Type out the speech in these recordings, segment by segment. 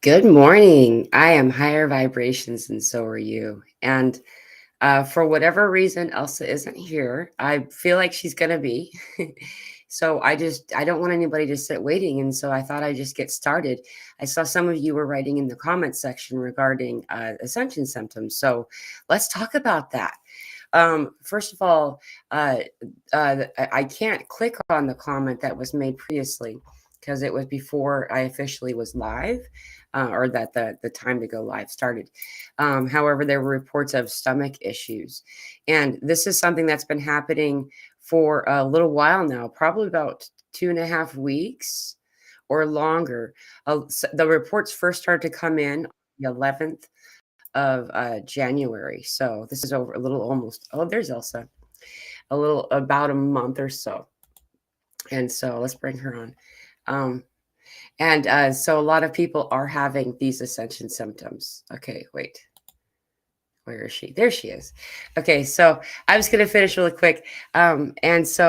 Good morning. I am higher vibrations, and so are you. And for whatever reason, Elsa isn't here. I feel like she's gonna be. So I don't want anybody to sit waiting, and so I thought I'd just get started. I saw some of you were writing in the comments section regarding Ascension symptoms. So let's talk about that. First of all, I can't click on the comment that was made previously because it was before I officially was live, or that the time to go live started. However, there were reports of stomach issues, and this is something that's been happening for a little while now, probably about 2.5 weeks or longer. The reports first started to come in on the 11th of January. So this is over a little almost. Oh, there's Elsa. A little about a month or so. And so let's bring her on. So a lot of people are having these ascension symptoms. Okay, wait. Where is she? There she is. Okay, so I was going to finish really quick. This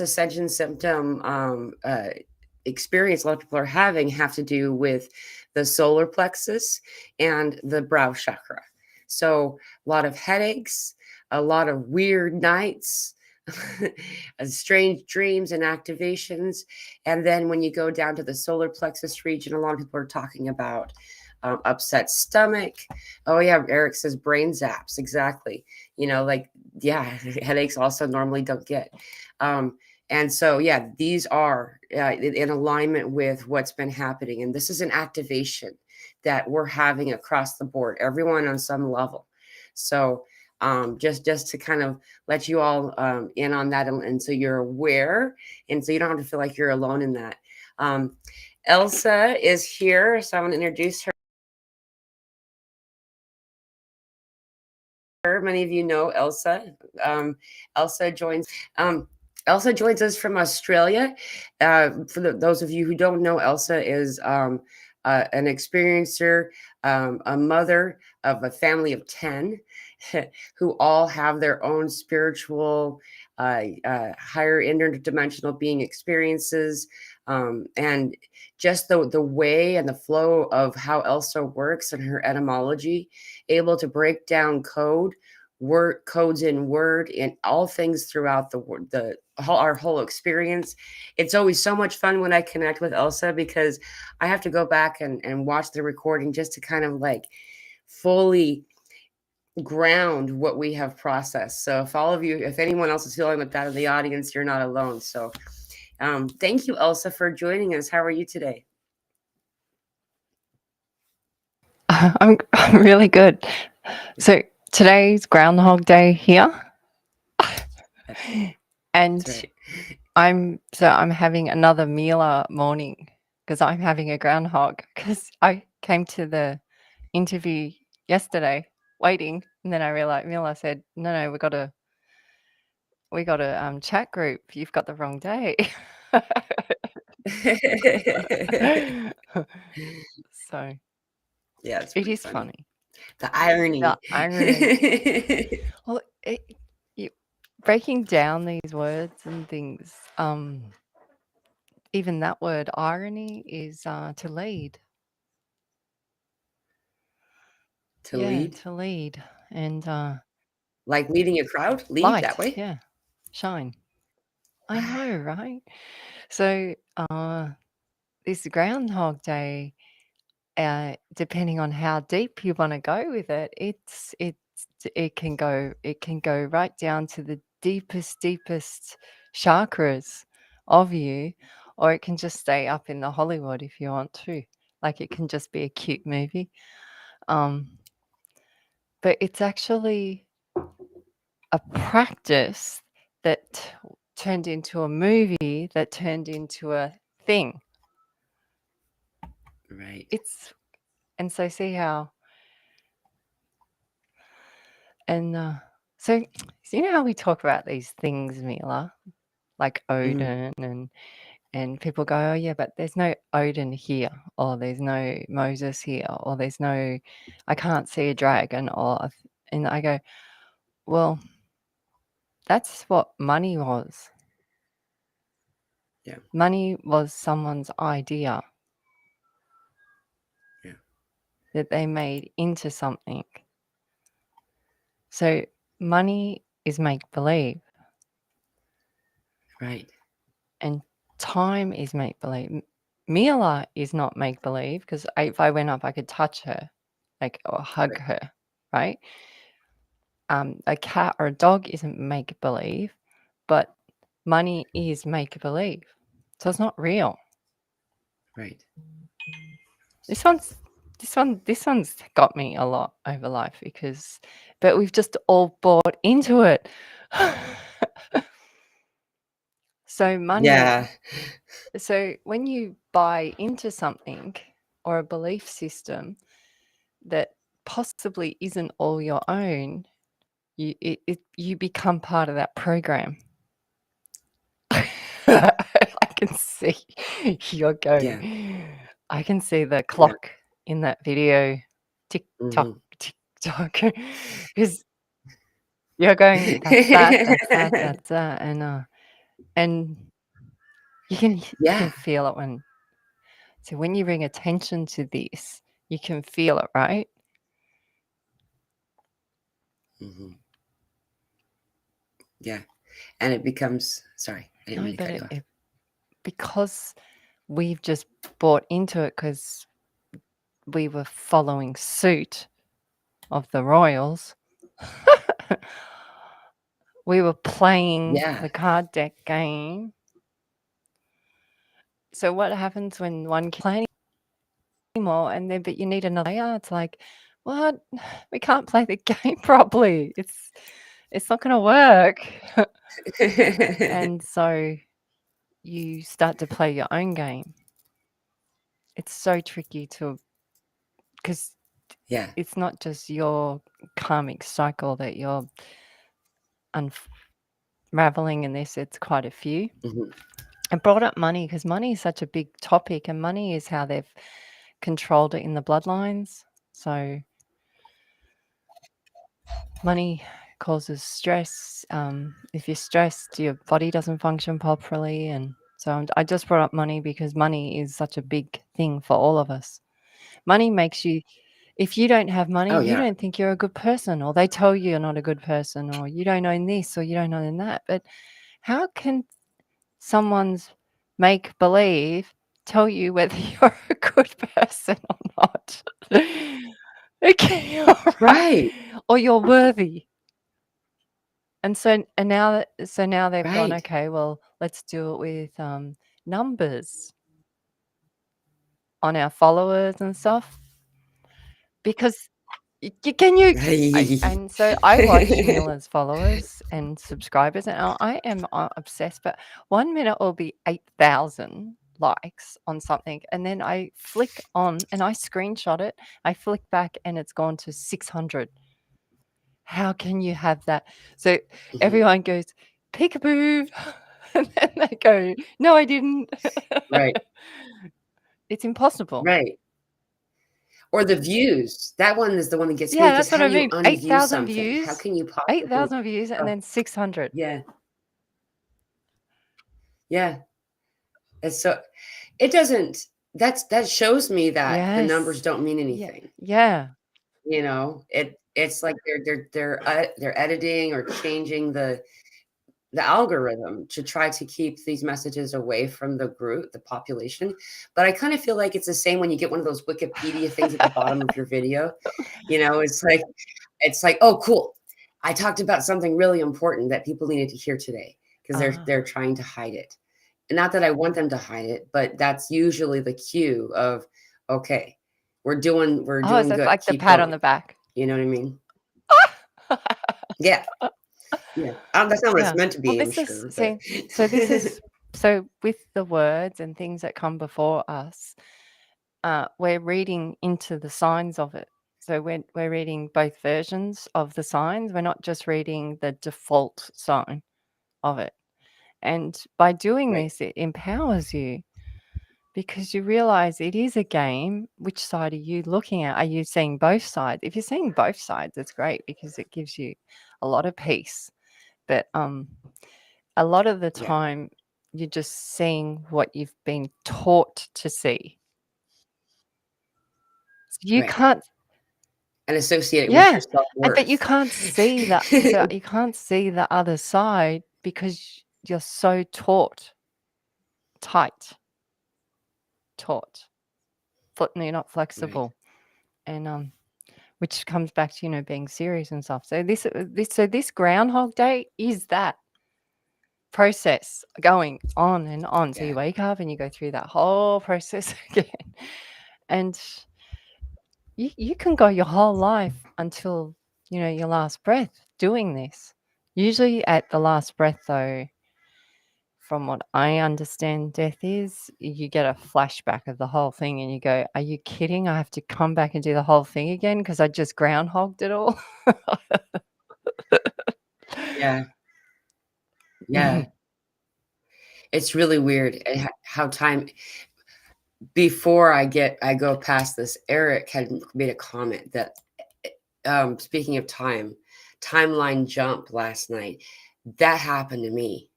ascension symptom experience a lot of people are having have to do with the solar plexus and the brow chakra. So a lot of headaches, a lot of weird nights, strange dreams and activations. And then when you go down to the solar plexus region, a lot of people are talking about upset stomach. Oh yeah, Eric says brain zaps. Exactly. Headaches also normally don't get. And so, yeah, these are in alignment with what's been happening. And this is an activation that we're having across the board, everyone on some level. So just to kind of let you all in on that, and so you're aware, and so you don't have to feel like you're alone in that. Elsa is here, so I'm going to introduce her. Many of you know Elsa. Elsa joins. Elsa joins us from Australia. For those of you who don't know, Elsa is an experiencer, a mother of a family of 10 who all have their own spiritual, higher interdimensional being experiences. And just the way and the flow of how Elsa works and her etymology, able to break down codes in word in all things throughout our whole experience. It's always so much fun when I connect with Elsa because I have to go back and watch the recording just to kind of like fully ground what we have processed. So if anyone else is feeling like that in the audience, you're not alone. So thank you, Elsa, for joining us. How are you today? I'm really good. So today's Groundhog Day here, and That's right. I'm having another Mila morning because I'm having a groundhog because I came to the interview yesterday waiting, and then I realized Mila said, "No, we got a chat group. You've got the wrong day." So Yeah, it's it pretty is funny. The irony. The irony. Well, breaking down these words and things, even that word irony is to lead. To lead? To lead. And Like leading a crowd? Lead light, that way? yeah, shine. I know, right? So this Groundhog Day, depending on how deep you want to go with it, it can go right down to the deepest chakras of you, or it can just stay up in the Hollywood if you want to. Like it can just be a cute movie. But it's actually a practice that turned into a movie that turned into a thing. Right. And so see how, and so you know how we talk about these things, Mila, like Odin, and people go, oh yeah, but there's no Odin here, or there's no Moses here, or there's no, I can't see a dragon, and I go, well, that's what money was. Yeah. Money was someone's idea. that they made into something. So money is make-believe. Right. And time is make-believe. Mila is not make-believe because if I went up, I could touch her, like, or hug Right. her, right? A cat or a dog isn't make-believe, but money is make-believe. So it's not real. Right. This one's got me a lot over life but we've just all bought into it. So money. Yeah. So when you buy into something or a belief system that possibly isn't all your own, you become part of that program. I can see you're going. Yeah. I can see the clock in that video. Tick tock, Mhm. tick tock. Because you're going, that's that, that's that, and you can Yeah. feel it when. So when you bring attention to this, you can feel it, right? Mhm. Yeah. And it becomes, sorry, I didn't No, mean to but cut you off. because we've just bought into it because we were following suit of the royals. We were playing Yeah. the card deck game. So what happens when one can't play anymore but you need another player? It's like, what? We can't play the game properly. It's not going to work. And so you start to play your own game. It's so tricky because Yeah. it's not just your karmic cycle that you're unraveling in this. It's quite a few. Mhm. I brought up money because money is such a big topic, and money is how they've controlled it in the bloodlines. So money causes stress. If you're stressed, your body doesn't function properly. And so I just brought up money because money is such a big thing for all of us. Money makes you, if you don't have money, Oh, you yeah. don't think you're a good person, or they tell you you're not a good person, or you don't own this, or you don't own that. But how can someone's make believe tell you whether you're a good person or not? Okay, all right. Right. Or you're worthy. And now they've gone, Right. okay, well, let's do it with numbers on our followers and stuff. Because and so I watch Mila's followers and subscribers, and I am obsessed. But 1 minute will be 8,000 likes on something, and then I flick on and I screenshot it. I flick back, and it's gone to 600. How can you have that? So Mhm. everyone goes peekaboo, and then they go, "No, I didn't." Right. It's impossible. Right. Or the views. That one is the one that gets me Yeah, because that's what how I do you mean. unview 8,000 something? How views, can you possibly? 8,000 views, and Oh, then 600. yeah. Yeah. It's so it doesn't that shows me that the numbers Yes. don't mean Yeah. anything. Yeah. It's like they're editing or changing the algorithm to try to keep these messages away from the group, the population. But I kind of feel like it's the same when you get one of those Wikipedia things at the bottom of your video. It's like, oh, cool. I talked about something really important that people needed to hear today because they're Ah. trying to hide it. And not that I want them to hide it, but that's usually the cue of, okay, we're Oh, doing so it's good. like the Keep pat on going. the back. You know what I mean? Yeah. Yeah. That's not what it's Yeah. meant to Well, be, I'm this is sure, but so with the words and things that come before us, we're reading into the signs of it. So we're reading both versions of the signs. We're not just reading the default sign of it. And by doing right. this, it empowers you because you realize it is a game. Which side are you looking at? Are you seeing both sides? If you're seeing both sides, it's great because it gives you a lot of peace. But a lot of the Yeah. time, you're just seeing what you've been taught to see. You Right. can't And associate it with Yeah, your but you self-worth. can't see that so you can't see the other side because you're so tight, you're not Right. flexible, and which comes back to, being serious and stuff. So this Groundhog Day is that process going on and on. So Yeah. you wake up and you go through that whole process again, and you can go your whole life until, your last breath doing this. Usually at the last breath, though, from what I understand death is, you get a flashback of the whole thing and you go, "Are you kidding? I have to come back and do the whole thing again because I just groundhogged it all?" Yeah. Yeah. It's really weird how time before I go past this, Eric had made a comment that speaking of time, timeline jump last night. That happened to me.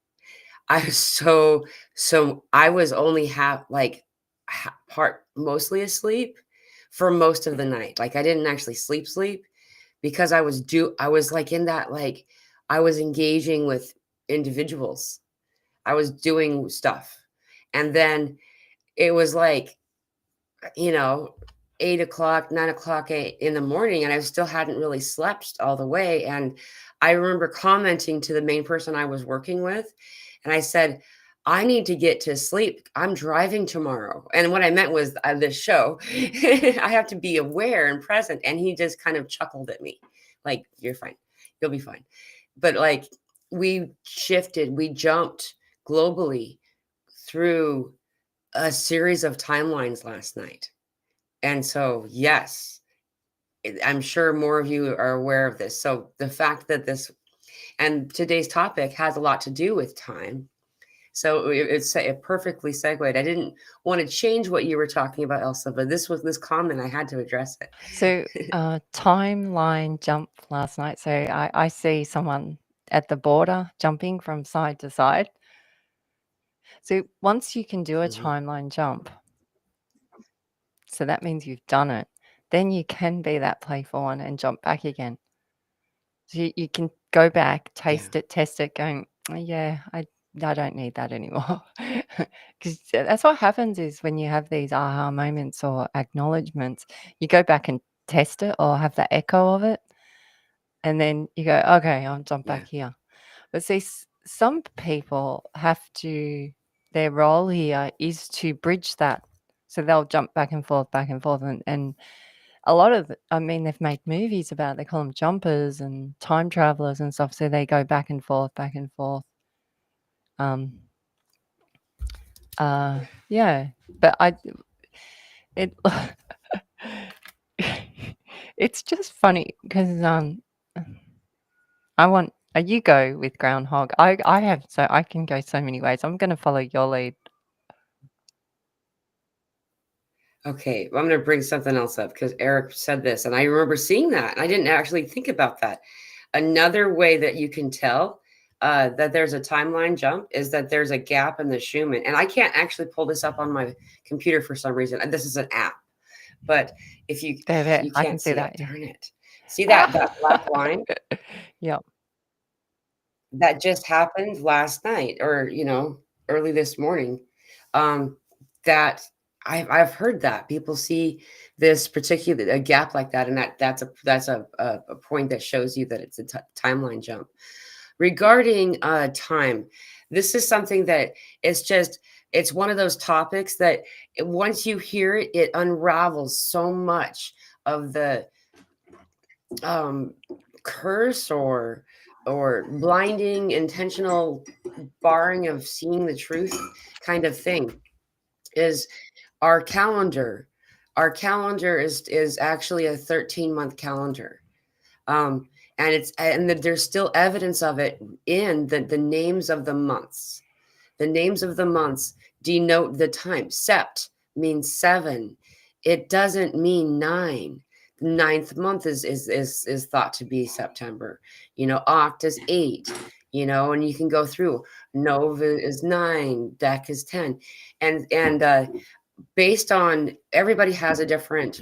I was so I was only part mostly asleep for most of the night. Like I didn't actually sleep because I was like in that like I was engaging with individuals. I was doing stuff. And then it was like, you know, 8 o'clock, 9 o'clock in the morning, and I still hadn't really slept all the way. And I remember commenting to the main person I was working with, and I said, I need to get to sleep. I'm driving tomorrow. And what I meant was this show, I have to be aware and present. And he just kind of chuckled at me, like, you're fine. You'll be fine. But like, we jumped globally through a series of timelines last night. And so, yes, I'm sure more of you are aware of this. So, the fact that this and today's topic has a lot to do with time. So, it's a perfectly segued. I didn't want to change what you were talking about, Elsa, but this comment, I had to address So, it. timeline jump last night. So I see someone at the border jumping from side to side. So once you can do a Mhm. timeline jump, so that means you've done it, then you can be that playful one and jump back again. So you can go back, Yeah. taste it, test it, going, "Oh, yeah, I don't need that anymore." Because that's what happens is when you have these aha moments or acknowledgements, you go back and test it or have the echo of it. And then you go, "Okay, I'll jump Yeah. back here." But see, some people have to their role here is to bridge that. So they'll jump back and forth, and a lot of I mean, they've made movies about it. They call them jumpers and time travelers and stuff, so they go back and forth, back and forth. Um, yeah, but it it's just funny because I want you go with Groundhog. I have so I can go so many ways. I'm gonna follow your lead. Okay, well, I'm going to bring something else up because Eric said this, and I remember seeing that, and I didn't actually think about that. Another way that you can tell that there's a timeline jump is that there's a gap in the Schumann, and I can't actually pull this up on my computer for some reason. And this is an app, but if you There. you I can can't see see it, that. Yeah. darn it! See that black line Yep. that just happened last night, or early this morning. Um, that I've heard that people see this particular a gap like that, and that's a point that shows you that it's a timeline jump. Regarding time, this is something that it's one of those topics that once you hear it, it unravels so much of the um, curse or blinding intentional barring of seeing the truth kind of thing is our calendar. Our calendar is actually a 13-month calendar. And there's still evidence of it in the names of the months. The names of the months denote the time. Sept means 7. It doesn't mean 9. The ninth month is thought to be September. Oct is 8. And you can go through. Nova is 9. Dec is 10. And based on everybody has a different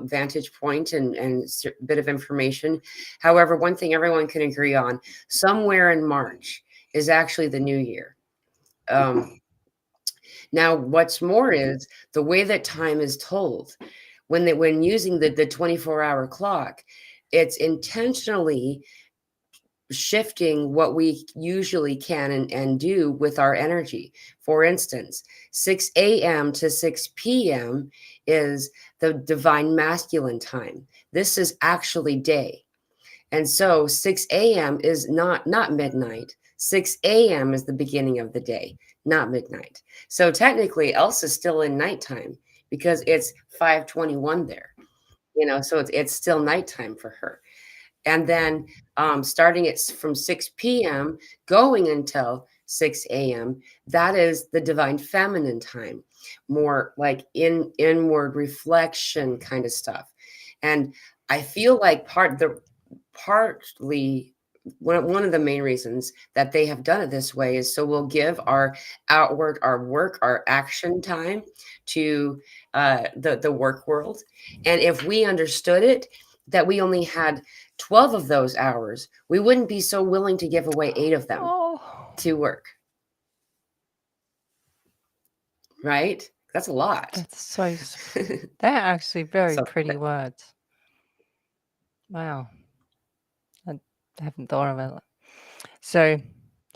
vantage point and bit of information. However, one thing everyone can agree on, somewhere in March is actually the new year. Now, what's more is the way that time is told when using the 24-hour clock, it's intentionally shifting what we usually can and do with our energy. For instance, 6 a.m. to 6 p.m. is the divine masculine time. This is actually day. And so 6 a.m. is not midnight. 6 a.m. is the beginning of the day, not midnight. So technically Elsa's still in nighttime because it's 5:21 there. So it's still nighttime for her. And then starting it from 6 p.m. going until 6 a.m., that is the divine feminine time, more like inward reflection kind of stuff. And I feel like partly one of the main reasons that they have done it this way is so we'll give our outward, our work, our action time to the work world. And if we understood it, that we only had 12 of those hours, we wouldn't be so willing to give away 8 of them to work. Right? That's a lot. That's so they're actually very So pretty words. Wow. I haven't thought of it. So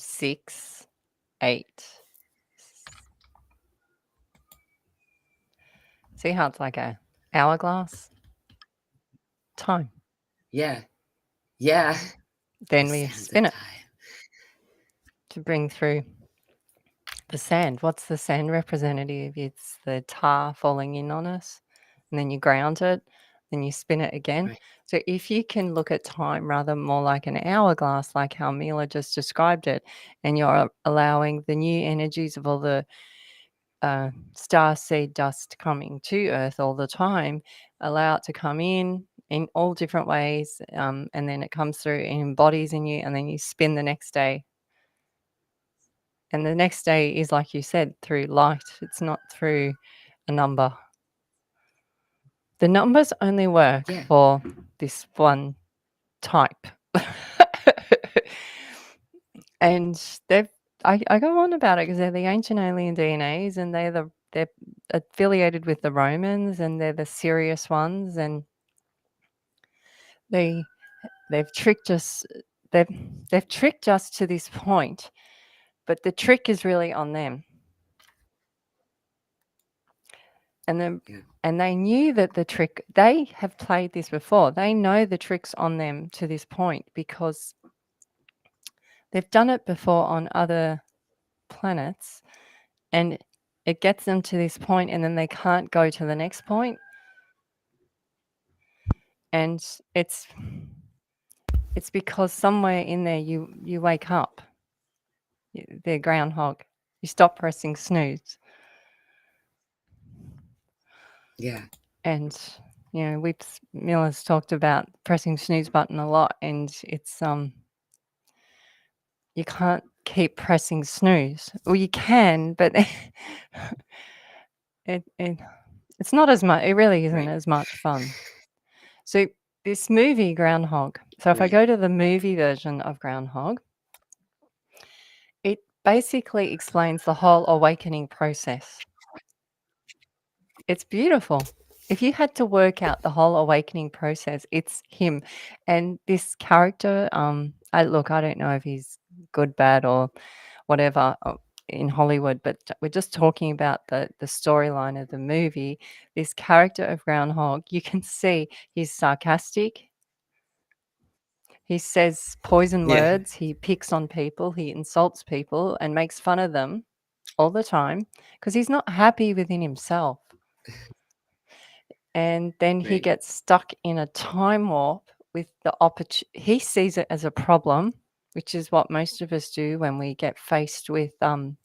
6, 8. See how it's like a hourglass? Time. yeah. Yeah. Then The we sands of spin it time. to bring through the sand. What's the sand representative? It's the tar falling in on us, and then you ground it, then you spin it again. Right. So if you can look at time rather more like an hourglass, like how Mila just described it, and you're allowing the new energies of all the star seed dust coming to Earth all the time, allow it to come in all different ways, and then it comes through and embodies in you, and then you spin the next day. And the next day is, like you said, through light. It's not through a number. The numbers only work Yeah. for this one type. And I go on about it because they're the ancient alien DNAs, and they're affiliated with the Romans, and they're the serious ones, and they've tricked us. They've tricked us to this point, but the trick is really on them. And then Yeah. and they knew that the trick, they have played this before. They know the tricks on them to this point because they've done it before on other planets, and it gets them to this point, and then they can't go to the next point. And it's because somewhere in there you wake up. They're groundhog. You stop pressing snooze. Yeah. And Miller's talked about pressing snooze button a lot, and it's you can't keep pressing snooze. Well, you can, but it's not as much. It really isn't Right. as much fun. So this movie Groundhog. So if I Right. go to the movie version of Groundhog, it basically explains the whole awakening process. It's beautiful. If you had to work out the whole awakening process, it's him. And this character, I don't know if he's good, bad, or whatever in Hollywood, but we're just talking about the storyline of the movie. This character of Groundhog, you can see he's sarcastic. He says poison Yeah. words. He picks on people. He insults people and makes fun of them all the time because he's not happy within himself. And then he Right. gets stuck in a time warp with the opportunity. He sees it as a problem, which is what most of us do when we get faced with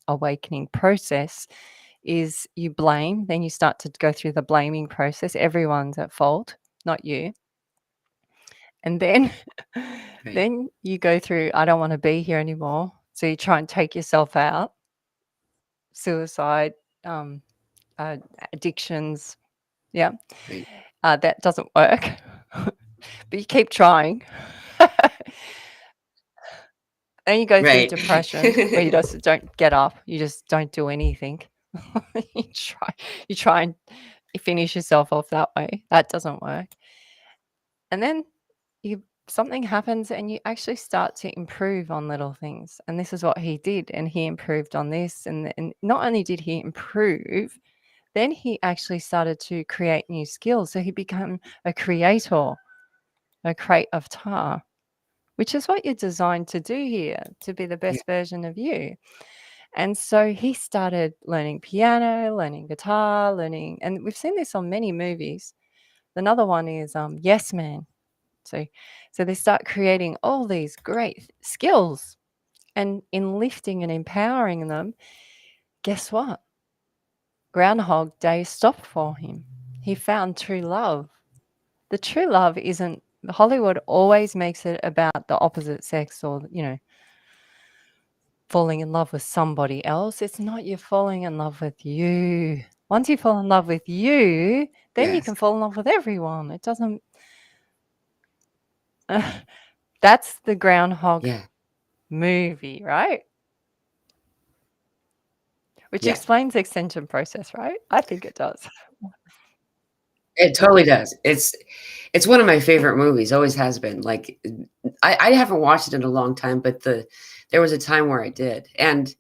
awakening process, is you blame. Then you start to go through the blaming process. Everyone's at fault, not you. And then Right. then you go through, I don't want to be here anymore. So you try and take yourself out, suicide, addictions. Yeah, Right. that doesn't work, but you keep trying. Then you go through Right. depression where you just don't get up, you just don't do anything. you try, you try and finish yourself off that way. That doesn't work. And then something happens and you actually start to improve on little things. And this is what he did. And he improved on this. And not only did he improve, then he actually started to create new skills. So he became a creator, a creator, which is what you're designed to do here, to be the Yeah. best version of you. And so he started learning piano, learning guitar, and we've seen this on many movies. Another one is Yes Man. So they start creating all these great skills, and in lifting and empowering them, guess what? Groundhog Day stopped for him. He found true love. The true love isn't, Hollywood always makes it about the opposite sex or, falling in love with somebody else. It's not you falling in love with you. Once you fall in love with you, then you Yes. can fall in love with everyone. It doesn't. That's the Groundhog Yeah. movie, right? Which Yeah. explains the extension process, right? I think it does. It totally does. It's one of my favorite movies, always has been. Like, I haven't watched it in a long time, but there was a time where I did, and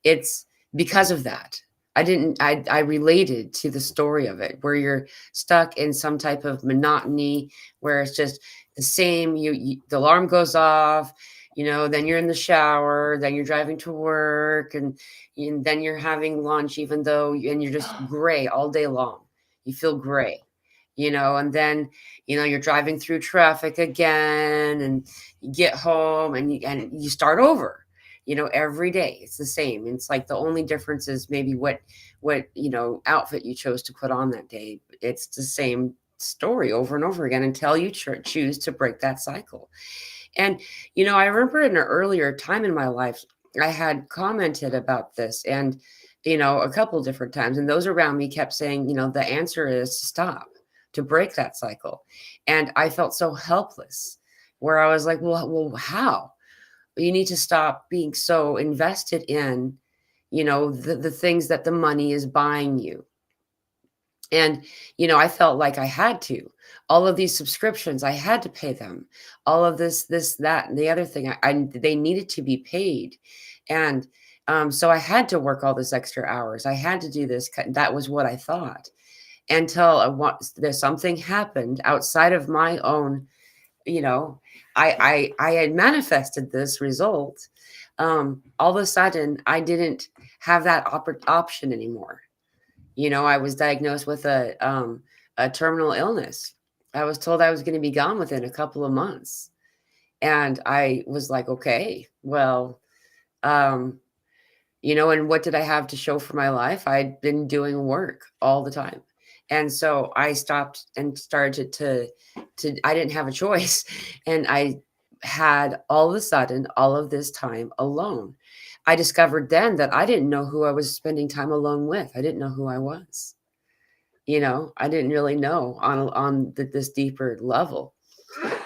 it's because of that. I related to the story of it, where you're stuck in some type of monotony, where it's just the same. The alarm goes off, then you're in the shower, then you're driving to work, and then you're having lunch, and you're just gray all day long. You feel gray, and then you're driving through traffic again, and you get home, and you start over. Every day it's the same. It's like the only difference is maybe what outfit you chose to put on that day. It's the same story over and over again until you choose to break that cycle. And I remember in an earlier time in my life, I had commented about this, and a couple different times, and those around me kept saying, the answer is to stop, to break that cycle. And I felt so helpless, where I was like, well, how? You need to stop being so invested in the things that the money is buying you. And I felt like I had to. All of these subscriptions, I had to pay them. All of this, that, and the other thing, they needed to be paid. And so I had to work all this extra hours. I had to do this. That was what I thought, until there's something happened outside of my own. I had manifested this result. All of a sudden, I didn't have that option anymore. I was diagnosed with a terminal illness. I was told I was going to be gone within a couple of months. And I was like, okay, well, um, and what did I have to show for my life? I'd been doing work all the time. And so I stopped and started I didn't have a choice. And I had all of a sudden all of this time alone. I discovered then that I didn't know who I was spending time alone with. I didn't know who I was. I didn't really know on this deeper level.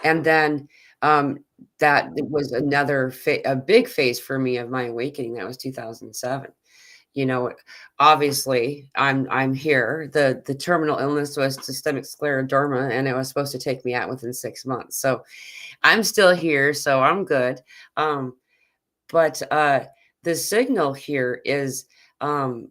And then that was a big phase for me of my awakening. That was 2007. you know Obviously, I'm here. The terminal illness was systemic scleroderma, and it was supposed to take me out within 6 months. So I'm still here, so I'm good. But the signal here um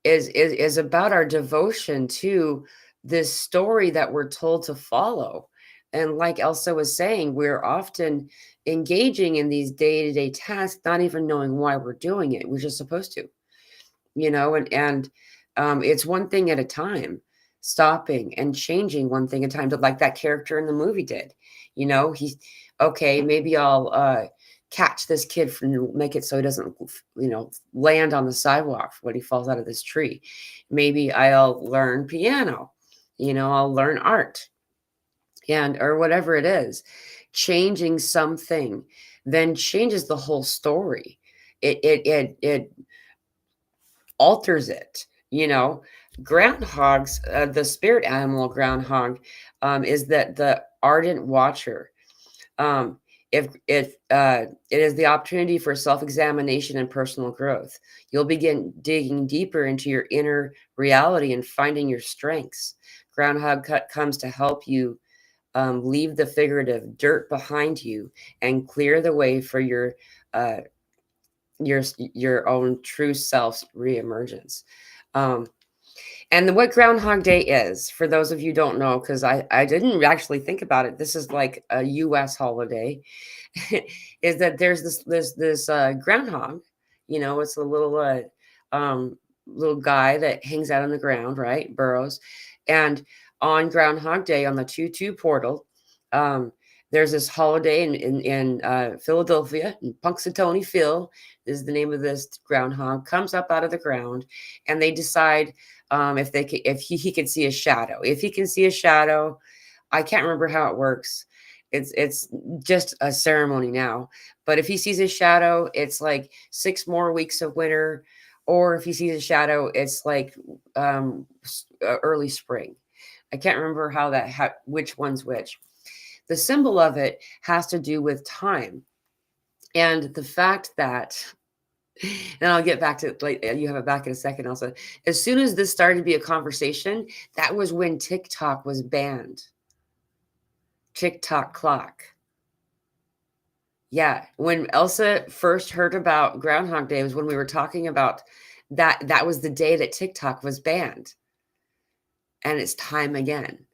is about our devotion to this story that we're told to follow. And like Elsa was saying, we're often engaging in these day-to-day tasks, not even knowing why we're doing it. We're just supposed to, and it's one thing at a time, stopping and changing one thing at a time, like that character in the movie did. He's okay, maybe I'll catch this kid make it so he doesn't land on the sidewalk when he falls out of this tree. Maybe I'll learn piano, I'll learn art, or whatever it is. Changing something then changes the whole story. It alters it. you know, groundhogs, the spirit animal groundhog, is that the ardent watcher. Um, if it is the opportunity for self-examination and personal growth, you'll begin digging deeper into your inner reality and finding your strengths. Groundhog cut comes to help you leave the figurative dirt behind you and clear the way for uh, your your own true self's reemergence. Um, and what Groundhog Day is, for those of you who don't know, because I didn't actually think about it. This is like a U.S. holiday. Is that there's this groundhog, it's a little guy that hangs out on the ground, right? Burrows. And on Groundhog Day, on the 2/2 portal, um, there's this holiday in Philadelphia, and Punxsutawney Phil is the name of this groundhog, comes up out of the ground, and they decide if he can see a shadow. If he can see a shadow, I can't remember how it works. It's just a ceremony now. But if he sees a shadow, it's like 6 more weeks of winter. Or if he sees a shadow, it's like early spring. I can't remember which one's which. The symbol of it has to do with time, and the fact that, and I'll get back to, like, you have it back in a second also. As soon as this started to be a conversation, that was when TikTok was banned. TikTok clock. Yeah, when Elsa first heard about Groundhog Day was when we were talking about that was the day that TikTok was banned. And it's time again.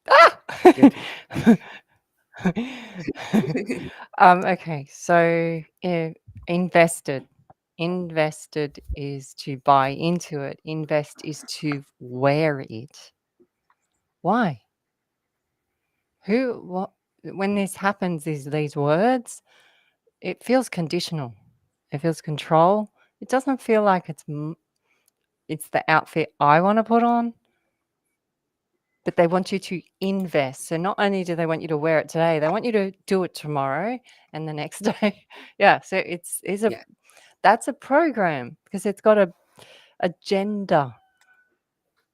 Ah! Good. Okay, so invested. Invested is to buy into it. Invest is to wear it. Why? What? When this happens, these words, it feels conditional. It feels control. It doesn't feel like it's the outfit I want to put on, but they want you to invest. So not only do they want you to wear it today, they want you to do it tomorrow and the next day. Yeah. So Yeah, that's a program because it's got a agenda.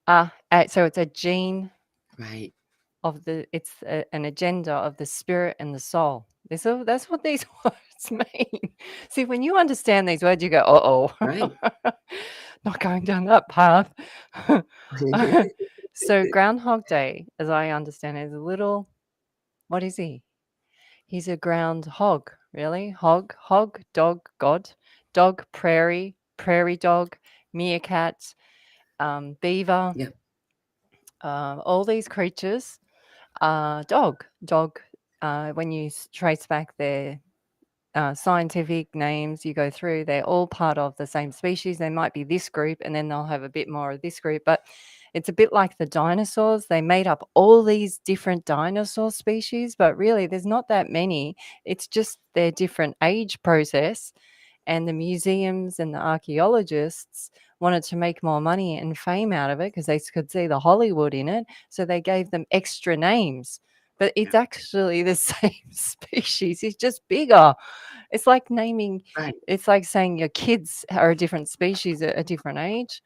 So it's a gene right. an agenda of the spirit and the soul. That's what these words mean. See, when you understand these words, you go, Right. not going down that path. So Groundhog Day, as I understand it, is what is he? He's a groundhog, really? Hog, dog, god, dog, prairie dog, meerkat, beaver, Yeah, all these creatures. Dog. When you trace back their scientific names, you go through, they're all part of the same species. They might be this group and then they'll have a bit more of this group, but it's a bit like the dinosaurs. They made up all these different dinosaur species, but really there's not that many. It's just their different age process. And the museums and the archaeologists wanted to make more money and fame out of it because they could see the Hollywood in it. So they gave them extra names. But yeah, it's actually the same species. It's just bigger. It's like right. it's like saying your kids are a different species at a different age.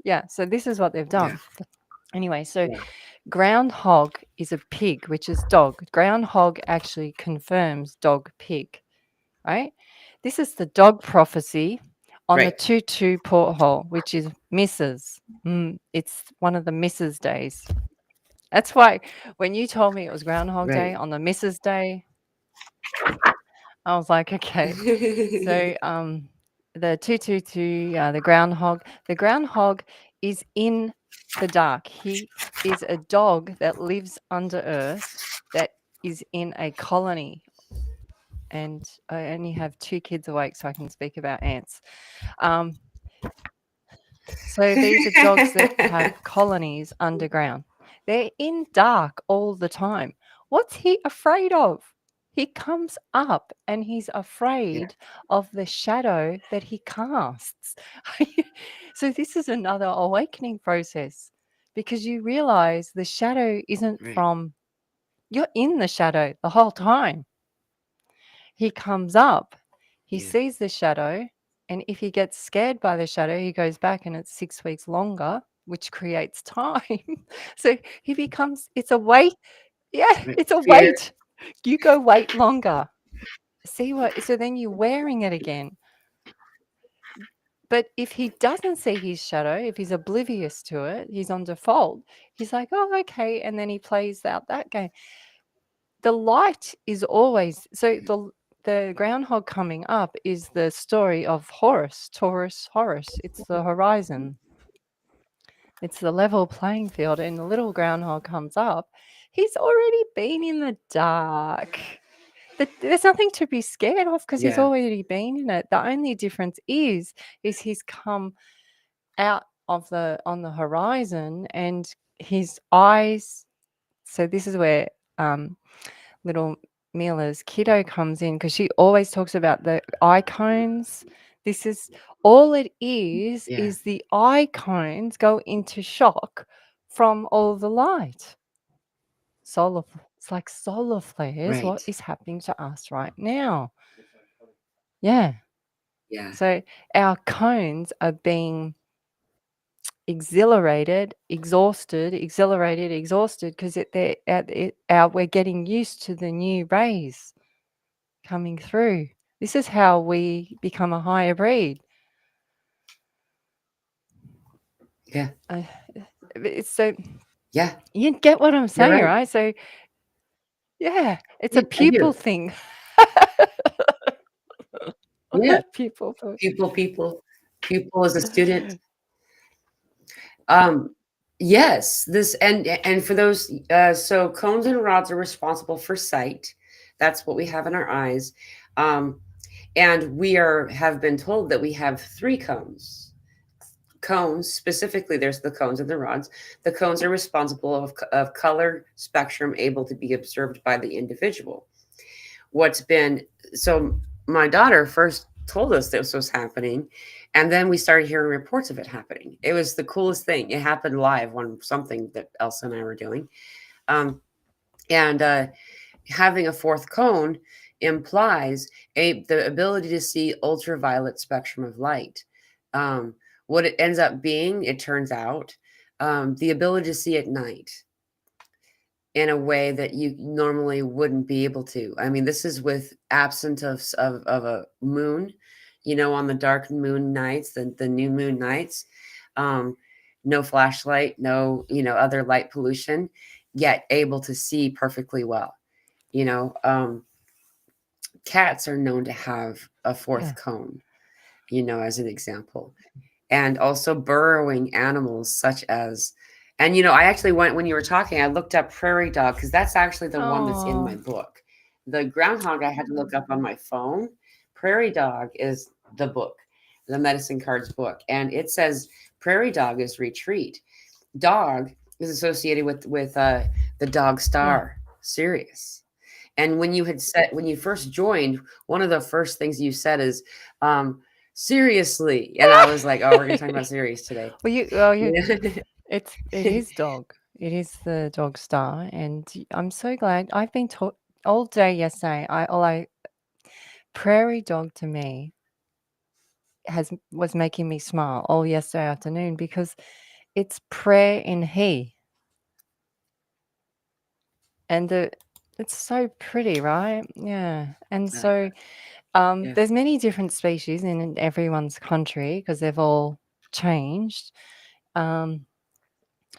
Yeah, so this is what they've Yeah, done. Anyway, so yeah, groundhog is a pig, which is dog. Groundhog actually confirms dog pig, right? This is the dog prophecy on the right. 2/2 porthole, which is Mrs. It's one of the Mrs. days. That's why when you told me it was Groundhog Day Right. on the Mrs. Day, I was like, okay. So the 222, the groundhog is in the dark. He is a dog that lives under earth that is in a colony. And I only have 2 kids awake, so I can speak about ants. So these are dogs that have colonies underground. They're in dark all the time. What's he afraid of? He comes up and he's Yeah, afraid of the shadow that he casts. So this is another awakening process because you realize the shadow isn't right. from you're in the shadow the whole time. He comes up, he Yeah, sees the shadow, And if he gets scared by the shadow, he goes back and it's 6 weeks longer, which creates time. So he becomes, it's a weight. Yeah, Right. it's a Fear. weight. You go wait longer. See what? So then you're wearing it again. But if he doesn't see his shadow, if he's oblivious to it, he's on default. He's like, oh, okay. And then he plays out that game. The light is always so the groundhog coming up is the story of Horus, Taurus, Horus. It's the horizon. It's the level playing field, and the little groundhog comes up. He's already been in the dark. There's nothing to be scared of because he's Yeah. already been in it. The only difference is he's come out of on the horizon, and his eyes. So this is where little Mila's kiddo comes in, because she always talks about the eye cones. This is all it is Yeah. the eye cones go into shock from all the light. It's like solar flares. What Right. is happening to us right now? Yeah. Yeah. So our cones are being exhilarated, exhausted, exhilarated, exhausted, because we're getting used to the new rays coming through. This is how we become a higher breed. Yeah. It's so Yeah. you get what I'm You're saying, right. right? So yeah, it's Yeah, a I people do. thing. Yeah. People. Pupil as a student. Um, yes, this and for those, so cones and rods are responsible for sight. That's what we have in our eyes. Um, and we have been told that we have three cones. Cones specifically, there's the cones and the rods. The cones are responsible of color spectrum able to be observed by the individual. What's been so my daughter first told us this was happening, and then we started hearing reports of it happening. It was the coolest thing. It happened live on something that Elsa and I were doing. And having a fourth cone implies the ability to see ultraviolet spectrum of light. um, what it ends up being, it turns out, the ability to see at night in a way that you normally wouldn't be able to. I mean, this is with absence of a moon, on the dark moon nights, the new moon nights, um, no flashlight, no, other light pollution, yet able to see perfectly well. You know, cats are known to have a fourth Yeah. cone, as an example, and also burrowing animals such as, and I actually went, when you were talking, I looked up prairie dog because that's actually the one that's in my Oh, book. The groundhog I had to look up on my phone. Prairie dog is the book, the medicine cards book, and it says prairie dog is retreat. Dog is associated with the dog yeah. star Sirius. And when you first joined, one of the first things you said is, seriously. And I was like, oh, we're gonna talk about Sirius today. Well, Yeah. it is dog. It is the dog star, and I'm so glad. I've been taught all day yesterday. Prairie dog to me was making me smile all yesterday afternoon, because it's prayer in he, and it's so pretty, right? Yeah, and so Yeah. there's many different species in everyone's country because they've all changed. Um,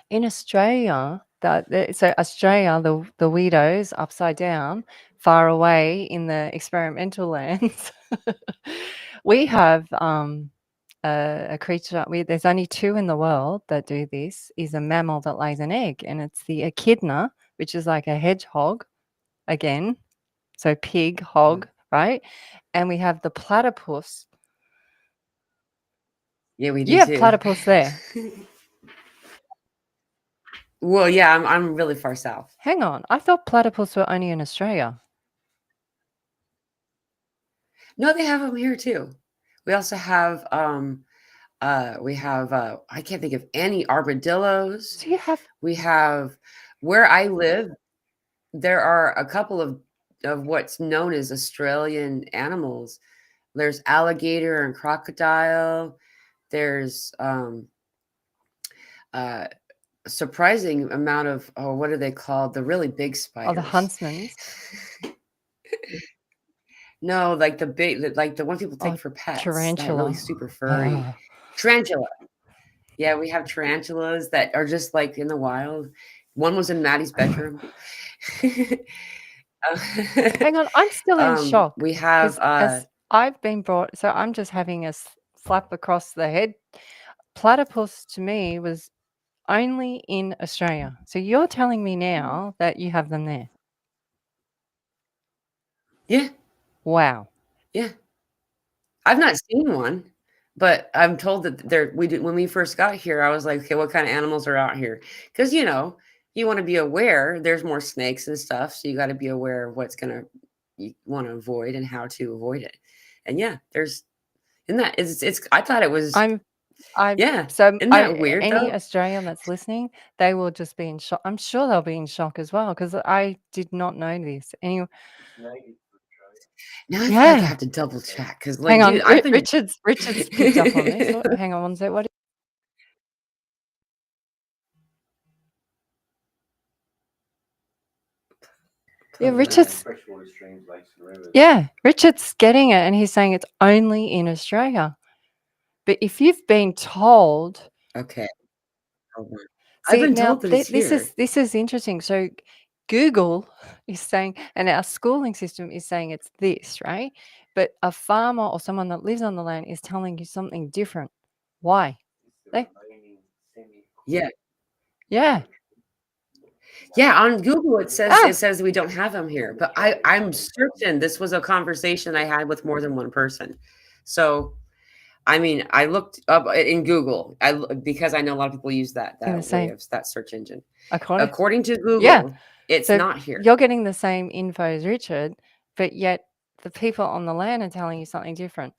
in Australia, so Australia, the weirdos upside down, far away in the experimental lands, we have a creature. There's only two in the world that do this. Is a mammal that lays an egg, and it's the echidna, which is like a hedgehog again. So pig, hog, right? And we have the platypus. Yeah, we do You have too. platypus there. Well, yeah, I'm really far south. Hang on, I thought platypus were only in Australia. No, they have them here too. We also have I can't think of any armadillos. So you have We have, where I live, there are a couple of what's known as Australian animals. There's alligator and crocodile. There's a surprising amount of, oh, what are they called? The really big Oh, the spiders. huntsmans. No, like the ones people take Oh, for pets, that really tarantula. super furry. Tarantula. Yeah, we have tarantulas that are just like in the wild. One was in Maddie's bedroom. Hang on, I'm still in shock We have because as I've been brought, so I'm just having a slap across the head. Platypus to me was only in Australia. So you're telling me now that you have them there? yeah, Wow. yeah. I've not seen one, but I'm told that we did when we first got here. I was like, okay, what kind of animals are out here? Because you want to be aware. There's more snakes and stuff, so you got to be aware of what's gonna you want to avoid and how to avoid it. And yeah, there's in that it's. I thought it was I'm yeah. so Isn't that weird any though? Australian that's listening, they will just be in shock. I'm sure they'll be in shock as well because I did not know this. Anyway, Now I feel like I yeah. have to double check because, like, Hang on, dude, I've been. Richard's picked up on this. Hang on one sec. What? Yeah, Richard's. Yeah, Richard's getting it, and he's saying it's only in Australia. But if you've been told, Okay. Hold on. I've see been now told that it's here. this is interesting. So Google is saying, and our schooling system is saying it's this, right? But a farmer or someone that lives on the land is telling you something different. Why? They, Yeah. yeah. Yeah, on Google, it Ah, says we don't have them here, but I'm certain this was a conversation I had with more than one person. So, I mean, I looked up in Google, because I know a lot of people use in the way same of that search engine. according. According to Yeah. Google, it's So not here. you're getting the same info as Richard, but yet the people on the land are telling you something different.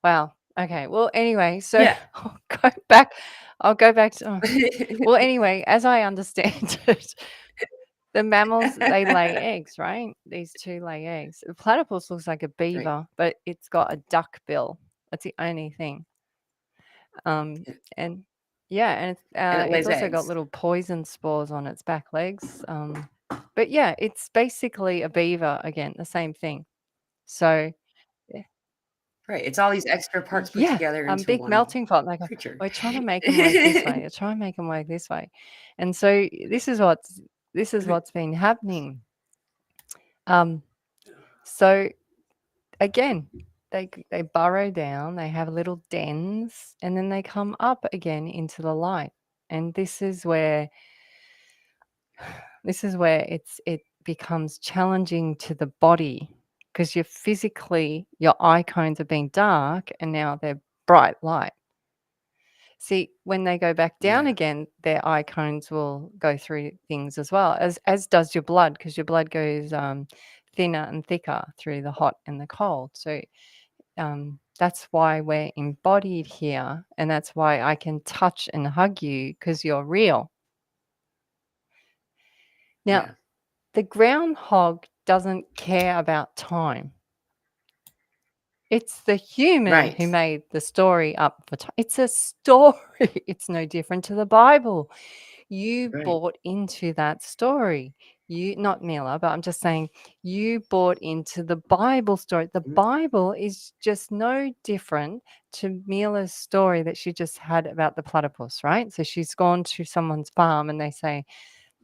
Wow. Okay. Well, anyway, so Yeah. I'll go back to. Well, anyway, as I understand it, the mammals they lay eggs, right? These two lay eggs. The platypus looks like a Right. beaver, but it's got a duck bill. That's the only thing. Yeah. And yeah, and And it it's lays also got eggs. little poison spores on its back legs. But yeah, it's basically a beaver again, the same thing. So yeah, Right. It's all these extra parts put yeah, together into big one melting pot. Like creature. we're trying to make them work this way. They're trying to make them work this way, and so this is Right. what's been happening. So again, they burrow down. They have little dens, and then they come up again into the light. And this is where it becomes challenging to the body because your eye cones have been dark and now they're bright light. See, when they go back down Yeah. again, their eye cones will go through things as well, as does your blood, because your blood goes thinner and thicker through the hot and the cold. So that's why we're embodied here, and that's why I can touch and hug you because you're real. Now, Yeah. the groundhog doesn't care about time. It's the human who Right. made the story up for time. It's a story. It's no different to the Bible. You Right. bought into that story. You, not Mila, but I'm just saying you bought into the Bible story. The Mhm. Bible is just no different to Mila's story that she just had about the platypus, right? So she's gone to someone's farm and they say,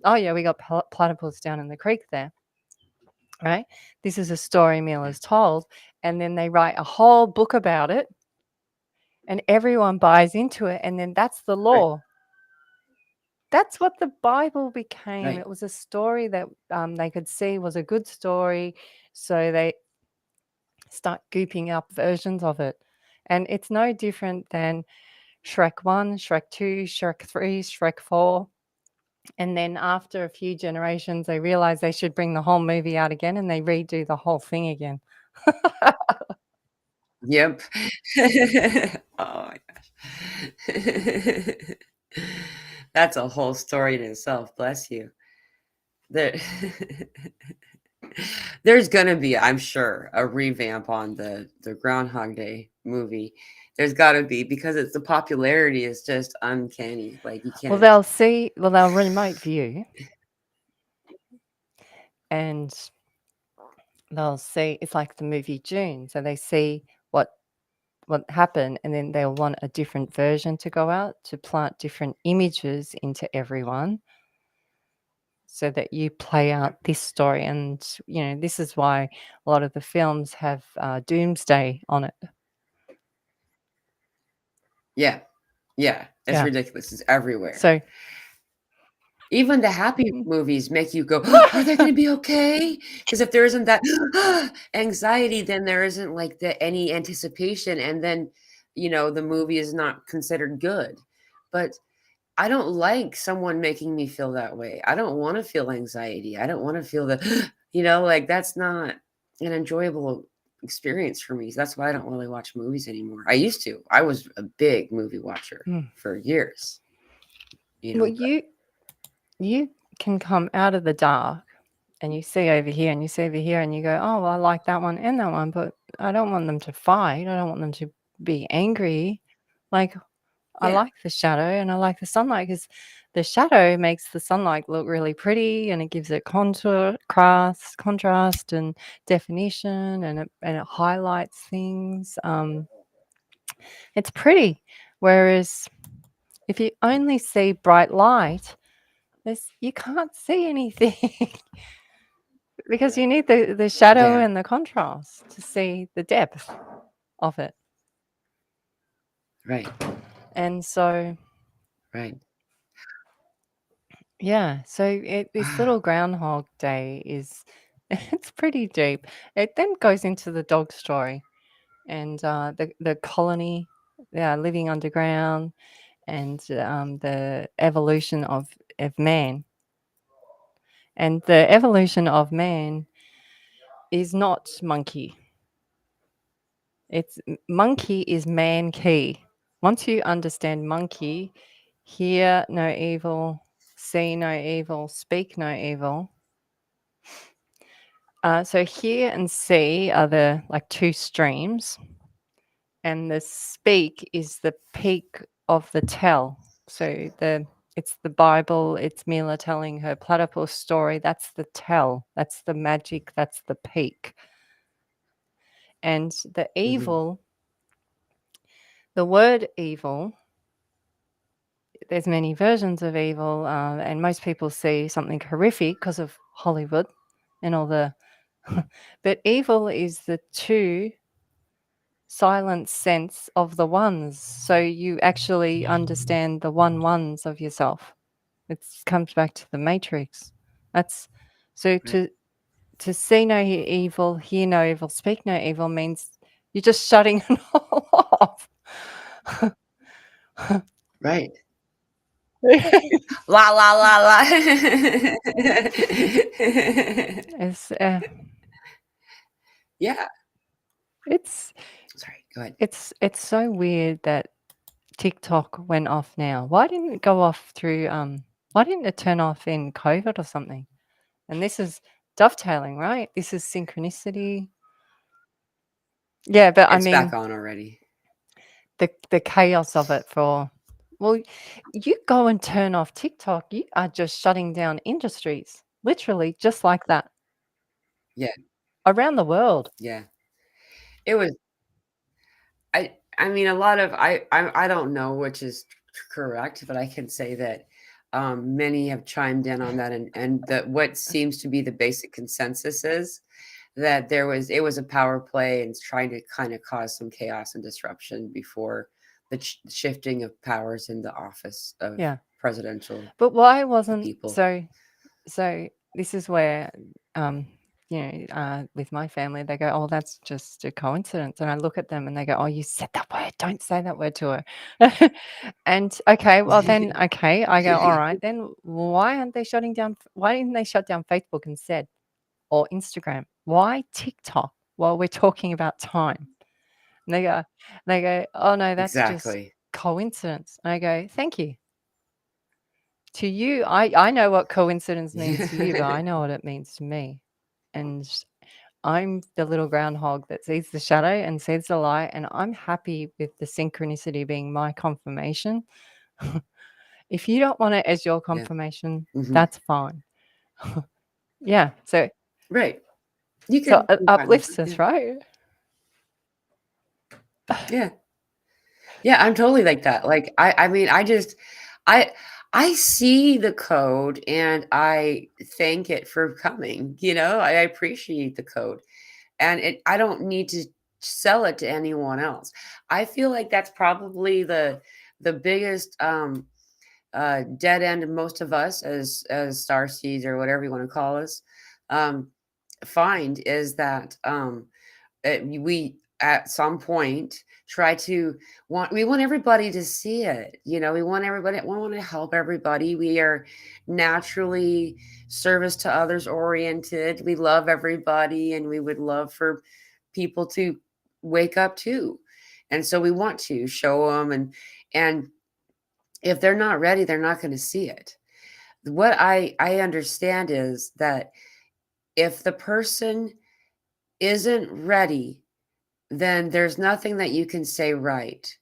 oh, yeah, we got platypus down in the creek there. Right? This is a story Mila's told, and then they write a whole book about it, and everyone buys into it, and then that's the Right. law. That's what the Bible became. Right. It was a story that they could see was a good story, so they start gooping up versions of it. And it's no different than Shrek 1, Shrek 2, Shrek 3, Shrek 4. And then after a few generations, they realize they should bring the whole movie out again and they redo the whole thing again. Yep. Oh my gosh. That's a whole story in itself, bless you. There There's gonna be, I'm sure, a revamp on the Groundhog Day movie. There's gotta be, because it's the popularity is just uncanny. Like, you Well, can't. they'll remote view and they'll see, it's like the movie June. So they see what happened, and then they'll want a different version to go out to plant different images into everyone so that you play out this story. And, this is why a lot of the films have doomsday on it. Yeah. Yeah. It's Yeah. ridiculous. It's everywhere. So, Even the happy movies make you go, are they going to be okay? Because if there isn't that anxiety, then there isn't like any anticipation. And then, the movie is not considered good. But I don't like someone making me feel that way. I don't want to feel anxiety. I don't want to feel the, like, that's not an enjoyable experience for me. So that's why I don't really watch movies anymore. I used to. I was a big movie watcher for years. well, you can come out of the dark and you see over here and you see over here and you go, oh, well, I like that one and that one, but I don't want them to fight. I don't want them to be angry. Like, I Yeah. like the shadow and I like the sunlight, because the shadow makes the sunlight look really pretty and it gives it contrast and definition, and it highlights things. It's pretty. Whereas if you only see bright light, you can't see anything because you need the shadow Yeah. and the contrast to see the depth of it. Right. And so, Right. yeah, so this little Wow. Groundhog Day it's pretty deep. It then goes into the dog story and the colony, living underground, and the evolution of man. And the evolution of man is not monkey. Monkey is man key. Once you understand monkey, hear no evil, see no evil, speak no evil. So hear and see are the two streams, and the speak is the peak of the tell. So it's the Bible, it's Mila telling her platypus story. That's the tell. That's the magic. That's the peak. And the evil, the word evil, there's many versions of evil, and most people see something horrific because of Hollywood and all the but evil is the two silent sense of the ones. So you actually understand the ones of yourself. It comes back to the matrix. That's so Right. to see no evil, hear no evil, speak no evil means you're just shutting it all off. Right. La la la la. It's Yeah. it's Sorry. Go ahead. it's so weird that TikTok went off now. Why didn't it go off through why didn't it turn off in COVID or something? And this is dovetailing, right? This is synchronicity. Yeah, but I It's mean back on already. the chaos of it well, you go and turn off TikTok, you are just shutting down industries. Literally just like that. Yeah. Around the world. Yeah. It was. I mean, a lot of I don't know which is correct, but I can say that many have chimed in on that, and that what seems to be the basic consensus is that it was a power play and it's trying to kind of cause some chaos and disruption before the shifting of powers in the office of Yeah. presidential But why wasn't people. so this is where with my family, they go, oh, that's just a coincidence. And I look at them and they go, oh, you said that word, don't say that word to her. And okay, well then, okay, I go, all right, then why didn't they shut down Facebook instead, or Instagram? Why TikTok while we're talking about time? And they go, oh no, that's just Exactly. coincidence. And I go, thank you. To you, I know what coincidence means to you, but I know what it means to me. and I'm the little groundhog that sees the shadow and sees the light, and I'm happy with the synchronicity being my confirmation. If you don't want it as your Yeah. confirmation, Hmm. that's fine. Yeah, so Right. You so can it be fine with uplifts that. Yeah. us, right? Yeah. Yeah, I'm totally like that. Like I mean, I I see the code and I thank it for coming, you know? I appreciate the code. And I don't need to sell it to anyone else. I feel like that's probably the biggest dead end most of us as star seeds or whatever you want to call us um find is that we at some point try to we want everybody to see it, you know, we want to help everybody. We are naturally service to others oriented. We love everybody and we would love for people to wake up too, and so we want to show them, and if they're not ready they're not going to see it. What I understand is that if the person isn't ready, then there's nothing that you can say right.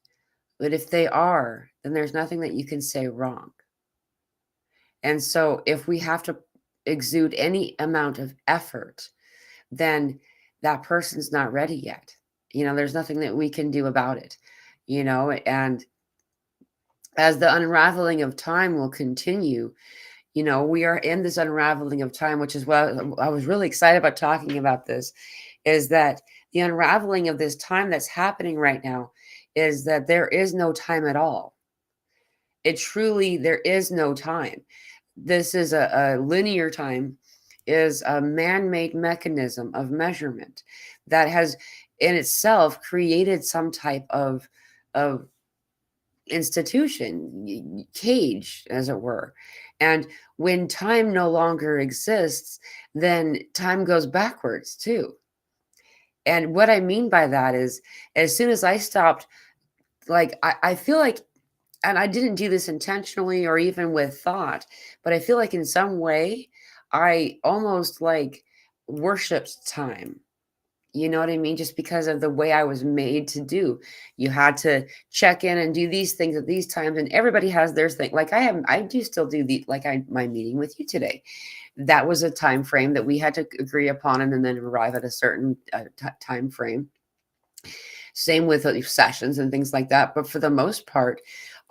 But if they are, then there's nothing that you can say wrong. And so if we have to exude any amount of effort, then that person's not ready yet. You know, there's nothing that we can do about it, you know, and as the unraveling of time will continue, you know, we are in this unraveling of time, which is what I was really excited about talking about this, is that the unraveling of this time that's happening right now is that there is no time at all. It truly, there is no time. This is a linear time, is a man-made mechanism of measurement that has in itself created some type of institution, cage, as it were. And when time no longer exists, then time goes backwards too. And what I mean by that is, as soon as I stopped, like, I feel like, and I didn't do this intentionally or even with thought, but I feel like in some way, I almost like worshiped time. You know what I mean? Just because of the way I was made to do. You had to check in and do these things at these times, and everybody has their thing. Like I do still do my meeting with you today. That was a time frame that we had to agree upon, and then arrive at a certain time frame. Same with sessions and things like that. But for the most part,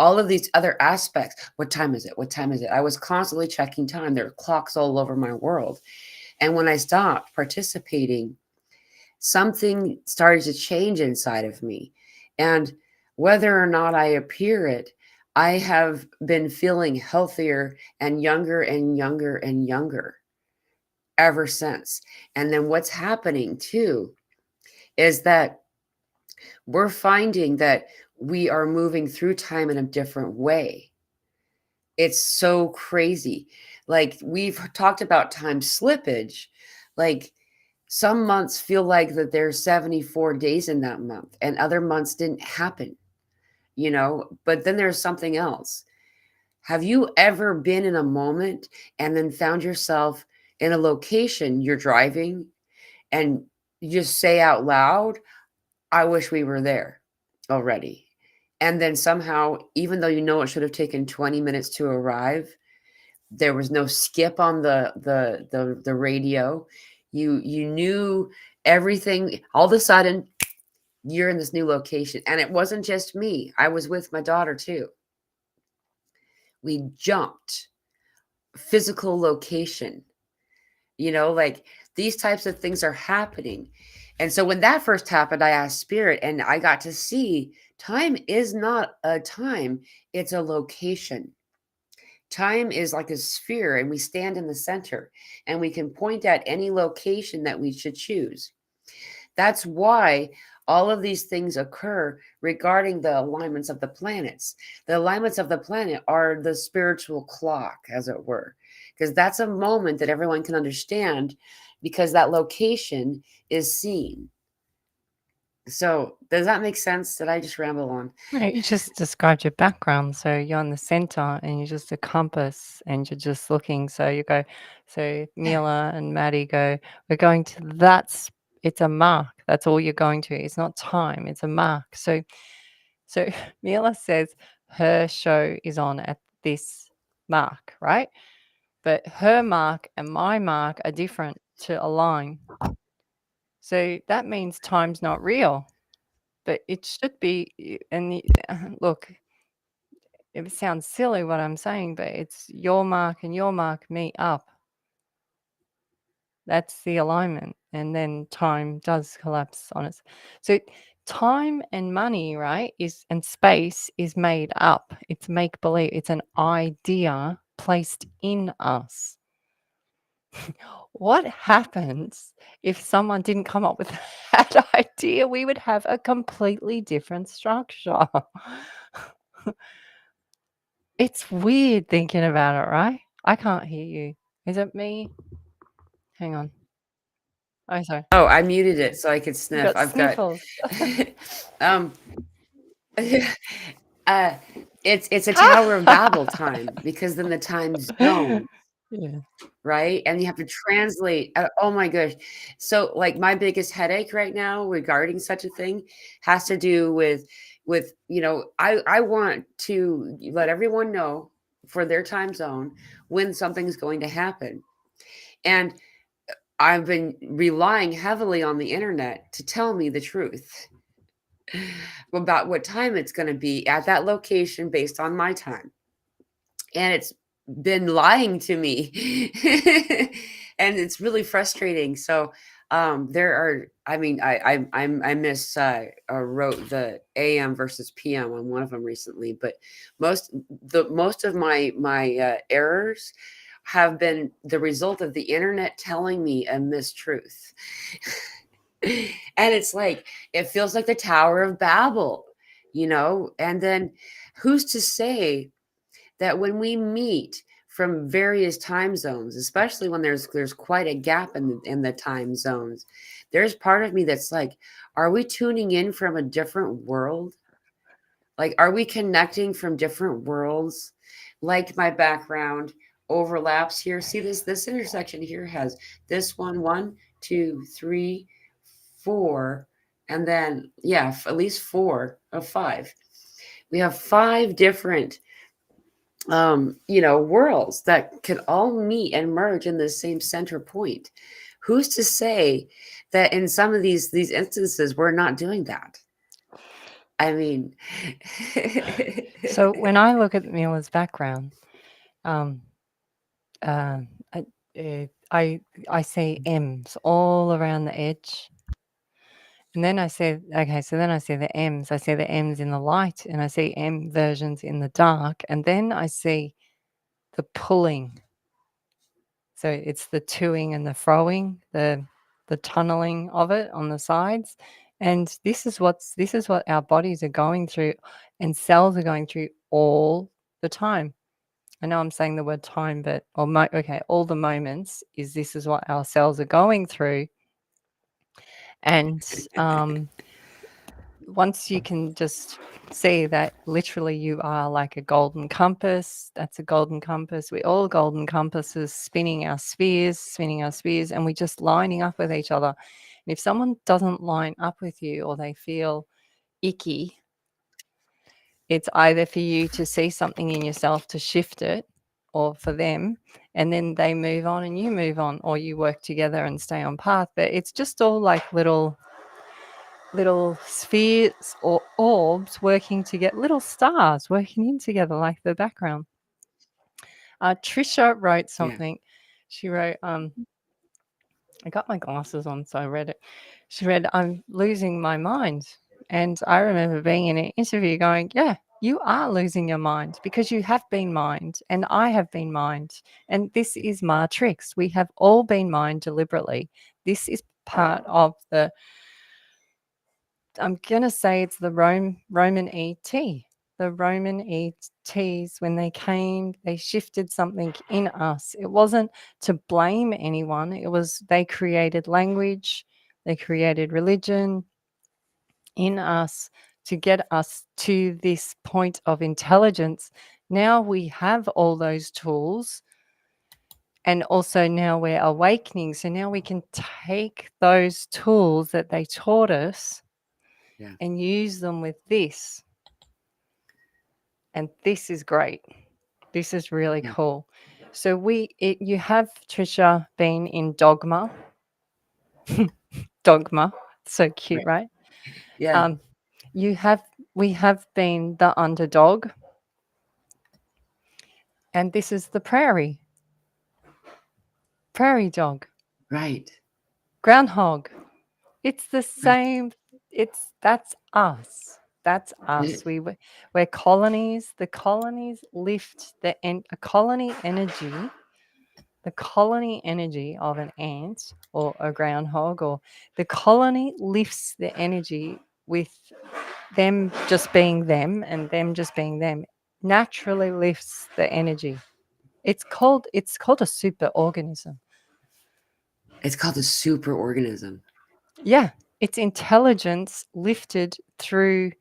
all of these other aspects, what time is it? What time is it? I was constantly checking time. There are clocks all over my world. And when I stopped participating, something started to change inside of me. And whether or not I appear it, I have been feeling healthier and younger and younger and younger ever since. And then what's happening too is that we're finding that we are moving through time in a different way. It's so crazy. Like we've talked about time slippage. Like some months feel like that there's 74 days in that month and other months didn't happen, you know, but then there's something else. Have you ever been in a moment and then found yourself in a location you're driving and you just say out loud, I wish we were there already. And then somehow, even though you know it should have taken 20 minutes to arrive, there was no skip on the radio. You knew everything. All of a sudden, you're in this new location. And it wasn't just me. I was with my daughter too. We jumped physical location. You know, like these types of things are happening. And so when that first happened, I asked Spirit and I got to see time is not a time, it's a location. Time is like a sphere, and we stand in the center, and we can point at any location that we should choose. That's why all of these things occur regarding the alignments of the planets. The alignments of the planet are the spiritual clock, as it were, because that's a moment that everyone can understand because that location is seen. So does that make sense? Did I just ramble on? No, you just described your background. So you're in the center and you're just a compass and you're just looking. So you go, so Mila and Maddie go, we're going to it's a mark. That's all you're going to. It's not time, it's a mark. So Mila says her show is on at this mark, right? But her mark and my mark are different to align. So that means time's not real, but it should be. And look, it sounds silly what I'm saying, but it's your mark and your mark meet up. That's the alignment. And then time does collapse on us. So time and money, right, and space is made up. It's make believe. It's an idea placed in us. What happens if someone didn't come up with that idea? We would have a completely different structure. It's weird thinking about it, right? I can't hear you. Is it me? Hang on. Oh, sorry. Oh, I muted it so I could You sniff. got I've got sniffles. um uh it's a Tower of Babel time, because then the time zone, Yeah. right? And you have to translate. Oh my gosh. So like my biggest headache right now regarding such a thing has to do with I want to let everyone know for their time zone when something's going to happen. And I've been relying heavily on the internet to tell me the truth about what time it's going to be at that location based on my time. And it's been lying to me. And it's really frustrating. So there are, I mean, I miss wrote the AM versus PM on one of them recently, but most of my errors have been the result of the internet telling me a mistruth. And it's like, it feels like the Tower of Babel, and then who's to say that when we meet from various time zones, especially when there's quite a gap in the time zones, there's part of me that's like, are we tuning in from a different world? Like, are we connecting from different worlds? Like my background overlaps here. See this intersection here has this one, two, three, four, and then yeah, at least four of five. We have five different worlds that could all meet and merge in the same center point. Who's to say that in some of these instances we're not doing that? I mean, So when I look at Mila's background, um, uh, I, I see M's all around the edge. And then I see, okay, so then I see the M's. I see the M's in the light and I see M versions in the dark. And then I see the pulling. So it's the toing and the froing, the tunneling of it on the sides. And this is what our bodies are going through and cells are going through all the time. I know I'm saying the word time, but all the moments this is what our cells are going through. And once you can just see that literally you are like a golden compass, that's a golden compass. We're all golden compasses spinning our spheres, and we're just lining up with each other. And if someone doesn't line up with you or they feel icky, it's either for you to see something in yourself to shift it or for them, and then they move on and you move on, or you work together and stay on path. But it's just all like little spheres or orbs working to get little stars working in together, like the background. Trisha wrote yeah. something. She wrote, I got my glasses on, so I read it. She read, I'm losing my mind. And I remember being in an interview going, yeah, you are losing your mind because you have been mind and I have been mind. And this is matrix. We have all been mind deliberately. This is part of I'm going to say it's the Roman ET. The Roman ETs, when they came, they shifted something in us. It wasn't to blame anyone. It was they created language, they created religion, in us to get us to this point of intelligence. Now we have all those tools, and also now we're awakening. So now we can take those tools that they taught us Yeah. and use them with this. And this is great. This is really Yeah. cool. So you have, Trisha, been in Dogma. Dogma. So cute, Right. right? Yeah. We have been the underdog. And this is the prairie dog, Right. groundhog. It's the Right. same. That's us. That's us. We're colonies. The colonies lift a colony energy. The colony energy of an ant or a groundhog, or the colony lifts the energy with them just being them, and them just being them naturally lifts the energy. It's called a super organism. It's called a super organism. Yeah, it's intelligence lifted through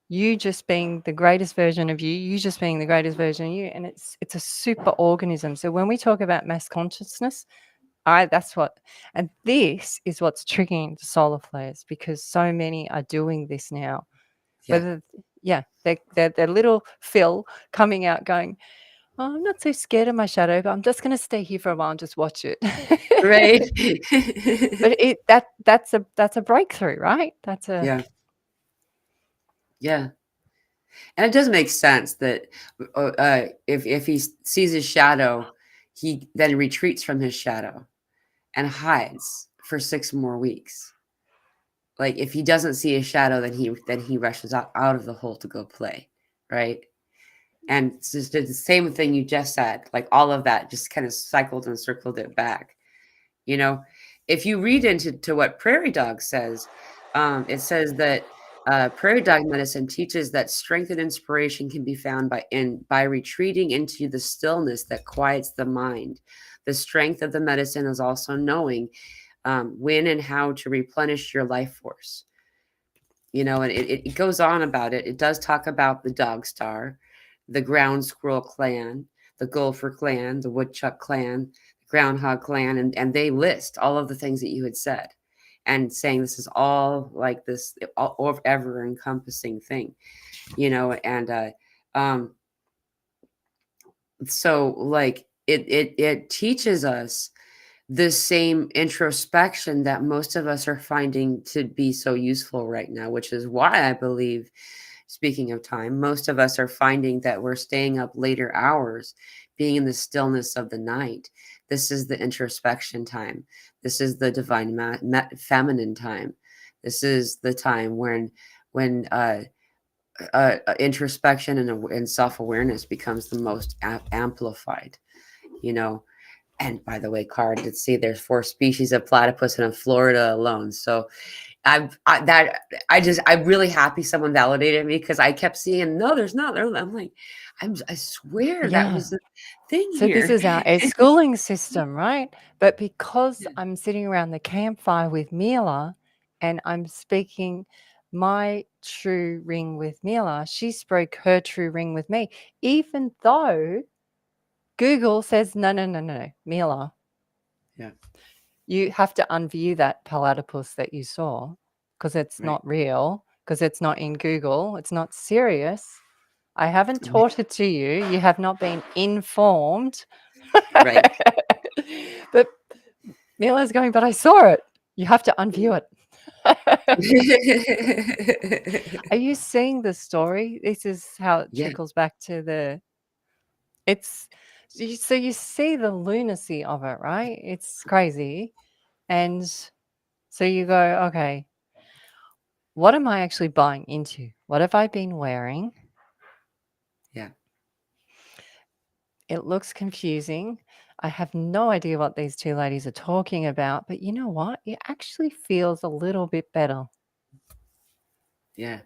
you just being the greatest version of you just being the greatest version of you, and it's a super organism. So when we talk about mass consciousness, that's what, and this is what's triggering the solar flares, because so many are doing this now. Yeah. Whether, yeah, they're little Phil coming out going, oh, I'm not so scared of my shadow, but I'm just going to stay here for a while and just watch it. Right. But that's a breakthrough, right? That's a Yeah. Yeah. And it does make sense that if he sees his shadow, he then retreats from his shadow and hides for 6 more weeks. Like if he doesn't see his shadow, then he rushes out of the hole to go play, right? And it's just the same thing you just said. Like all of that just kind of cycled and circled it back. You know, if you read into what Prairie Dog says, it says that Prairie Dog medicine teaches that strength and inspiration can be found by retreating into the stillness that quiets the mind. The strength of the medicine is also knowing when and how to replenish your life force. You know, and it goes on about it. It does talk about the Dog Star, the Ground Squirrel clan, the Gopher clan, the Woodchuck clan, the Groundhog clan, and they list all of the things that you had said, and saying this is all like this all ever encompassing thing, you know, and um, so like it teaches us the same introspection that most of us are finding to be so useful right now, which is why I believe, speaking of time, most of us are finding that we're staying up later hours, being in the stillness of the night. This is the introspection time. This is the divine feminine time. This is the time when introspection and self-awareness becomes the most amplified, you know. And by the way, Cara did see there's 4 species of platypus in Florida alone. So I'm really happy someone validated me, because I kept seeing, no, there's not. I'm like, I swear that yeah. was the thing So this here. is our schooling system, right? But because I'm sitting around the campfire with Mila and I'm speaking my true ring with Mila, she spoke her true ring with me, even though Google says, no, Mila, Yeah, you have to unview that platypus that you saw, because it's right, not real, because it's not in Google, it's not serious. I haven't right, taught it to you. You have not been informed. right. But Mila's going, but I saw it. You have to unview it. Are you seeing the story? This is how it Yeah, trickles back to it's, so you see the lunacy of it, right? It's crazy. And so you go, okay, what am I actually buying into? What have I been wearing? yeah, It looks confusing. I have no idea what these 2 ladies are talking about, but you know what? It actually feels a little bit better. yeah,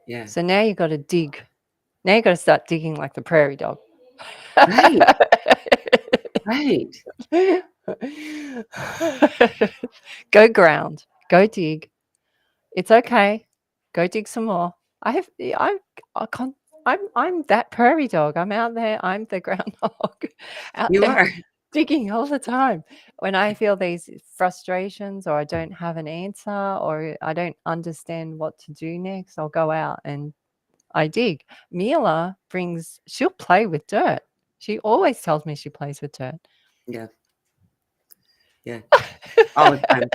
yeah. So now you've got to dig. Now you've got to start digging like the prairie dog. Right, right. Go ground. Go dig. It's okay. Go dig some more. I can't. I'm that prairie dog. I'm out there. I'm the groundhog out You there are. digging all the time. When I feel these frustrations, or I don't have an answer, or I don't understand what to do next, I'll go out and I dig. Mila she'll play with dirt. She always tells me she plays with dirt. Yeah. Yeah. All the time.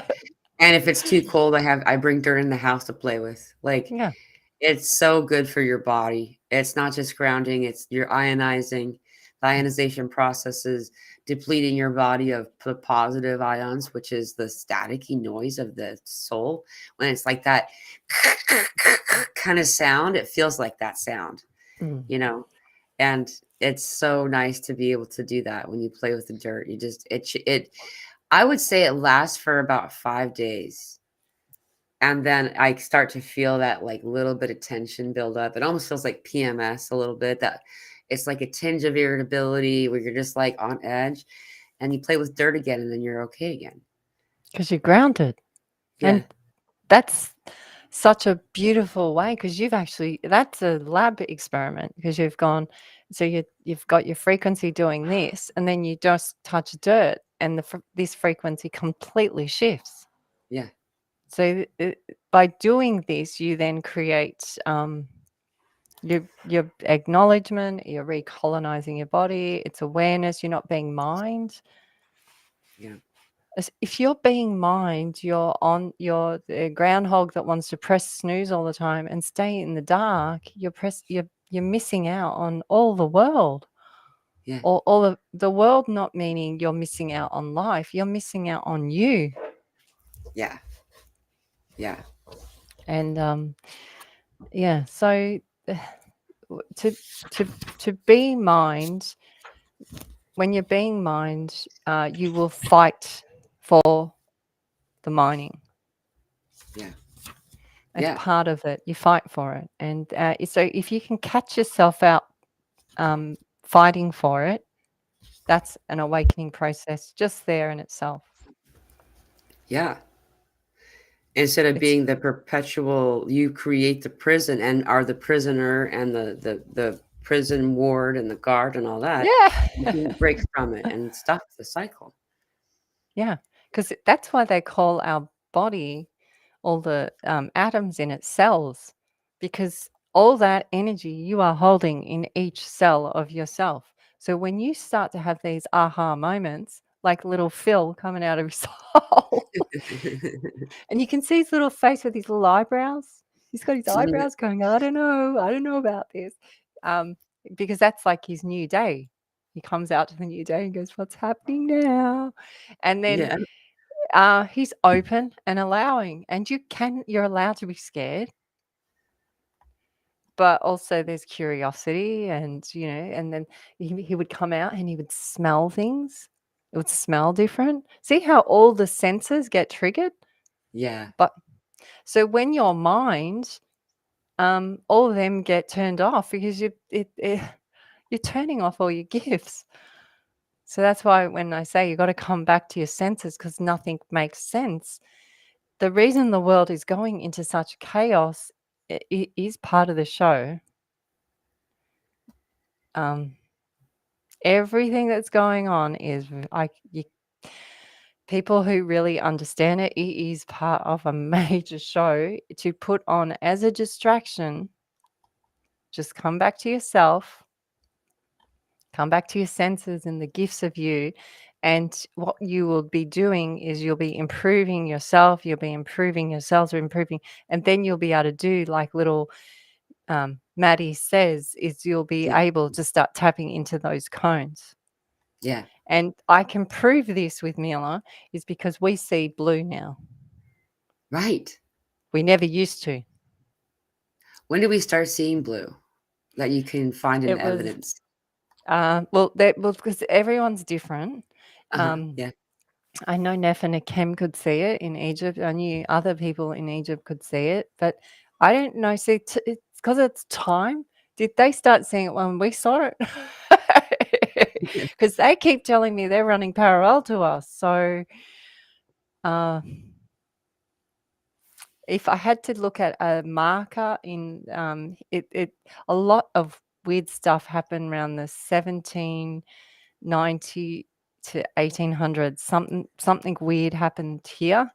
And if it's too cold, I bring dirt in the house to play with. Like, Yeah, it's so good for your body. It's not just grounding, it's you're ionizing. The ionization process is depleting your body of the positive ions, which is the staticky noise of the soul. When it's like that kind of sound, it feels like that sound, mm. you know? And it's so nice to be able to do that when you play with the dirt. You just, I would say it lasts for about 5 days. And then I start to feel that like little bit of tension build up. It almost feels like PMS a little bit. That it's like a tinge of irritability where you're just like on edge, and you play with dirt again, and then you're okay again. Because you're grounded, Yeah, and that's such a beautiful way, because that's a lab experiment, because you've gone, so you've got your frequency doing this, and then you just touch dirt, and this frequency completely shifts. yeah, So by doing this, you then create your acknowledgement, you're recolonizing your body, it's awareness, you're not being mind. yeah, If you're being mind, you're the groundhog that wants to press snooze all the time and stay in the dark. You're missing out on all the world. yeah, All of the world, not meaning you're missing out on life, you're missing out on you. yeah, yeah, And yeah, so to to be mind, when you're being mind, you will fight for the mining. yeah, It's yeah, part of it. You fight for it. And so if you can catch yourself out fighting for it, that's an awakening process just there in itself. yeah. Instead of It's being the perpetual, you create the prison and are the prisoner and the prison ward and the guard and all that. You yeah. can break from it and stop the cycle. Yeah, because that's why they call our body, all the atoms in it, cells, because all that energy you are holding in each cell of yourself. So when you start to have these aha moments, like little Phil coming out of his soul, and you can see his little face with his little eyebrows. He's got his eyebrows going, I don't know about this. Um, because that's like his new day. He comes out to the new day and goes, what's happening now? And then Yeah, he's open and allowing, and you're allowed to be scared, but also there's curiosity, and and then he would come out and he would smell things. It would smell different. See how all the senses get triggered? yeah, But so when your mind, all of them get turned off, because you're turning off all your gifts. So that's why when I say you got to come back to your senses, because nothing makes sense. The reason the world is going into such chaos is part of the show. Um, Everything that's going on is people who really understand it. It is part of a major show to put on as a distraction. Just come back to yourself. Come back to your senses and the gifts of you. And what you will be doing is you'll be improving yourself. You'll be improving yourselves, or improving, and then you'll be able to do like little Maddie says, is you'll be yeah, able to start tapping into those cones. yeah. And I can prove this with Mila, is because we see blue now. Right. We never used to. When do we start seeing blue that you can find in It the was evidence? because everyone's different. Uh-huh. Yeah. I know Nef and Akem could see it in Egypt. I knew other people in Egypt could see it, but I don't know. See, it's because it's time. Did they start seeing it when we saw it? Because they keep telling me they're running parallel to us. So, uh, if I had to look at a marker in a lot of weird stuff happened around the 1790 to 1800s. Something weird happened here,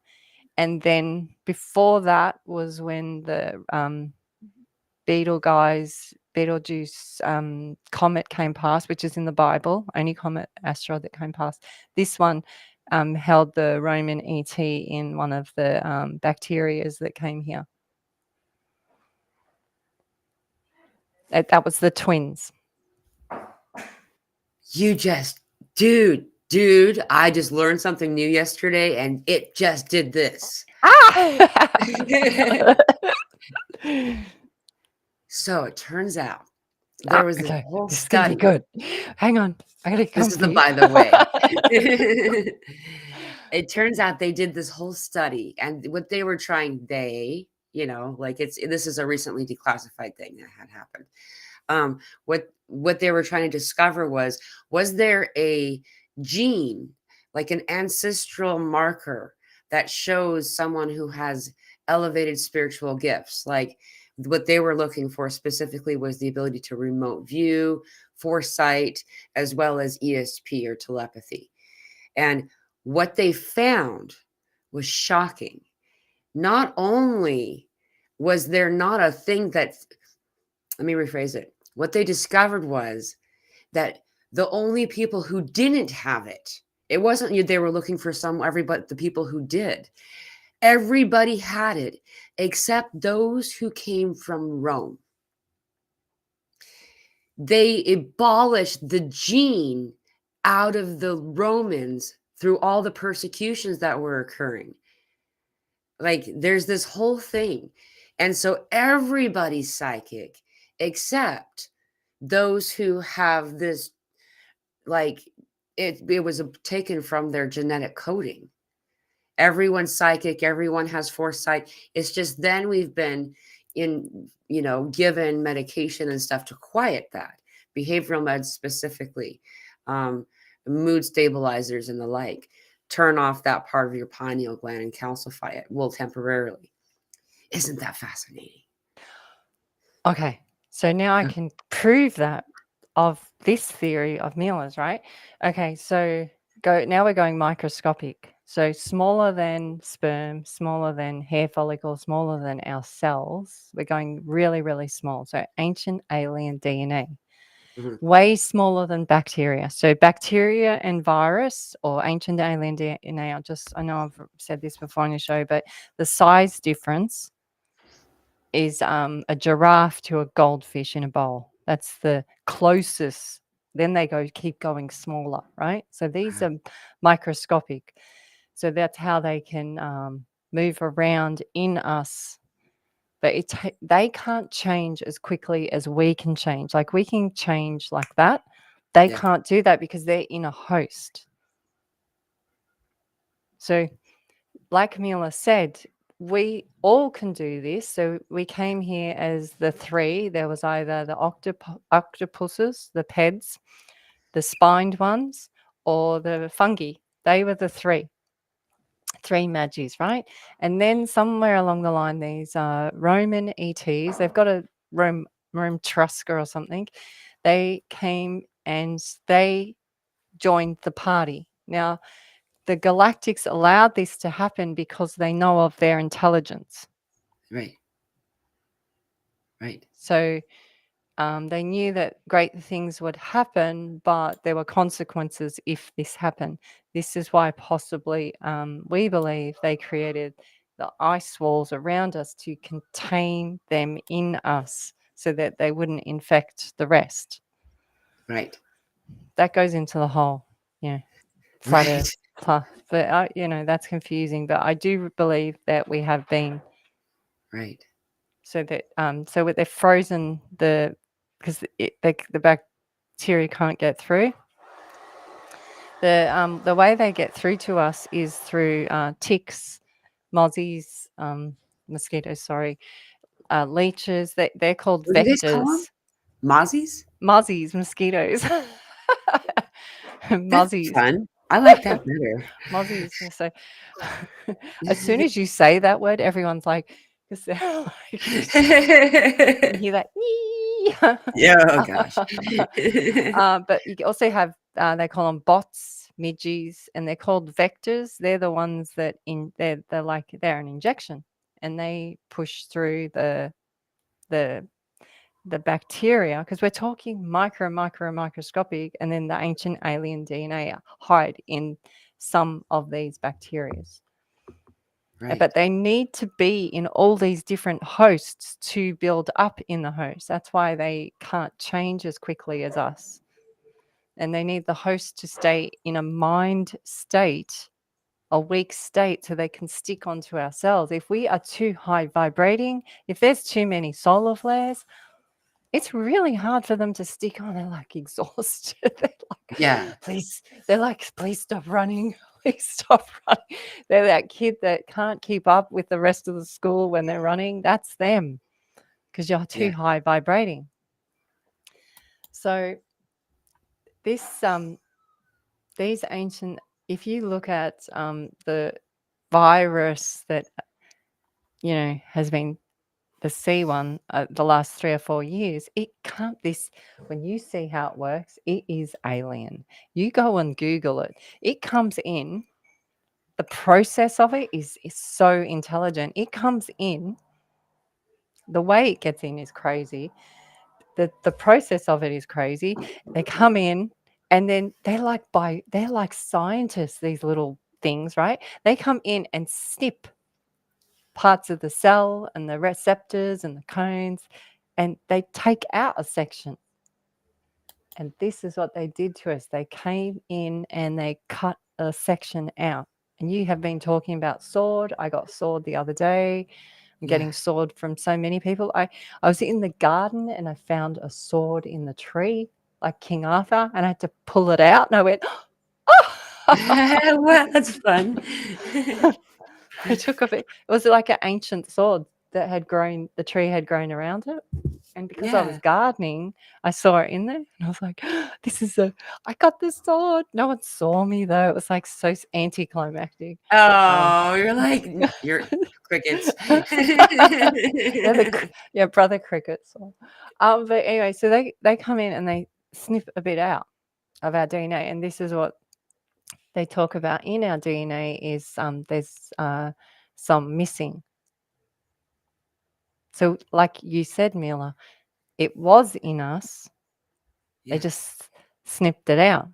and then before that was when the Betelgeuse comet came past, which is in the Bible, only comet asteroid that came past. This one held the Roman ET in one of the bacterias that came here. That was the twins. You just, dude, I just learned something new yesterday, and it just did this. Ah! So it turns out there was this whole This is gonna be study. good. Hang on, I gotta This is the comfy. by the way. It turns out they did this whole study, and what they were trying, like this is a recently declassified thing that had happened. What they were trying to discover was there a gene, like an ancestral marker that shows someone who has elevated spiritual gifts? Like, what they were looking for specifically was the ability to remote view, foresight, as well as ESP or telepathy. And what they found was shocking. Not only was there not a thing that, let me rephrase it. What they discovered was that the only people who didn't have it, it wasn't they were looking for everybody, the people who did. Everybody had it except those who came from Rome. They abolished the gene out of the Romans through all the persecutions that were occurring. Like, there's this whole thing. And so everybody's psychic except those who have this, like, it was taken from their genetic coding. Everyone's psychic, everyone has foresight. It's just then we've been given medication and stuff to quiet that. Behavioral meds specifically, mood stabilizers and the like, turn off that part of your pineal gland and calcify it, well, temporarily. Isn't that fascinating? Okay, so now I can prove that of this theory of Mila's, right? Okay, so now we're going microscopic. So smaller than sperm, smaller than hair follicle, smaller than our cells. We're going really, really small. So ancient alien DNA. Way smaller than bacteria. So bacteria and virus or ancient alien DNA, I know I've said this before on the show, but the size difference is a giraffe to a goldfish in a bowl. That's the closest. Then they keep going smaller, right? So these are microscopic. So that's how they can move around in us. But they can't change as quickly as we can change. Like, we can change like that. They can't do that because they're in a host. So, like Mila said, we all can do this. So we came here as the three. There was either the octopuses, the peds, the spined ones, or the fungi. They were the three magis, right? And then somewhere along the line, these Roman ETs, they've got a Rome Trusca or something. They came and they joined the party. Now, the Galactics allowed this to happen because they know of their intelligence. Right. So they knew that great things would happen, but there were consequences if this happened. This is why possibly we believe they created the ice walls around us to contain them in us so that they wouldn't infect the rest. Right. That goes into the whole, flat Earth. But that's confusing. But I do believe that we have been so that they're frozen because the bacteria can't get through. The way they get through to us is through ticks, mozzies, mosquitoes. Sorry, leeches. They're called What do you guys call them? vectors. Mozzies? Mozzies, mosquitoes. That's Mozzies. fun. I like that better. Mozzies. So as soon as you say that word, everyone's like, because they're like, you hear that. Yeah, oh gosh. But you also have, they call them bots, midges, and they're called vectors. They're the ones that they're like they're an injection, and they push through the bacteria, because we're talking microscopic, and then the ancient alien DNA hide in some of these bacterias. Right. But they need to be in all these different hosts to build up in the host. That's why they can't change as quickly as us. And they need the host to stay in a mind state, a weak state, so they can stick onto our cells. If we are too high vibrating, if there's too many solar flares, it's really hard for them to stick on. They're like exhausted. Yeah. They're like, please stop running. Please stop running. They're that kid that can't keep up with the rest of the school when they're running. That's them, because you're too Yeah. high vibrating. So this these ancient, if you look at the virus that has been the C one the last 3 or 4 years, it can't, when you see how it works, it is alien. You go and Google it. It comes in, the process of it is so intelligent. It comes in, the way it gets in is crazy. The process of it is crazy. They come in, and then they're like scientists, these little things, right? They come in and snip parts of the cell and the receptors and the cones, and they take out a section. And this is what they did to us. They came in and they cut a section out. And you have been talking about sword. I got sword the other day. I'm getting sword from so many people. I was in the garden and I found a sword in the tree, like King Arthur, and I had to pull it out. And I went, oh! Well, that's fun. I took a bit. It was like an ancient sword that had grown, the tree had grown around it. And because I was Yeah. gardening, I saw it in there, and I was like, I got this sword. No one saw me though. It was like so anticlimactic. Oh, you're like you're crickets. Brother crickets. But anyway, so they come in and they sniff a bit out of our DNA, and this is what they talk about in our DNA is there's some missing. So, like you said, Mila, it was in us. They Yeah. just snipped it out.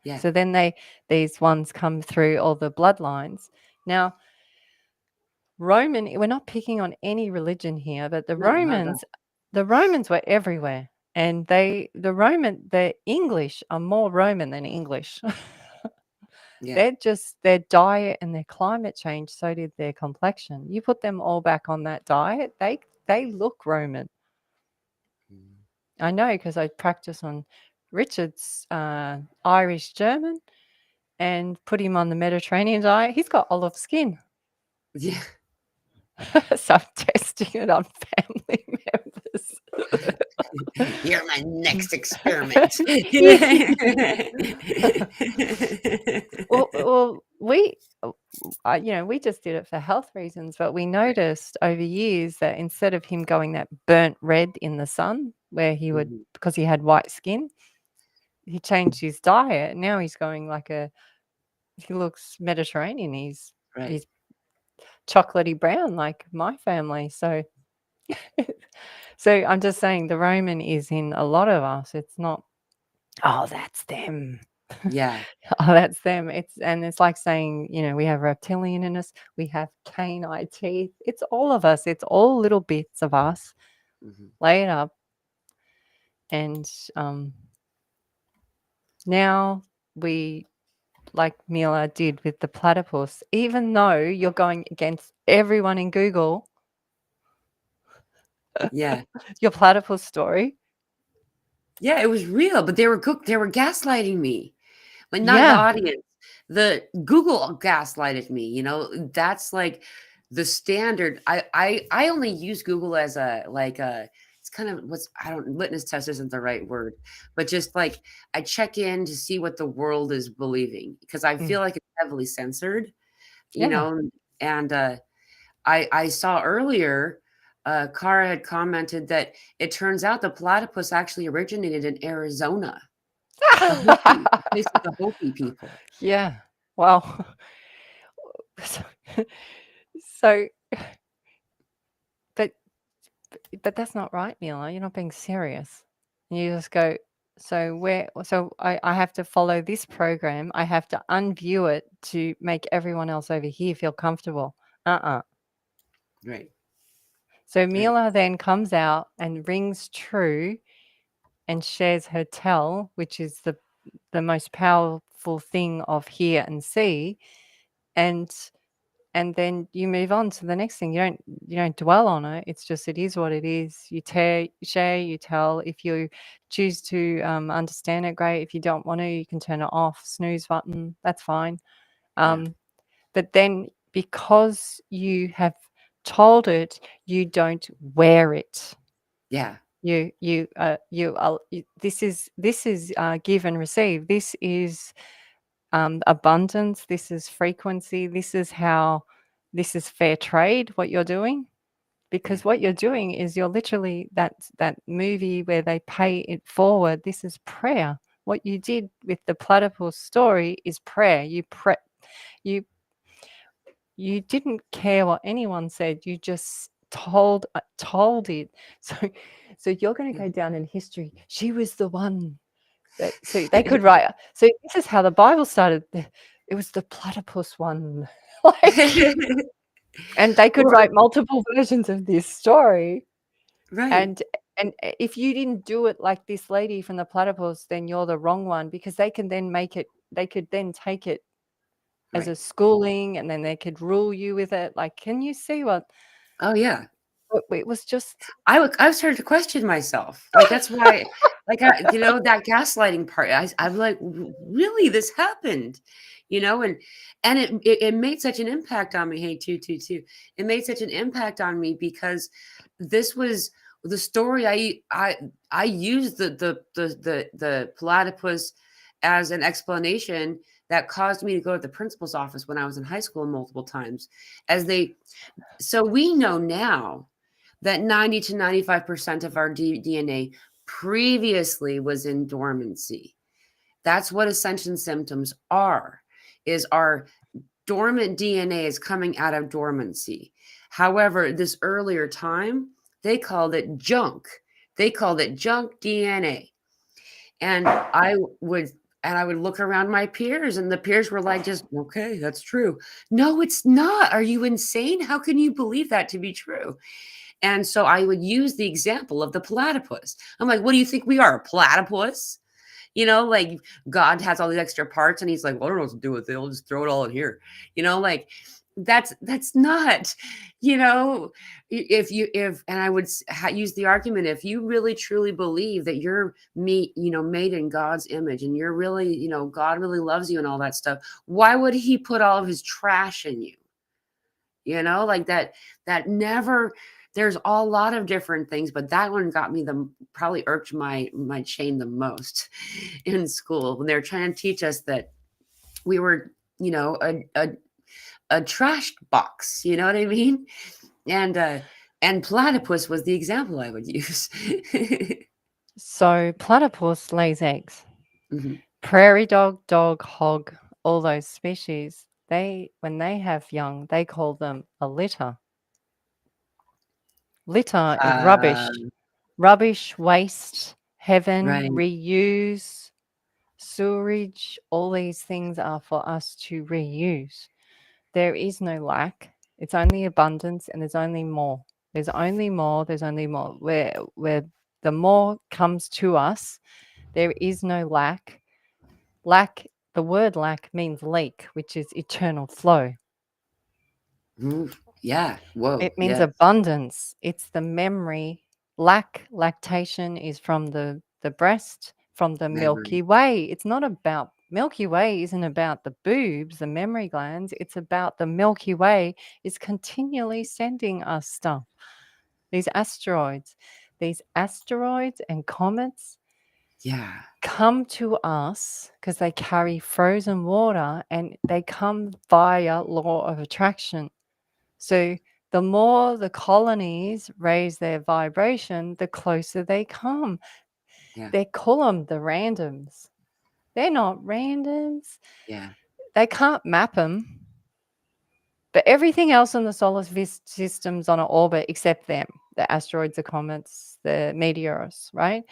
Yeah. So then these ones come through all the bloodlines. Now, we're not picking on any religion here, but No, not at all. the Romans were everywhere. And the English are more Roman than English. Yeah. They're just their diet and their climate change, so did their complexion. You put them all back on that diet, they look Roman. Mm. I know, because I practice on Richard's Irish German and put him on the Mediterranean diet. He's got olive skin. Yeah. So I'm testing it on family members. You're my next experiment. Well, we just did it for health reasons, but we noticed over years that instead of him going that burnt red in the sun, where he would, Mhm. because he had white skin, he changed his diet. Now he's going he looks Mediterranean. He's Right. chocolatey brown like my family. So I'm just saying the Roman is in a lot of us. It's not, oh, that's them. Yeah. Oh, that's them. It's like saying, we have reptilian in us, we have canine teeth. It's all of us. It's all little bits of us Mhm. laid up. And now we, like Mila did with the platypus, even though you're going against everyone in Google, Yeah. your platypus story. Yeah, it was real, but they were gaslighting me. Like, not the Yeah. audience. The Google gaslighted me, that's like the standard. I only use Google as it's kind of what's, I don't, litmus test isn't the right word, but just like I check in to see what the world is believing because I Mm. feel like it's heavily censored, you Yeah. know, and I saw earlier, Cara had commented that it turns out the platypus actually originated in Arizona, the place of the Hopi people. Yeah. Well, so, so but but that's not right, Mila. You're not being serious. You just go, so I have to follow this program. I have to unview it to make everyone else over here feel comfortable. Uh-uh. Right, So right, Mila then comes out and rings true and shares her tell, which is the most powerful thing of hear and see, and then you move on to the next thing. You don't dwell on it. It's just, it is what it is. You share, you tell. If you choose to understand it, great. If you don't want to, you can turn it off. Snooze button. That's fine. yeah, But then because you have told it, you don't wear it. yeah, This is give and receive. This is abundance. This is frequency. This is fair trade. What you're doing, yeah, because what you're doing is you're literally that movie where they pay it forward. This is prayer. What you did with the platypus story is prayer. You you didn't care what anyone said. You just told it. So you're going to yeah. go down in history. She was the one that, so they could write. So this is how the Bible started. It was the platypus one, like, and they could Or write multiple versions of this story. right, And if you didn't do it like this lady from the platypus, then you're the wrong one, because they can then make it. They could then take it as right. a schooling, and then they could rule you with it. Like, can you see what? Oh yeah. It was just. I've started to question myself. Like that's why, like that gaslighting part. I'm like, really, this happened, and it made such an impact on me. Hey, two. It made such an impact on me because this was the story. I used the platypus as an explanation that caused me to go to the principal's office when I was in high school multiple times, so we know now that 90 to 95% of our DNA previously was in dormancy. That's what ascension symptoms are, is our dormant DNA is coming out of dormancy. However, this earlier time, they called it junk. They called it junk DNA. And I would look around my peers, and the peers were like, just okay, that's true. No, it's not. Are you insane? How can you believe that to be true? And so I would use the example of the platypus. I'm like, what do you think we are, a platypus? Like God has all these extra parts and he's like, well, I don't know what to do with it. I'll just throw it all in here. Like that's not, and I would use the argument, if you really truly believe that you're made in God's image, and you're really, God really loves you and all that stuff, why would he put all of his trash in you? Like that never, there's a lot of different things, but that one got me probably irked my chain the most in school, when they're trying to teach us that we were, a trash box, you know what I mean? And platypus was the example I would use. So platypus lays eggs. Mhm. Prairie dog, hog, all those species, when they have young, they call them a litter. Litter is rubbish. Um, Rubbish, waste, heaven, right. reuse, sewerage, all these things are for us to reuse. There is no lack. It's only abundance, and there's only more. There's only more. There's only more. Where the more comes to us, there is no lack. Lack, the word lack means leak, which is eternal flow. Ooh, yeah. Whoa. It means Yes. abundance. It's the memory. Lactation is from the breast, from the Memory. Milky Way. It's not about, Milky Way isn't about the boobs, the memory glands. It's about the Milky Way is continually sending us stuff. These asteroids, these asteroids and comets Yeah. come to us because they carry frozen water, and they come via law of attraction. So the more the colonies raise their vibration, the closer they come. Yeah. They call them the randoms. They're not randoms. Yeah. They can't map them. But everything else in the solar system's on an orbit except them, the asteroids, the comets, the meteors, right?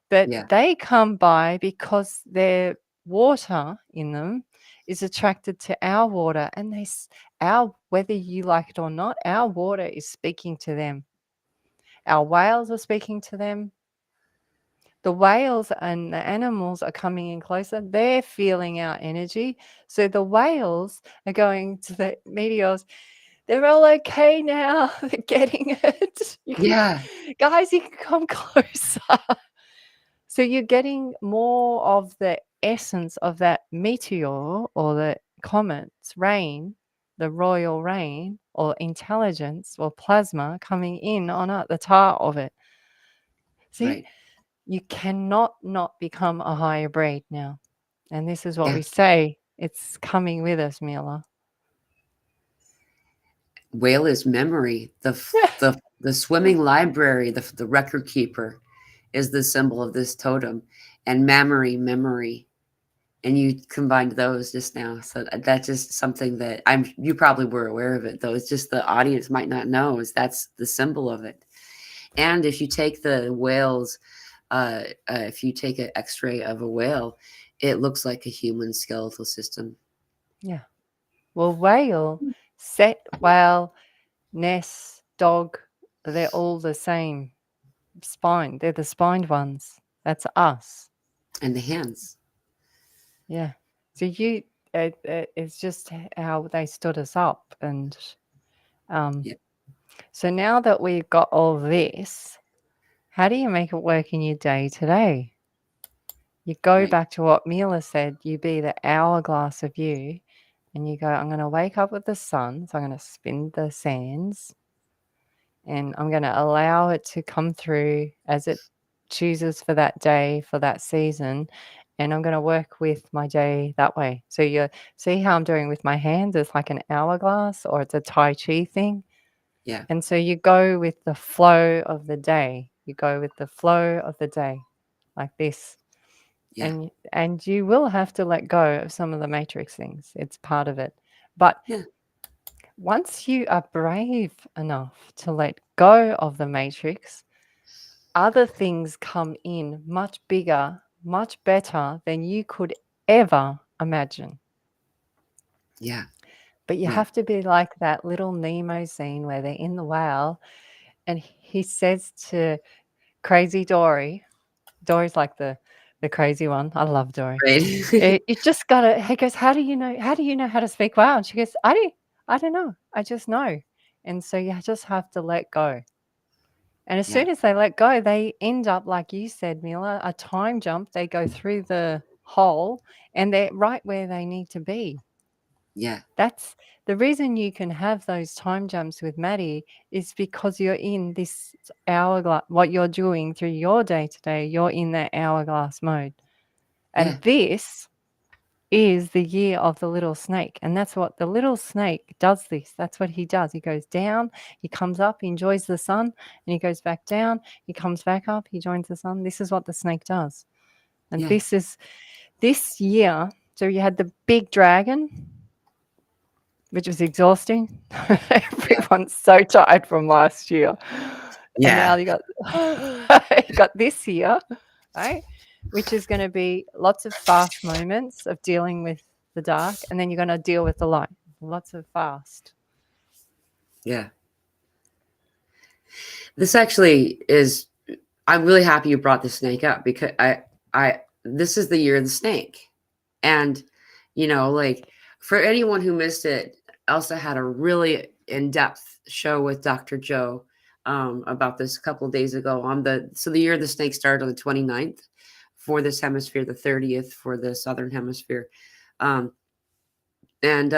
But Yeah. they come by because their water in them is attracted to our water, and our, whether you like it or not, our water is speaking to them. Our whales are speaking to them. The whales and the animals are coming in closer. They're feeling our energy. So the whales are going to the meteors. They're all okay now. They're getting it. Yeah. Guys, you can come closer. So you're getting more of the essence of that meteor or the comet's rain, the royal rain or intelligence or plasma coming in on the top of it. See, Right. you cannot not become a higher breed now. And this is what Yeah. we say. It's coming with us, Mila. Whale is memory. Yeah. The swimming library, the record keeper, is the symbol of this totem, and memory. And you combined those just now, so that's just something that you probably were aware of it, though. It's just the audience might not know is that's the symbol of it. And if you take the whales, if you take an X-ray of a whale, it looks like a human skeletal system. Yeah. Well, whale, set whale, ness, dog, they're all the same spine. They're the spined ones. That's us. And the hands. Yeah. So it's just how they stood us up. And Yeah. so now that we've got all this, how do you make it work in your day today? You go Right. back to what Mila said, you be the hourglass of you, and you go, I'm going to wake up with the sun, so I'm going to spin the sands, and I'm going to allow it to come through as it chooses for that day, for that season, and I'm going to work with my day that way. So you see how I'm doing with my hands? It's like an hourglass, or it's a Tai Chi thing. Yeah. And so you go with the flow of the day. You go with the flow of the day like this. Yeah. And you will have to let go of some of the matrix things. It's part of it. But Yeah. once you are brave enough to let go of the matrix, other things come in much bigger, much better than you could ever imagine. Yeah. But you Yeah. have to be like that little Nemo scene where they're in the whale and he says to Crazy Dory, Dory's like the crazy one. I love Dory. Right. You just gotta. He goes, how do you know? How do you know how to speak wow? And she goes, I don't know. I just know. And so you just have to let go. And as Yeah. soon as they let go, they end up like you said, Mila, a time jump. They go through the hole, and they're right where they need to be. Yeah. That's the reason you can have those time jumps with Maddie is because you're in this hourglass. What you're doing through your day to day, you're in that hourglass mode. And Yeah. this is the year of the little snake. And that's what the little snake does this. That's what he does. He goes down, he comes up, he enjoys the sun, and he goes back down, he comes back up, he joins the sun. This is what the snake does. And Yeah. this is this year. So you had the big dragon, which was exhausting. Yeah. Everyone's so tired from last year. And now Yeah. you got you got this year, right? Which is going to be lots of fast moments of dealing with the dark, and then you're going to deal with the light. Lots of fast. Yeah. This actually is I'm really happy you brought the snake up because this is the year of the snake. And like for anyone who missed it, Elsa had a really in-depth show with Dr. Joe about this a couple of days ago on the year of the snake started on the 29th for this hemisphere, the 30th for the Southern Hemisphere. Um, and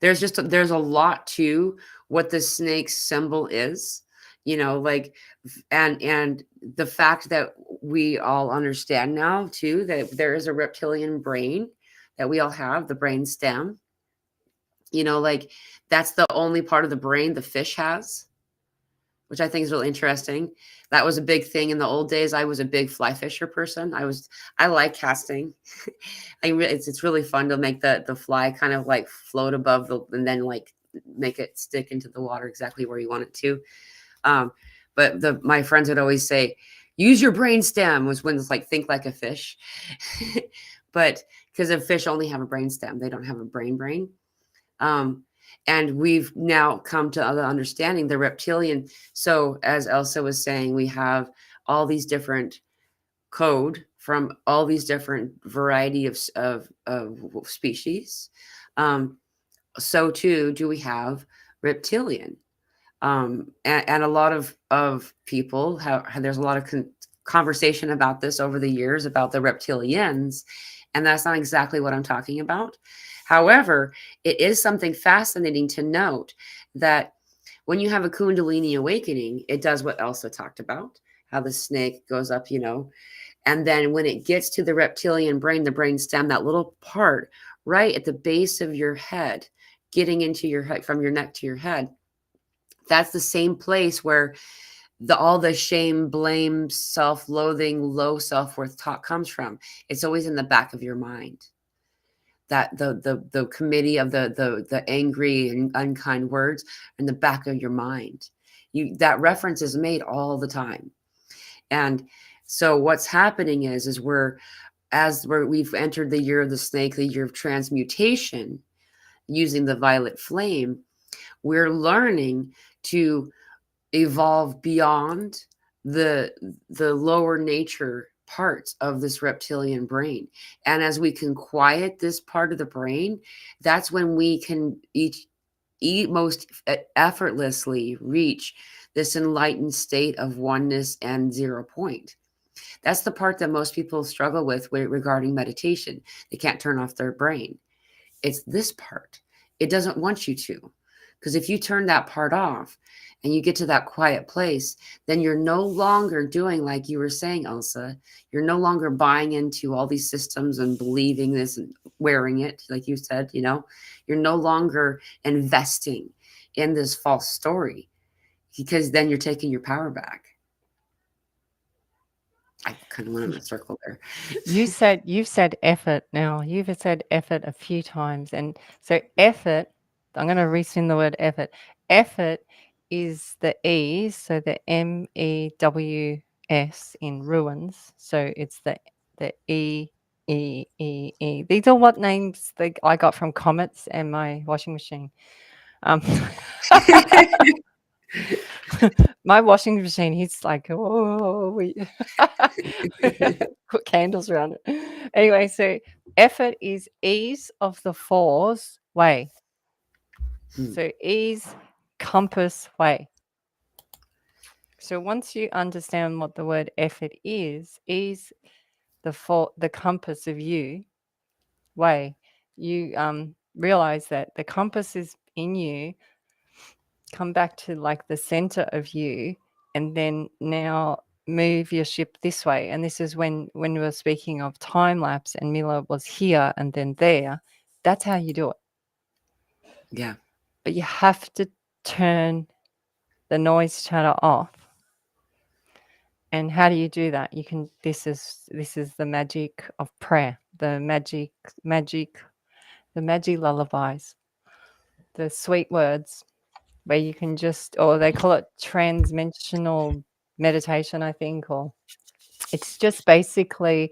there's a lot to what the snake's symbol is. like, and the fact that we all understand now too that there is a reptilian brain that we all have, the brain stem, like that's the only part of the brain the fish has, which I think is really interesting. That was a big thing in the old days. I was a big fly fisher person. I like casting. It's really fun to make the fly kind of like float above and then like make it stick into the water exactly where you want it to. Um, but my friends would always say, use your brain stem, was when it's like think like a fish. But because a fish only have a brain stem, they don't have a brain. Um, and we've now come to the understanding the reptilian. So as Elsa was saying, we have all these different code from all these different variety of species. So too do we have reptilian. And a lot of people there's a lot of conversation about this over the years about the reptilians, and that's not exactly what I'm talking about. However, it is something fascinating to note that when you have a kundalini awakening, it does what Elsa talked about, how the snake goes up, and then when it gets to the reptilian brain, the brain stem, that little part right at the base of your head, getting into your head from your neck to your head, that's the same place where all the shame, blame, self-loathing, low self-worth talk comes from. It's always in the back of your mind. That the committee of the angry and unkind words in the back of your mind. That reference is made all the time. And so what's happening is we've entered the year of the snake, the year of transmutation, using the violet flame, we're learning to evolve beyond the lower nature parts of this reptilian brain. And as we can quiet this part of the brain, that's when we can most effortlessly reach this enlightened state of oneness and 0 point. That's the part that most people struggle with regarding meditation. They can't turn off their brain. It's this part. It doesn't want you to. Because if you turn that part off and you get to that quiet place, then you're no longer doing like you were saying, Elsa. You're no longer buying into all these systems and believing this and wearing it, like you said, You're no longer investing in this false story, because then you're taking your power back. I kind of went in a circle there. You've said effort now. You've said effort a few times. And so effort, I'm going to rescind the word effort. Effort is the E's, so the MEWS in ruins. So it's the E, E, E, E. These are what names I got from comets and my washing machine. My washing machine, he's like, oh, we put candles around it. Anyway, so effort is ease of the force way. So ease, compass, way. So once you understand what the word effort is the compass of you, way, you realize that the compass is in you. Come back to like the center of you, and then now move your ship this way. And this is when we were speaking of time lapse and Mila was here and then there. That's how you do it. Yeah. But you have to turn the noise chatter off. And how do you do that? You can this is the magic of prayer, the magic lullabies, the sweet words, where you can or they call it transdimensional meditation, I think, or it's just basically,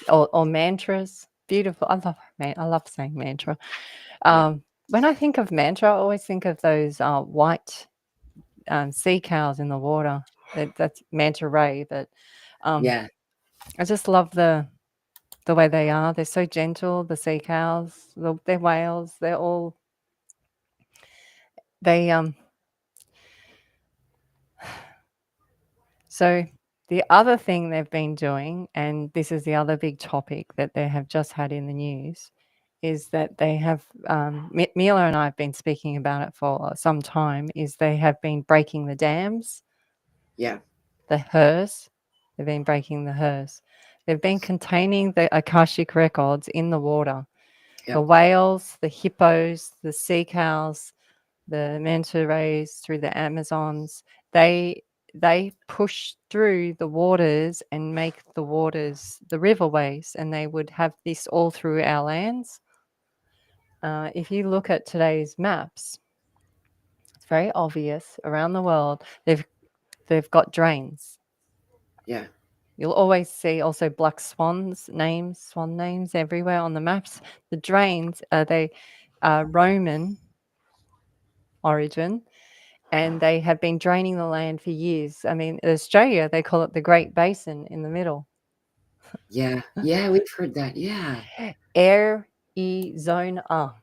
or mantras. Beautiful. I love saying mantra. When I think of mantra, I always think of those white sea cows in the water. That's manta ray. But Yeah. I just love the way they are. They're so gentle. The sea cows, they're whales. They're all they. So the other thing they've been doing, and this is the other big topic that they have just had in the news, is that they have, Mila and I have been speaking about it for some time, is they have been breaking the dams Yeah. The hers, they've been breaking the hers. They've been containing the Akashic records in the water. The Yep. whales, the hippos, the sea cows, the manta rays through the Amazons, they push through the waters and make the waters the riverways, and they would have this all through our lands. If you look at today's maps, it's very obvious around the world they've got drains. Yeah. You'll always see also black swan names everywhere on the maps. The drains they are Roman origin, and they have been draining the land for years. I mean, in Australia, they call it the Great Basin in the middle. Yeah. Yeah. We've heard that. Yeah. Arizona.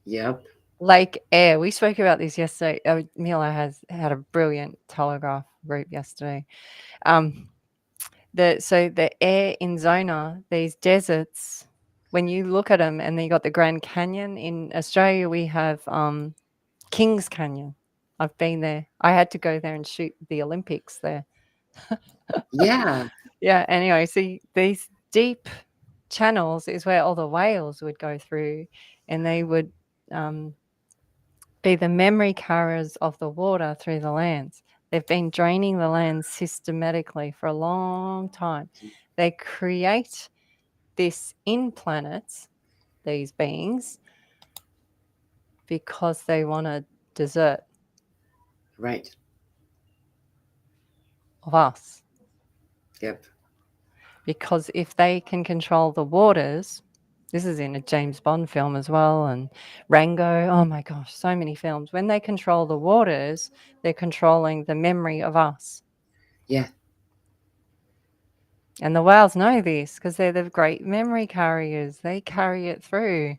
Yep. Lake Air. We spoke about this yesterday. Mila has had a brilliant telegraph group yesterday. The air in Zona, these deserts, when you look at them, and then you got the Grand Canyon in Australia, we have Kings Canyon. I've been there. I had to go there and shoot the Olympics there. Yeah. Yeah. Anyway, see these deep channels is where all the whales would go through, and they would be the memory carriers of the water through the lands. They've been draining the lands systematically for a long time. They create this in planets, these beings, because they want a desert Right. of us. Yep. Because if they can control the waters, this is in a James Bond film as well, and Rango, oh my gosh, so many films. When they control the waters, they're controlling the memory of us. Yeah. And the whales know this because they're the great memory carriers. They carry it through.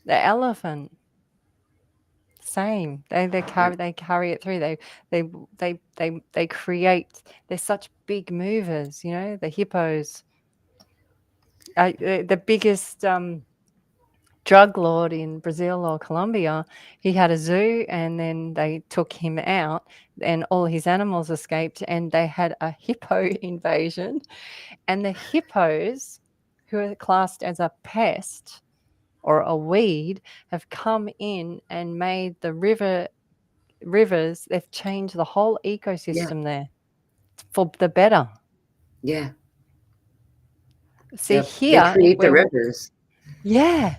The elephant, same. Yep. They carry it through. They create. They're such big movers. You know, the hippos. The biggest drug lord in Brazil or Colombia, he had a zoo, and then they took him out, and all his animals escaped, and they had a hippo invasion, and the hippos, who are classed as a pest or a weed, have come in and made the rivers. They've changed the whole Yeah. ecosystem there for the better. Yeah. See Yep. They here, create the where rivers yeah,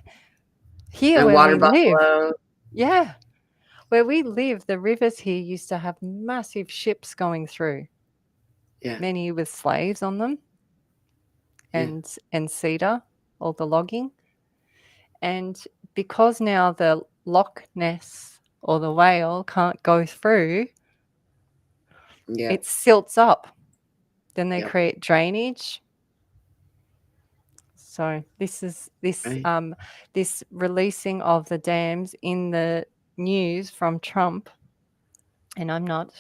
here and where water we live, buffalo. yeah, where we live, the rivers here used to have massive ships going through, Yeah. many with slaves on them, Yeah. and cedar, all the logging. And because now the Loch Ness or the whale can't go through, Yeah. it silts up. Then they Yep. create drainage. So Right. this releasing of the dams in the news from Trump. And I'm not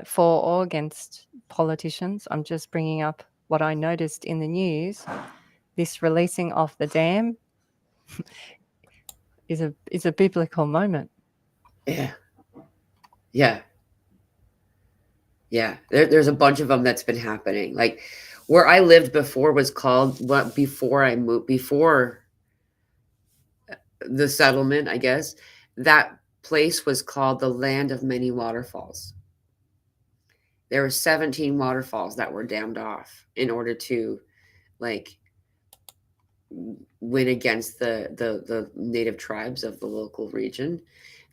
for or against politicians. I'm just bringing up what I noticed in the news. This releasing of the dam is a biblical moment. Yeah. Yeah. Yeah. There's a bunch of them that's been happening. Like where I lived before was called what before I moved before the settlement, I guess. That place was called the Land of Many Waterfalls. There were 17 waterfalls that were dammed off in order to like win against the native tribes of the local region.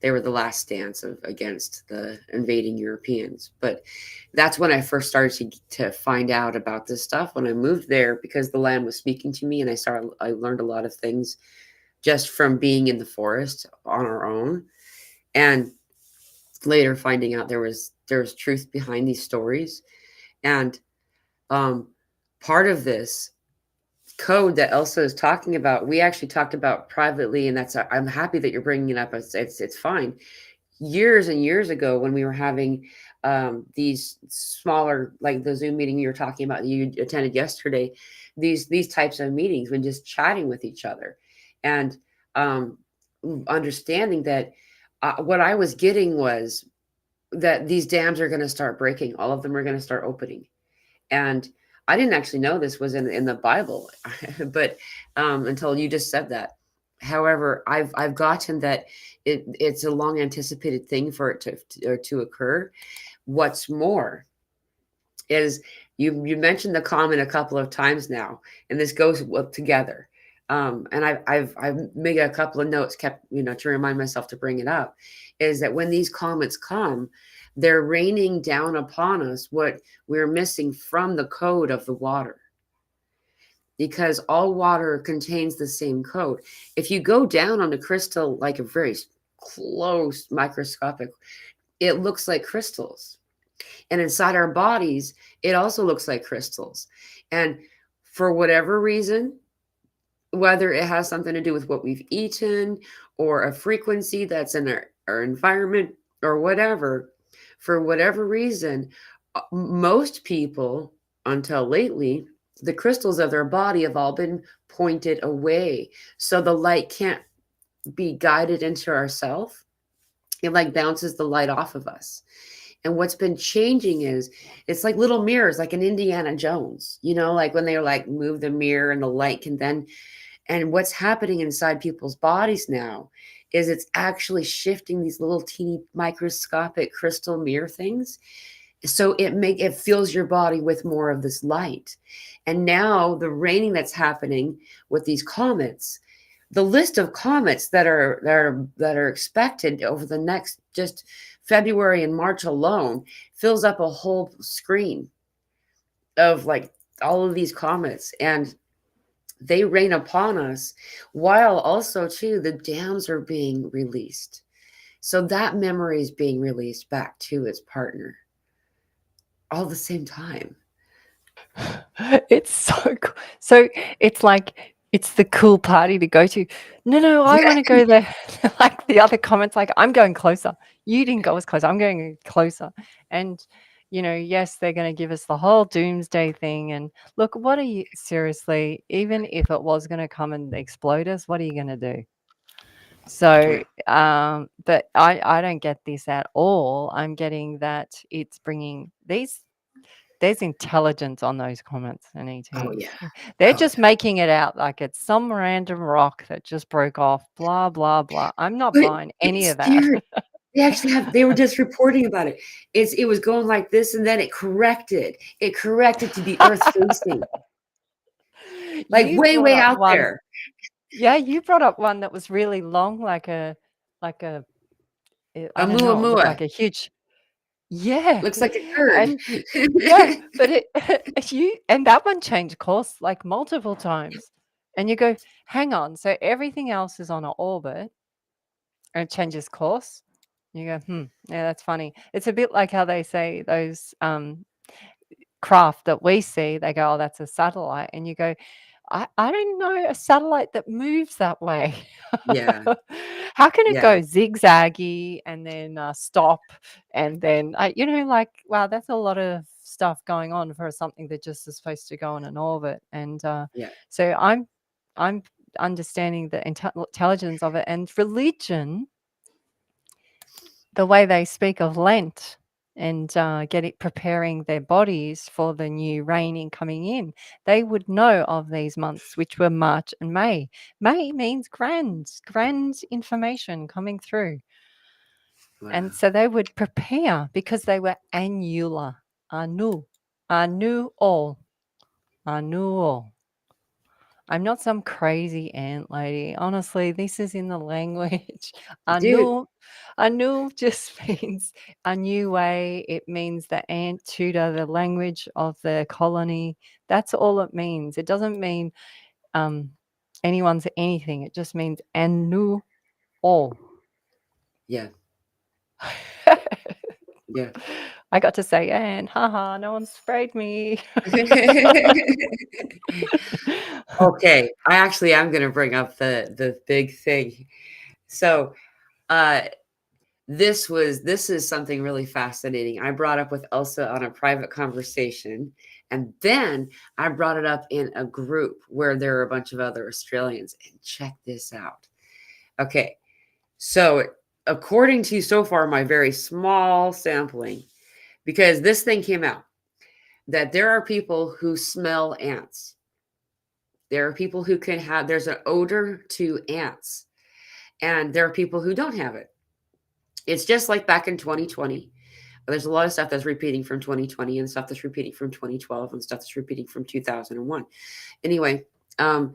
They were the last stance of against the invading Europeans. But that's when I first started to find out about this stuff when I moved there because the land was speaking to me and I learned a lot of things just from being in the forest on our own and later finding out there was truth behind these stories and um part of this code that Elsa is talking about, we actually talked about privately, and I'm happy that you're bringing it up. It's fine. Years and years ago, when we were having these smaller, like the Zoom meeting you were talking about, that you attended yesterday, these types of meetings, when just chatting with each other, and um, understanding that what I was getting was that these dams are going to start breaking. All of them are going to start opening. And I didn't actually know this was in the Bible, but until you just said that. However, I've gotten that it's a long anticipated thing for it to occur. What's more is you mentioned the comment a couple of times now, and this goes well together. And I've made a couple of notes, kept to remind myself to bring it up, is that when these comments come, they're raining down upon us what we're missing from the code of the water, because all water contains the same code. If you go down on the crystal, like a very close microscopic, it looks like crystals. And inside our bodies, it also looks like crystals. And for whatever reason, whether it has something to do with what we've eaten or a frequency that's in our environment or whatever, for whatever reason, most people, until lately, the crystals of their body have all been pointed away. So the light can't be guided into ourself. It like bounces the light off of us. And what's been changing is it's like little mirrors, like an Indiana Jones, like when they like move the mirror and the light can then. And what's happening inside people's bodies now is it's actually shifting these little teeny microscopic crystal mirror things. So it fills your body with more of this light. And now the raining that's happening with these comets, the list of comets that are expected over the next just February and March alone fills up a whole screen of like all of these comets, and they rain upon us while also too the dams are being released. So that memory is being released back to its partner all at the same time. It's so cool. So it's like it's the cool party to go to. No, I want to go there. Like the other comments, like I'm going closer. You didn't go as close. I'm going closer. And yes, they're going to give us the whole doomsday thing. And look, what are you seriously? Even if it was going to come and explode us, what are you going to do? So, but I don't get this at all. I'm getting that it's bringing there's intelligence on those comments and Oh ETs. yeah. They're Oh just yeah. making it out like it's some random rock that just broke off, blah, blah, blah. I'm not But buying any it's of that. scary. They were just reporting about it. It was going like this, and then it corrected. It corrected to be earth facing, like You way, brought way up out one. there. Yeah, you brought up one that was really long, like a, I A don't know, it looked mua. like a huge, yeah. Looks like a curd. And yeah, but and that one changed course like multiple times. And you go, hang on. So everything else is on an orbit and it changes course. You go, yeah, that's funny. It's a bit like how they say those craft that we see, they go, oh, that's a satellite. And you go, I don't know a satellite that moves that way. Yeah. How can it Yeah. go zigzaggy and then stop and then, like, wow, that's a lot of stuff going on for something that just is supposed to go on an orbit. And Yeah. so I'm understanding the intelligence of it, and religion, the way they speak of Lent and preparing their bodies for the new raining coming in, they would know of these months, which were March and May. May means grand information coming through. Wow. And so they would prepare because they were annular, anu all. I'm not some crazy ant lady. Honestly, this is in the language. Dude. Anu just means a new way. It means the ant tutor, the language of the colony. That's all it means. It doesn't mean anyone's anything. It just means anu all. Yeah. Yeah. I got to say, and haha, no one sprayed me. Okay. I actually am going to bring up the big thing. So, this is something really fascinating. I brought up with Elsa on a private conversation, and then I brought it up in a group where there are a bunch of other Australians. And check this out. Okay. So according to so far my very small sampling, because this thing came out, that there are people who smell ants. There are people who can have, there's an odor to ants, and there are people who don't have it. It's just like back in 2020. There's a lot of stuff that's repeating from 2020 and stuff that's repeating from 2012 and stuff that's repeating from 2001. Anyway, um,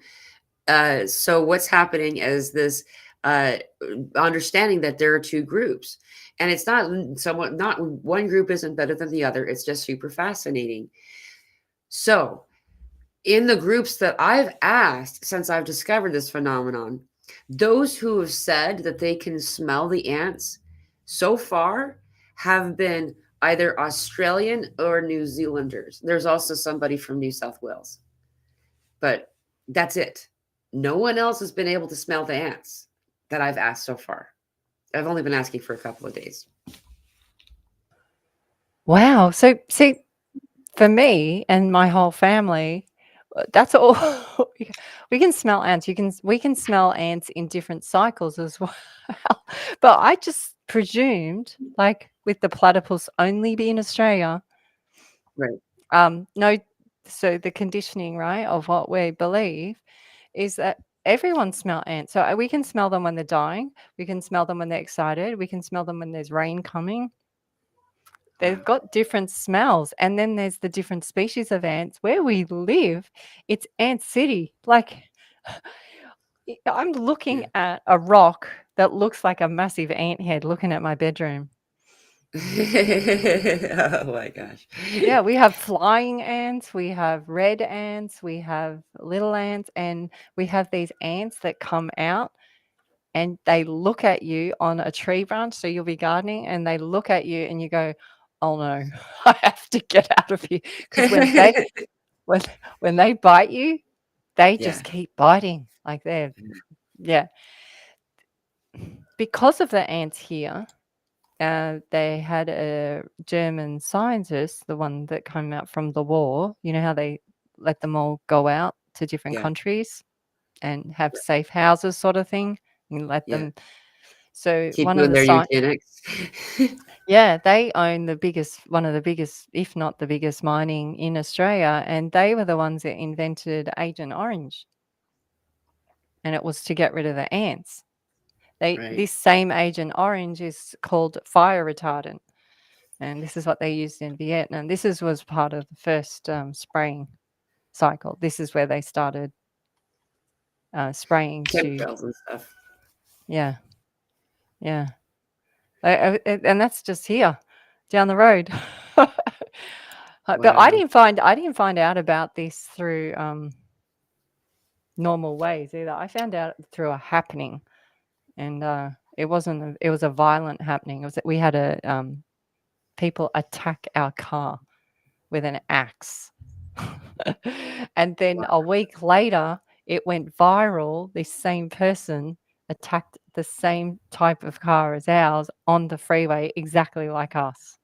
so what's happening is this uh, understanding that there are two groups, and it's not somewhat, not one group isn't better than the other. It's just super fascinating. So in the groups that I've asked since I've discovered this phenomenon, those who have said that they can smell the ants so far have been either Australian or New Zealanders. There's also somebody from New South Wales, but that's it. No one else has been able to smell the ants that I've asked so far. I've only been asking for a couple of days. Wow. So see, for me and my whole family, that's all. We can smell ants. We can smell ants in different cycles as well. But I just presumed, like with the platypus only be in Australia. Right. No, so the conditioning, right, of what we believe is that everyone smell ants. So we can smell them when they're dying. We can smell them when they're excited. We can smell them when there's rain coming. They've got different smells. And then there's the different species of ants. Where we live, it's ant city. Like I'm looking at a rock that looks like a massive ant head looking at my bedroom. Oh my gosh. Yeah, we have flying ants, we have red ants, we have little ants, and we have these ants that come out and they look at you on a tree branch. So you'll be gardening and they look at you and you go, oh no, I have to get out of here. Because when they bite you, they Yeah. just keep biting. Like they're yeah. Because of the ants here, they had a German scientist, the one that came out from the war. You know how they let them all go out to different Yeah. countries and have safe houses, sort of thing. You let Yeah. them. So Keep one of doing the their eugenics. yeah, they own one of the biggest, if not the biggest, mining in Australia, and they were the ones that invented Agent Orange, and it was to get rid of the ants. Right. This same Agent Orange is called fire retardant. And this is what they used in Vietnam. Was part of the first spraying cycle. This is where they started spraying to, Chemtrails and stuff. yeah, yeah. And that's just here, down the road. But I Wow. didn't find out about this through normal ways either. I found out through a happening, and it wasn't. It was a violent happening. It was that we had people attack our car with an axe. And then a week later, it went viral. This same person attacked the same type of car as ours on the freeway, exactly like us.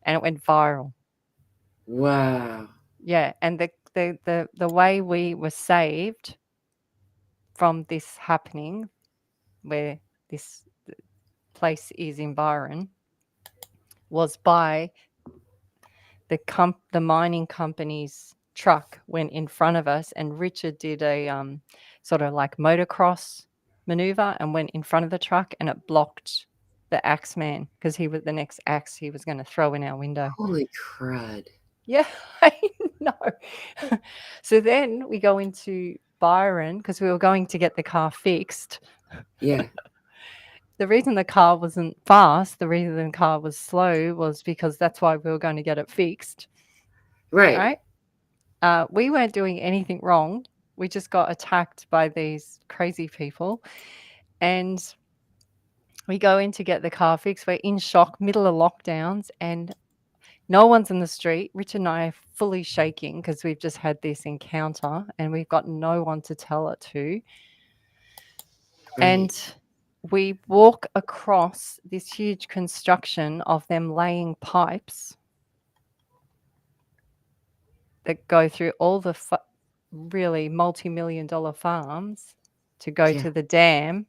And it went viral. Wow. Yeah. And the way we were saved from this happening, where this place is in Byron, was by the mining company's truck went in front of us, and Richard did a sort of like motocross maneuver and went in front of the truck, and it blocked the axe man because he was the next axe he was going to throw in our window. Holy crud. Yeah, I know. So then we go into Byron because we were going to get the car fixed. Yeah. The reason the car wasn't fast, the reason the car was slow was because that's why we were going to get it fixed. Right. Right? We weren't doing anything wrong. We just got attacked by these crazy people. And we go in to get the car fixed. We're in shock, middle of lockdowns, and no one's in the street. Rich and I are fully shaking because we've just had this encounter and we've got no one to tell it to. Right. And we walk across this huge construction of them laying pipes that go through all the really multi-million-dollar farms to go Yeah. to the dam.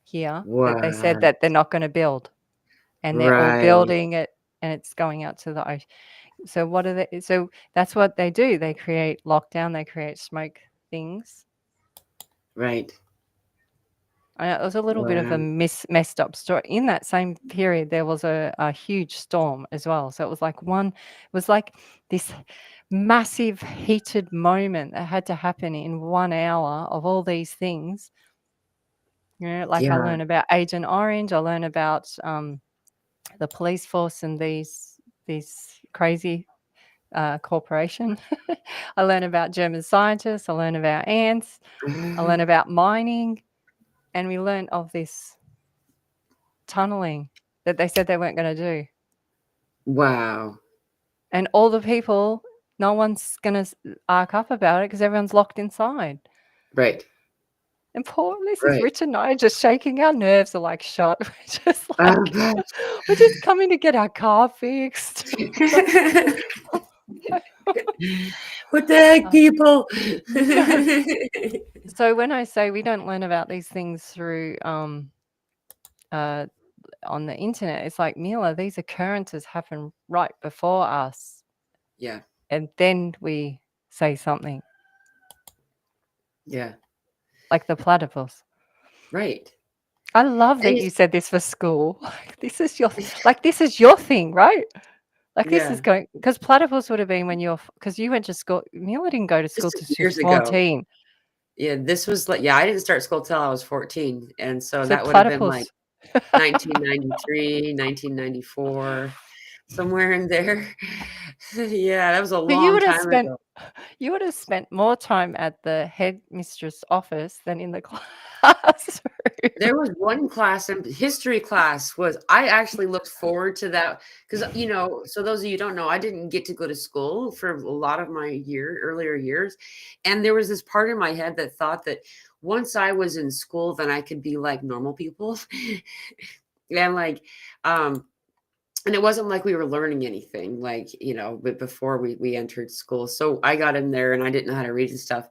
here that they said What? that they're not going to build, and they're all Right. building it, and it's going out to the ocean. So what are they? So that's what they do. They create lockdown. They create smoke things. Right. It was a little bit of Wow. a messed up story. In that same period, there was a huge storm as well. So it was like this massive heated moment that had to happen in 1 hour of all these things. You know, like I Yeah. learned about Agent Orange. I learned about the police force and these crazy corporation. I learned about German scientists. I learned about ants. I learned about mining. And we learned of this tunneling that they said they weren't going to do. Wow. And all the people, no one's going to arc up about it because everyone's locked inside. Right. And poor, this is Right. Rich and I just shaking. Our nerves are like shut. Bet. We're just coming to get our car fixed. What the heck, people? So when I say we don't learn about these things through on the internet, it's like, Mila, these occurrences happen right before us. Yeah. And then we say something. Yeah. Like the platypus. Right. I love that And you said this for school. Like this is your thing, right? Like this is yeah. going, because platypus would have been when because you went to school. Mila didn't go to This school till is she was years ago. 14. Yeah, this was like, yeah, I didn't start school till I was 14. And so So that would have been like platypus. 1993, 1994, somewhere in there. Yeah, that was a So you long would have time spent ago. you would have spent more time at the headmistress office than in the classroom. There was one class, in history class was I actually looked forward to that because, so those of you who don't know, I didn't get to go to school for a lot of my earlier years. And there was this part in my head that thought that once I was in school, then I could be like normal people. And like, and it wasn't like we were learning anything, like, but before we entered school. So I got in there and I didn't know how to read and stuff.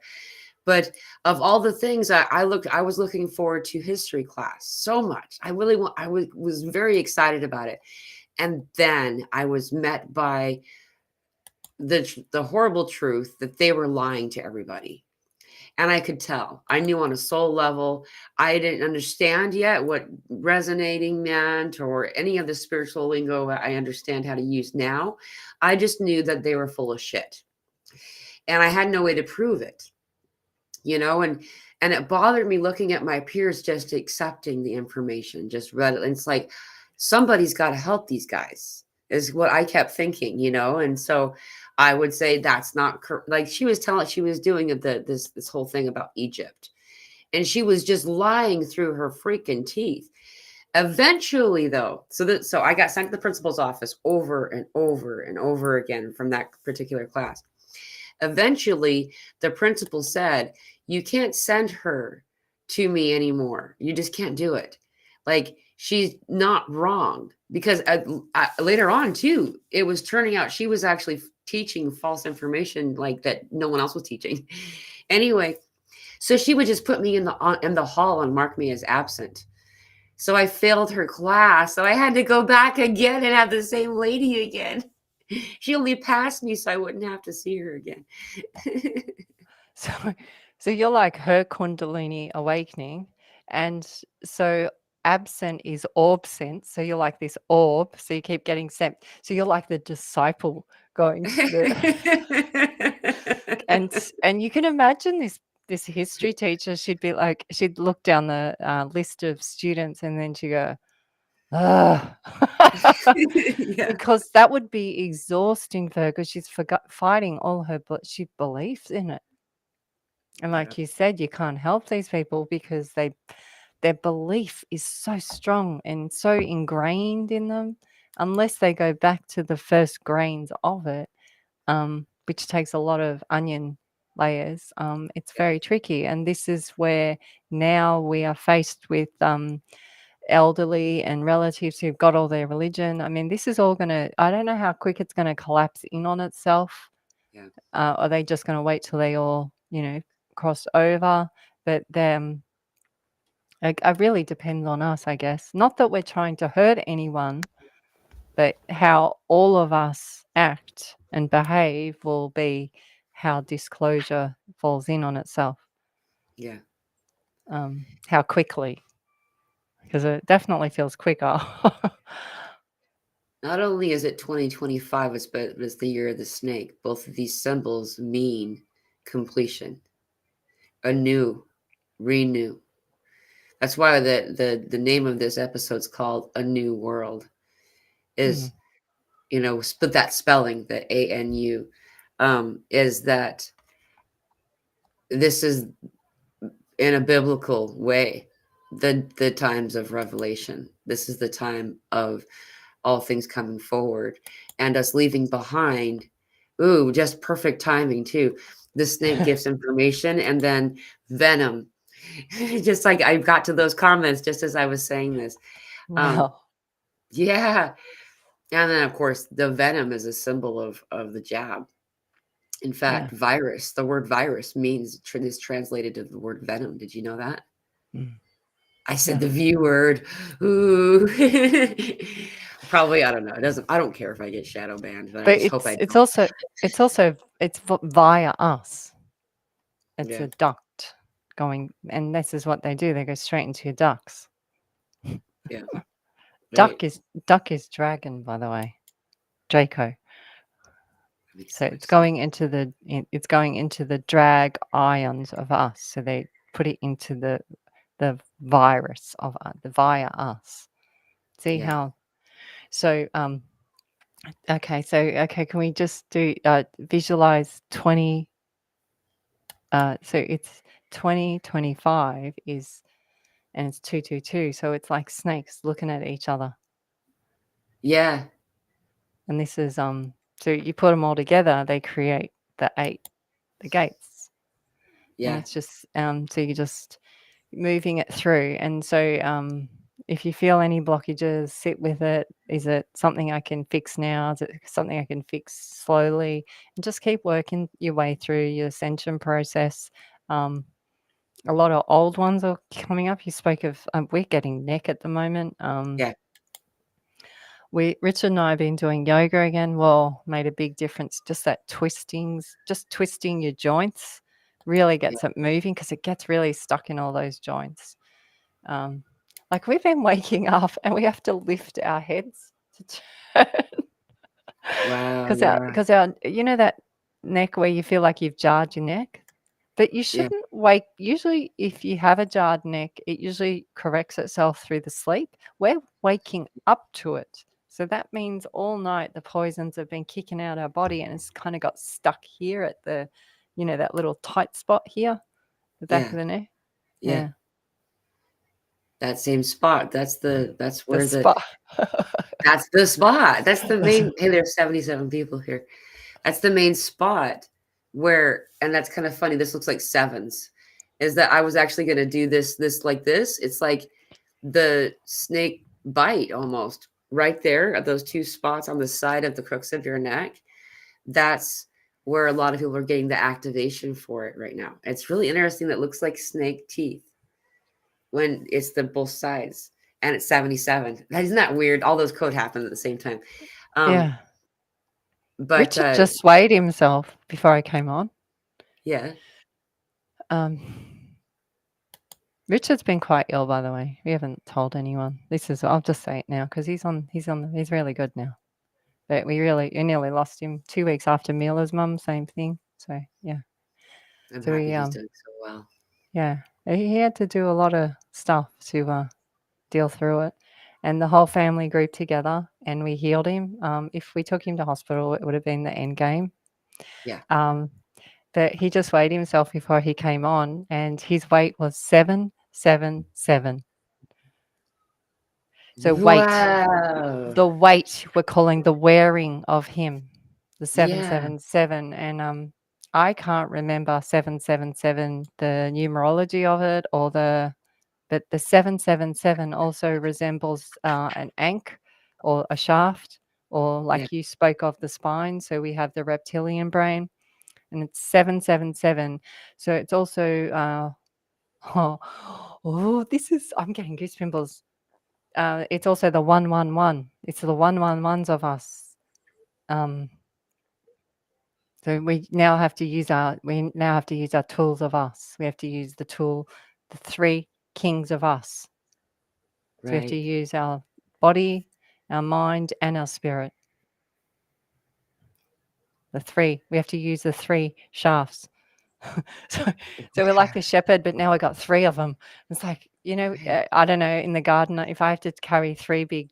But of all the things I was looking forward to history class so much. I really was very excited about it. And then I was met by the horrible truth that they were lying to everybody. And I could tell. I knew on a soul level. I didn't understand yet what resonating meant or any of the spiritual lingo I understand how to use now. I just knew that they were full of shit. And I had no way to prove it. And it bothered me looking at my peers just accepting the information, just read it. And it's like, somebody's got to help these guys, is what I kept thinking. And so I would say that's not like she was doing this whole thing about Egypt, and she was just lying through her freaking teeth. Eventually, though, so I got sent to the principal's office over and over and over again from that particular class. Eventually, the principal said, "You can't send her to me anymore. You just can't do it. Like, she's not wrong." Because later on, too, it was turning out she was actually teaching false information like that no one else was teaching. Anyway, so she would just put me in the hall and mark me as absent. So I failed her class. So I had to go back again and have the same lady again. She only passed me so I wouldn't have to see her again. So you're like her Kundalini awakening, and so absent is orb sent. So you're like this orb. So you keep getting sent. So you're like the disciple going to the and you can imagine this history teacher. She'd look down the list of students and then she'd go, "Ugh." Yeah. Because that would be exhausting for her because she's fighting all her she beliefs in it. And Yeah. like you said, you can't help these people because their belief is so strong and so ingrained in them, unless they go back to the first grains of it, which takes a lot of onion layers. It's very tricky. And this is where now we are faced with elderly and relatives who've got all their religion. I mean, this is all I don't know how quick it's going to collapse in on itself. Yeah. Are they just going to wait till they all, cross over? But It really depends on us, I guess. Not that we're trying to hurt anyone, but how all of us act and behave will be how disclosure falls in on itself. Yeah. How quickly, because it definitely feels quicker. Not only is it 2025, but it's the year of the snake. Both of these symbols mean completion, anew, renew. That's why the name of this episode's called A New World. Is, split that spelling, the ANU, is that this is in a biblical way the times of revelation. This is the time of all things coming forward and us leaving behind. Ooh, just perfect timing too. The snake gives information and then venom. Just like I got to those comments just as I was saying this. Um, Wow. yeah. And then of course the venom is a symbol of the jab. In Yeah. fact, virus, the word virus means is translated to the word venom. Did you know that? Mm. I said Yeah. the V word. Ooh. Probably, I don't know. I don't care if I get shadow banned, but I But just hope I it's don't. also via us. It's Yeah. a duct going, and this is what they do. They go straight into your ducts. Yeah. Right. Duck is dragon, by the way, Draco. That makes So so much sense. it's going into the drag ions of us. So they put it into the virus of the via us. See Yeah. how? So okay. So okay, can we just do visualize 20? So it's 2025 is, and it's 222. So it's like snakes looking at each other. Yeah. And this is so you put them all together, they create the gates. And Yeah. it's just so you're just moving it through. And so if you feel any blockages, sit with it. Is it something I can fix now? Is it something I can fix slowly? And just keep working your way through your ascension process. A lot of old ones are coming up. You spoke of we're getting neck at the moment. Yeah. Richard and I have been doing yoga again. Well, made a big difference. Just that just twisting your joints really Yeah. gets it moving because it gets really stuck in all those joints. Like we've been waking up and we have to lift our heads to turn Wow. because Yeah. that neck where you feel like you've jarred your neck. But you Yeah. shouldn't wake. Usually, if you have a jarred neck, it usually corrects itself through the sleep. We're waking up to it. So that means all night the poisons have been kicking out our body and it's kind of got stuck here at that little tight spot here, the back Yeah. of the neck. Yeah. Yeah. That same spot. That's The where spot. that's the spot. That's the main. Hey, there's 77 people here. That's the main spot where, and that's kind of funny. This looks like sevens. Is that I was actually going to do this like this. It's like the snake bite almost right there at those two spots on the side of the crooks of your neck. That's where a lot of people are getting the activation for it right now. It's really interesting. That looks like snake teeth when it's the both sides, and it's 77. Isn't that weird? All those code happen at the same time. Um, Yeah. but Richard just weighed himself before I came on. yeah, Um, Richard's been quite ill, by the way. We haven't told anyone. I'll just say it now because he's really good now. But we nearly lost him 2 weeks after Mila's mum, same thing. So yeah. I'm So happy he's doing so well. yeah, he had to do a lot of stuff to deal through it. And the whole family grouped together and we healed him. If we took him to hospital, it would have been the end game. Yeah. But he just weighed himself before he came on, and his weight was 777. So Wow. the weight we're calling the wearing of him, the Yeah. 777. And I can't remember 777, the numerology of it, but the 777 also resembles an ankh or a shaft, or Yeah. like you spoke of the spine. So we have the reptilian brain, and it's 777. So it's also Oh, I'm getting goosebumps. It's also the 111. It's the 111s of us. So we now have to use our tools of us. We have to use the 3 kings of us. So we have to Right. use our body, our mind, and our spirit. The 3. We have to use the 3 shafts. so we're like the shepherd, but now we got 3 of them. It's like, Right. I don't know, in the garden, if I have to carry 3 big,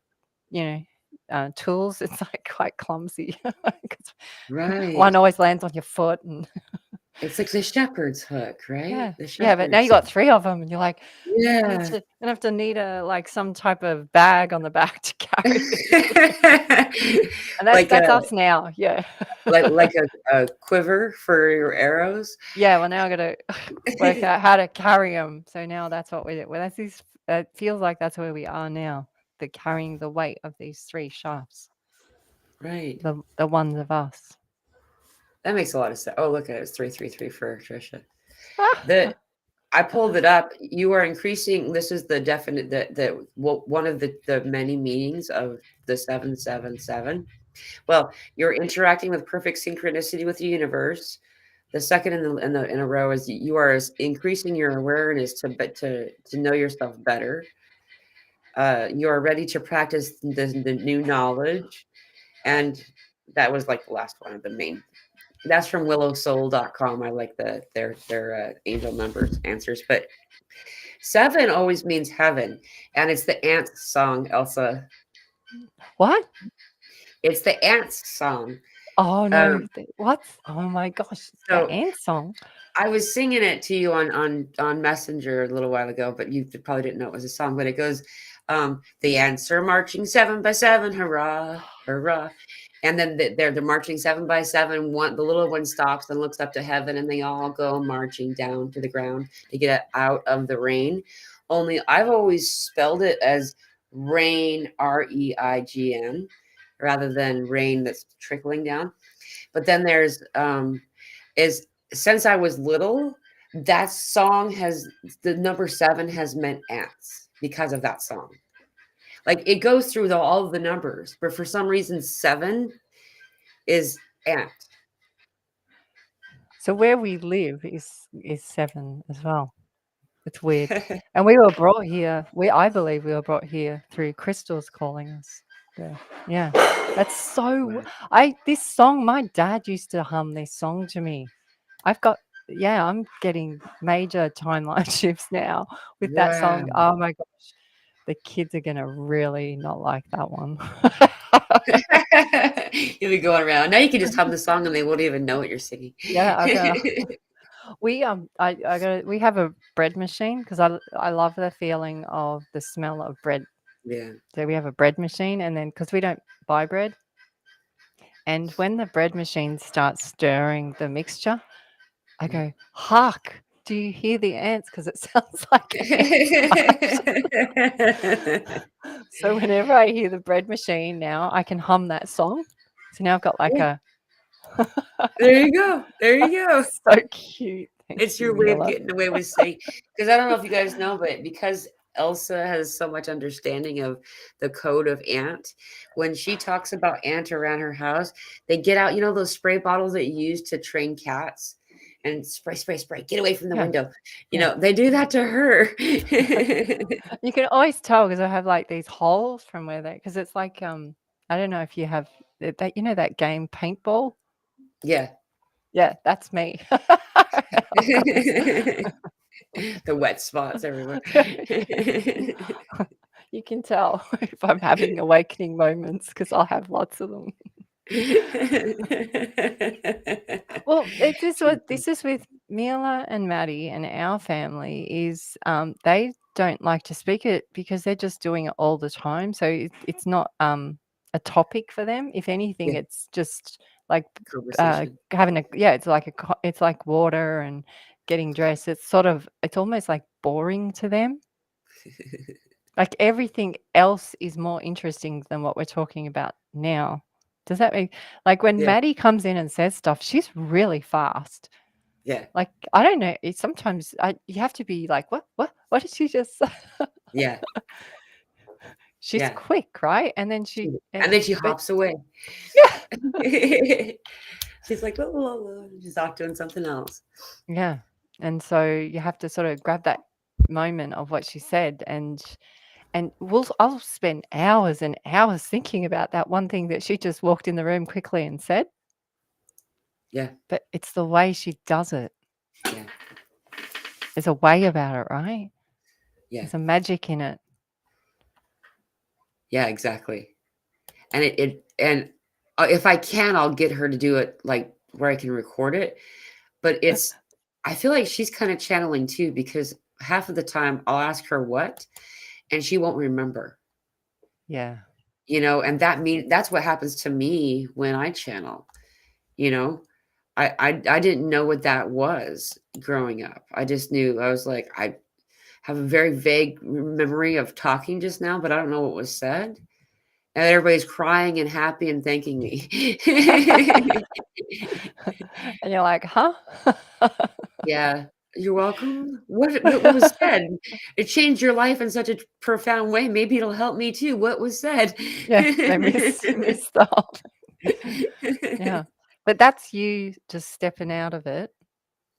tools, it's like quite clumsy. 'Cause one Right. always lands on your foot, and It's like the shepherd's hook, right? yeah, The yeah. But now you shepherd's. got 3 of them, and you're like, Yeah. gonna have to need like some type of bag on the back to carry it. And Like a that's us now. Yeah. a quiver for your arrows. Yeah, well, now I gotta work out how to carry them. So now that's what we do. Well, it feels like that's where we are now. The carrying the weight of these 3 shafts, Right. the ones of us. That makes a lot of sense. Oh, look at it. It's 333 for Trisha. Ah, I pulled it up. You are increasing. This is the definite one of the many meanings of the 777. Well, you're interacting with perfect synchronicity with the universe. The second in a row is you are increasing your awareness to know yourself better. You are ready to practice the new knowledge, and that was like the last one of the main. That's from willowsoul.com. I like their angel numbers answers, but 7 always means heaven, and it's the ants song, Elsa. what? It's the ants song. Oh no! Um, What? Oh my gosh! The so ant song. I was singing it to you on Messenger a little while ago, but you probably didn't know it was a song. But it goes, "The ants are marching 7 by 7, hurrah, hurrah!" And then they're marching 7 by 7. The little one stops and looks up to heaven, and they all go marching down to the ground to get out of the rain. Only I've always spelled it as rain, REIGN, rather than rain that's trickling down. But then there's is since I was little, that song has the number 7 has meant ants because of that song. Like it goes through all of the numbers, but for some reason 7 is ant. So where we live is 7 as well. It's weird. And we were brought here. I believe we were brought here through crystals calling us. Yeah, that's so. Wow. This song. My dad used to hum this song to me. I'm getting major timeline shifts now with that song. Wow. Oh my gosh, the kids are gonna really not like that one. You'll be going around. Now you can just hum the song and they won't even know what you're singing. Yeah, I'm gonna. We we have a bread machine because I love the feeling of the smell of bread. Yeah. So we have a bread machine, and then because we don't buy bread, and when the bread machine starts stirring the mixture, I go, "Hark! Do you hear the ants?" Because it sounds like ants. So whenever I hear the bread machine now, I can hum that song. So now I've got like Yeah, a there you go. There you go. so cute. Thank It's you, your way of Mila. getting away with saying, because I don't know if you guys know, but because Elsa has so much understanding of the code of ant, when she talks about ant around her house, they get out, those spray bottles that you use to train cats and spray, spray, spray, get away from the Yeah, window. yeah. They do that to her. You can always tell because I have like these holes from where because it's like I don't know if you have that that game paintball. Yeah. Yeah, that's me. The wet spots everywhere. You can tell if I'm having awakening moments because I'll have lots of them. Well, this is with Mila and Maddie and our family is they don't like to speak it because they're just doing it all the time. So it's not a topic for them. If anything, Yeah, it's just like conversation. having it's like water and getting dressed. It's almost like boring to them. Like everything else is more interesting than what we're talking about now. Does that make like when Yeah, Maddie comes in and says stuff, she's really fast. yeah. Like I don't know. It's sometimes you have to be like, what? what did she just say? Yeah. She's Yeah. quick, right? And then she And then she but hops away. yeah. She's like, "Oh, oh, oh," she's off doing something else. Yeah. And so you have to sort of grab that moment of what she said, and I'll spend hours and hours thinking about that one thing that she just walked in the room quickly and said, Yeah. but it's the way she does it. Yeah. There's a way about it, right? Yeah. There's a magic in it. Yeah, exactly. And if I can, I'll get her to do it like where I can record it. But I feel like she's kind of channeling too, because half of the time I'll ask her what, and she won't remember, Yeah. and that's what happens to me when I channel, you know. I didn't know what that was growing up. I just knew I was like, I have a very vague memory of talking just now, but I don't know what was said. And everybody's crying and happy and thanking me. And you're like, huh? Yeah. You're welcome. What was said? It changed your life in such a profound way. Maybe it'll help me too. What was said? Yeah, they miss the whole yeah. But that's you just stepping out of it.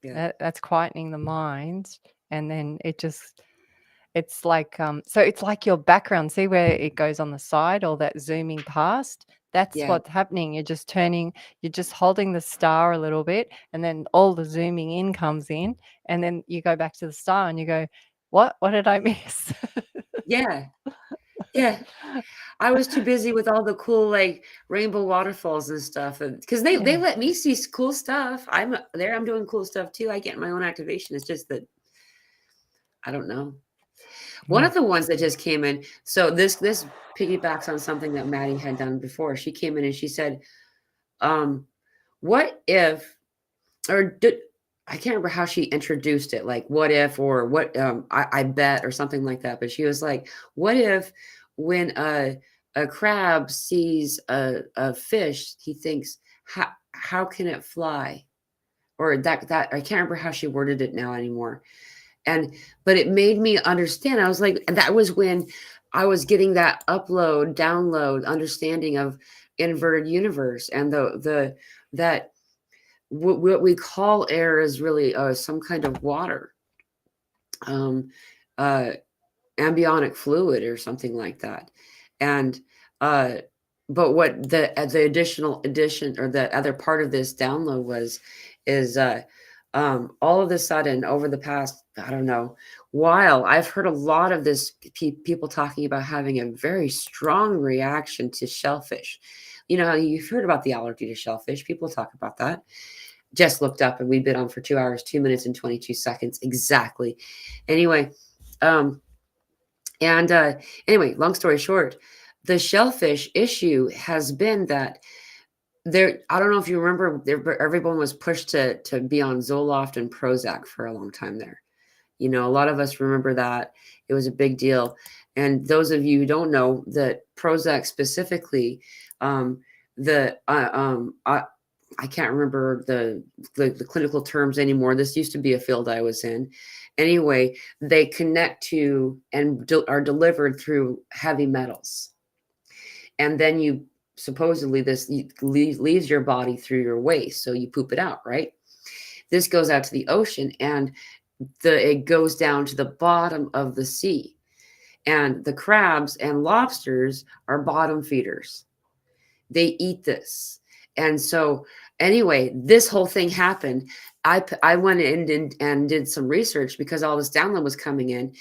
Yeah. That's quietening the mind, and then it's like, so it's like your background. See where it goes on the side, all that zooming past? That's Yeah. what's happening. You're just holding the star a little bit, and then all the zooming in comes in, and then you go back to the star and you go, what? What did I miss? Yeah. Yeah. I was too busy with all the cool, like, rainbow waterfalls and stuff, and because they Yeah. let me see cool stuff. I'm doing cool stuff too. I get my own activation. It's just that I don't know. One Yeah. of the ones that just came in. So this piggybacks on something that Maddie had done before. She came in and she said, "What if?" Or did, I can't remember how she introduced it. Like, what if, or what? I bet, or something like that. But she was like, "What if, when a crab sees a fish, he thinks, how can it fly?" Or that I can't remember how she worded it now anymore. But it made me understand. I was like, that was when I was getting that download understanding of inverted universe, and the that what we call air is really some kind of water, um, uh, ambionic fluid or something like that. And uh, but what the additional addition, or the other part of this download was, is all of a sudden, over the past, I don't know, while, I've heard a lot of this, people talking about having a very strong reaction to shellfish. You've heard about the allergy to shellfish. People talk about that. Just looked up, and we've been on for 2 hours, 2 minutes and 22 seconds exactly. Anyway, um and anyway, long story short, the shellfish issue has been that there, I don't know if you remember, everyone was pushed to be on Zoloft and Prozac for a long time there. A lot of us remember that. It was a big deal. And those of you who don't know, that Prozac specifically, the I can't remember the clinical terms anymore. This used to be a field I was in. Anyway, they connect to and are delivered through heavy metals. And then you supposedly this leaves your body through your waste. So you poop it out, right? This goes out to the ocean, and it goes down to the bottom of the sea. And the crabs and lobsters are bottom feeders. They eat this. And so anyway, this whole thing happened. I went in and did some research, because all this download was coming in,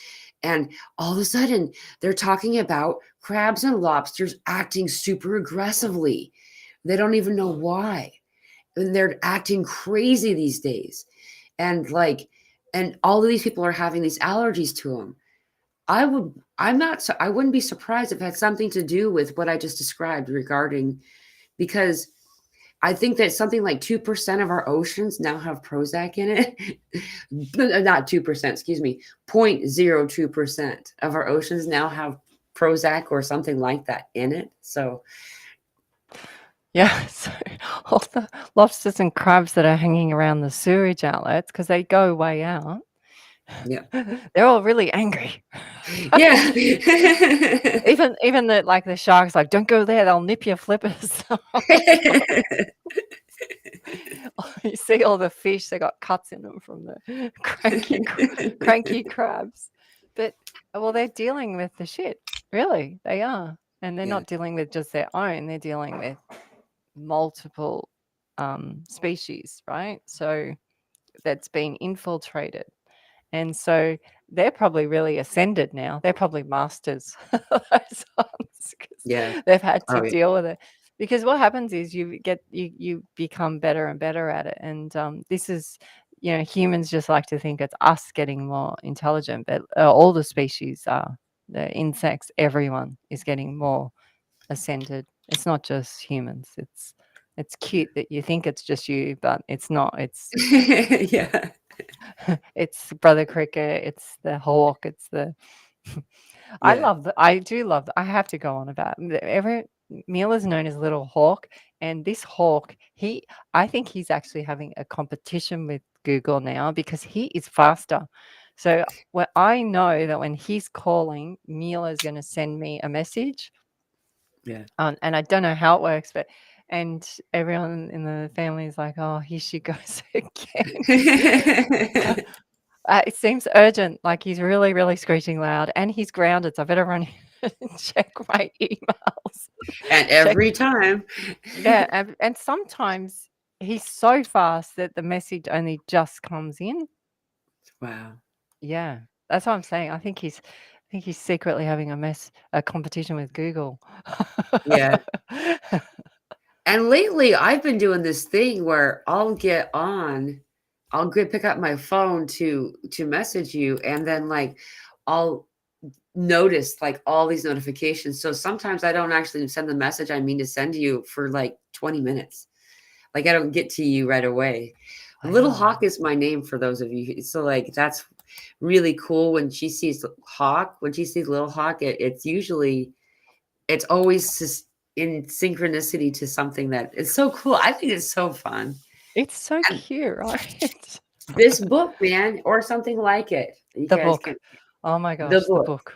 and all of a sudden they're talking about crabs and lobsters acting super aggressively. They don't even know why, and they're acting crazy these days. And all of these people are having these allergies to them. I wouldn't be surprised if it had something to do with what I just described regarding, because I think that something like 2% of our oceans now have Prozac in it. Not 2%, excuse me, 0.02% of our oceans now have Prozac or something like that in it. So Yeah, so all the lobsters and crabs that are hanging around the sewage outlets, because they go way out, Yeah. They're all really angry. Yeah. Even the sharks, like, don't go there, they'll nip your flippers. You see all the fish, they got cuts in them from the cranky crabs. But well, they're dealing with the shit. Really, they are. And they're Yeah. not dealing with just their own, they're dealing with multiple species, right? So that's been infiltrated. And so they're probably really ascended now. They're probably masters, those ones, 'cause Yeah. they've had to Oh, yeah. deal with it. Because what happens is you become better and better at it. And this is, humans just like to think it's us getting more intelligent, but all the species are. The insects, everyone is getting more ascended. It's not just humans. It's cute that you think it's just you, but it's not. It's Yeah. it's Brother Cricket, it's the hawk, it's the Yeah. I do love I have to go on about every Neil is known as Little Hawk, and this hawk, I think he's actually having a competition with Google now because he is faster. So I know that when he's calling, Neil is going to send me a message, Yeah. and I don't know how it works, but and everyone in the family is like, "Oh, here she goes again." It seems urgent, like he's really, really screeching loud, and he's grounded, so I better run and check my emails. And Check, every time. yeah, and sometimes he's so fast that the message only just comes in. Wow. Yeah, that's what I'm saying. I think he's secretly having a competition with Google. Yeah. And lately, I've been doing this thing where I'll go pick up my phone to message you, and then like I'll notice like all these notifications. So sometimes I don't actually send the message I mean to send you for like 20 minutes. Like I don't get to you right away. Little Wow. Hawk is my name for those of you. So like that's really cool when she sees Hawk, when she sees Little Hawk, it's always just in synchronicity to something that it's so cool. I think it's so fun. It's so And cute, right? this book, man, or something like it. You The guys book. can Oh my the gosh, the book. book.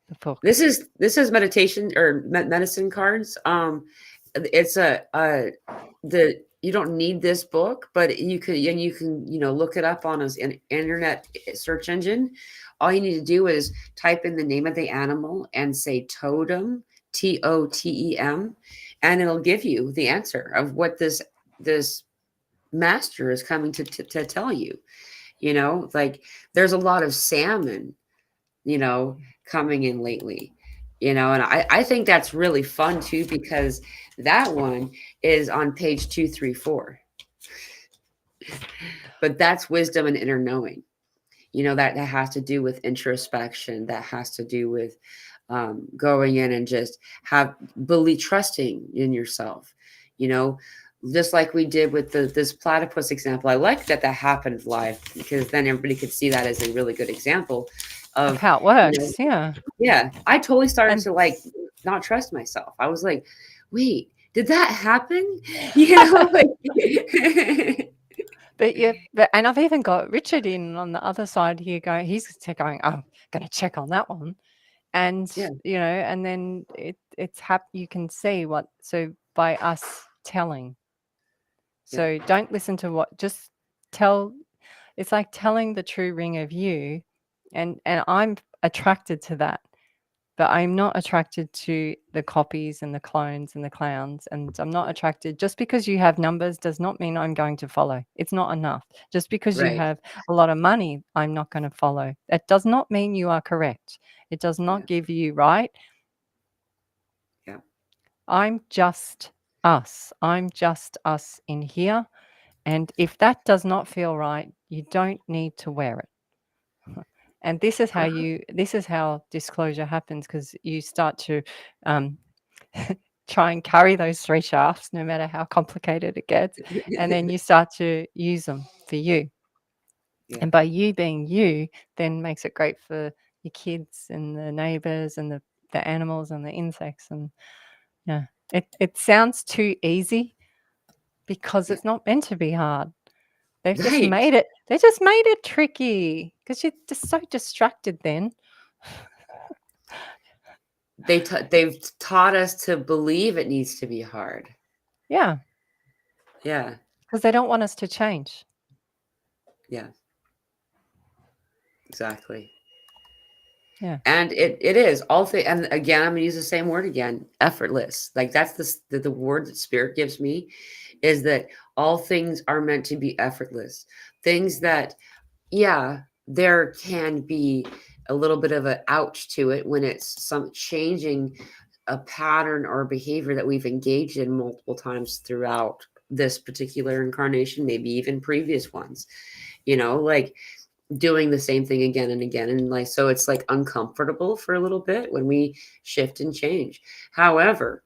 The book. This is meditation or medicine cards. It's the you don't need this book, but you can look it up on an internet search engine. All you need to do is type in the name of the animal and say totem, TOTEM, and it'll give you the answer of what this master is coming to tell you. Like there's a lot of salmon, you know, coming in lately, and I think that's really fun too, because that one is on page 234. But that's wisdom and inner knowing, that has to do with introspection, that has to do with going in and just trusting in yourself, you know, just like we did with this platypus example. I like that happened live, because then everybody could see that as a really good example Of of, how it you know, works, yeah. yeah, I totally started And to like not trust myself. I was like, wait, did that happen? You know, like and I've even got Richard in on the other side here he's going, I'm gonna check on that one. And yeah, and then you can see so by us telling. yeah, So don't listen to just tell. It's like telling the true ring of you, and I'm attracted to that. But I'm not attracted to the copies and the clones and the clowns. And I'm not attracted just because you have numbers does not mean I'm going to follow. It's not enough. Just because you right, have a lot of money, I'm not going to follow. That does not mean you are correct. It does yeah, not give you right. yeah, I'm just us. I'm just us in here. And if that does not feel right, you don't need to wear it. And this is how disclosure happens, because you start to um, try and carry those 3 shafts no matter how complicated it gets, and then you start to use them for you. yeah, And by you being you, then makes it great for your kids and the neighbors and the animals and the insects. And yeah, it sounds too easy because yeah, it's not meant to be hard. They've just Right. made it. They just made it tricky because you're just so distracted. Then, They've taught us to believe it needs to be hard. yeah, Yeah. because they don't want us to change. Yeah. Exactly. Yeah, And it is all thing. And again, I'm gonna use the same word again, effortless. Like that's the word that spirit gives me, is that all things are meant to be effortless. Things that, yeah, there can be a little bit of an ouch to it when it's some changing a pattern or behavior that we've engaged in multiple times throughout this particular incarnation, maybe even previous ones, like doing the same thing again and again. And like, so it's like uncomfortable for a little bit when we shift and change. However,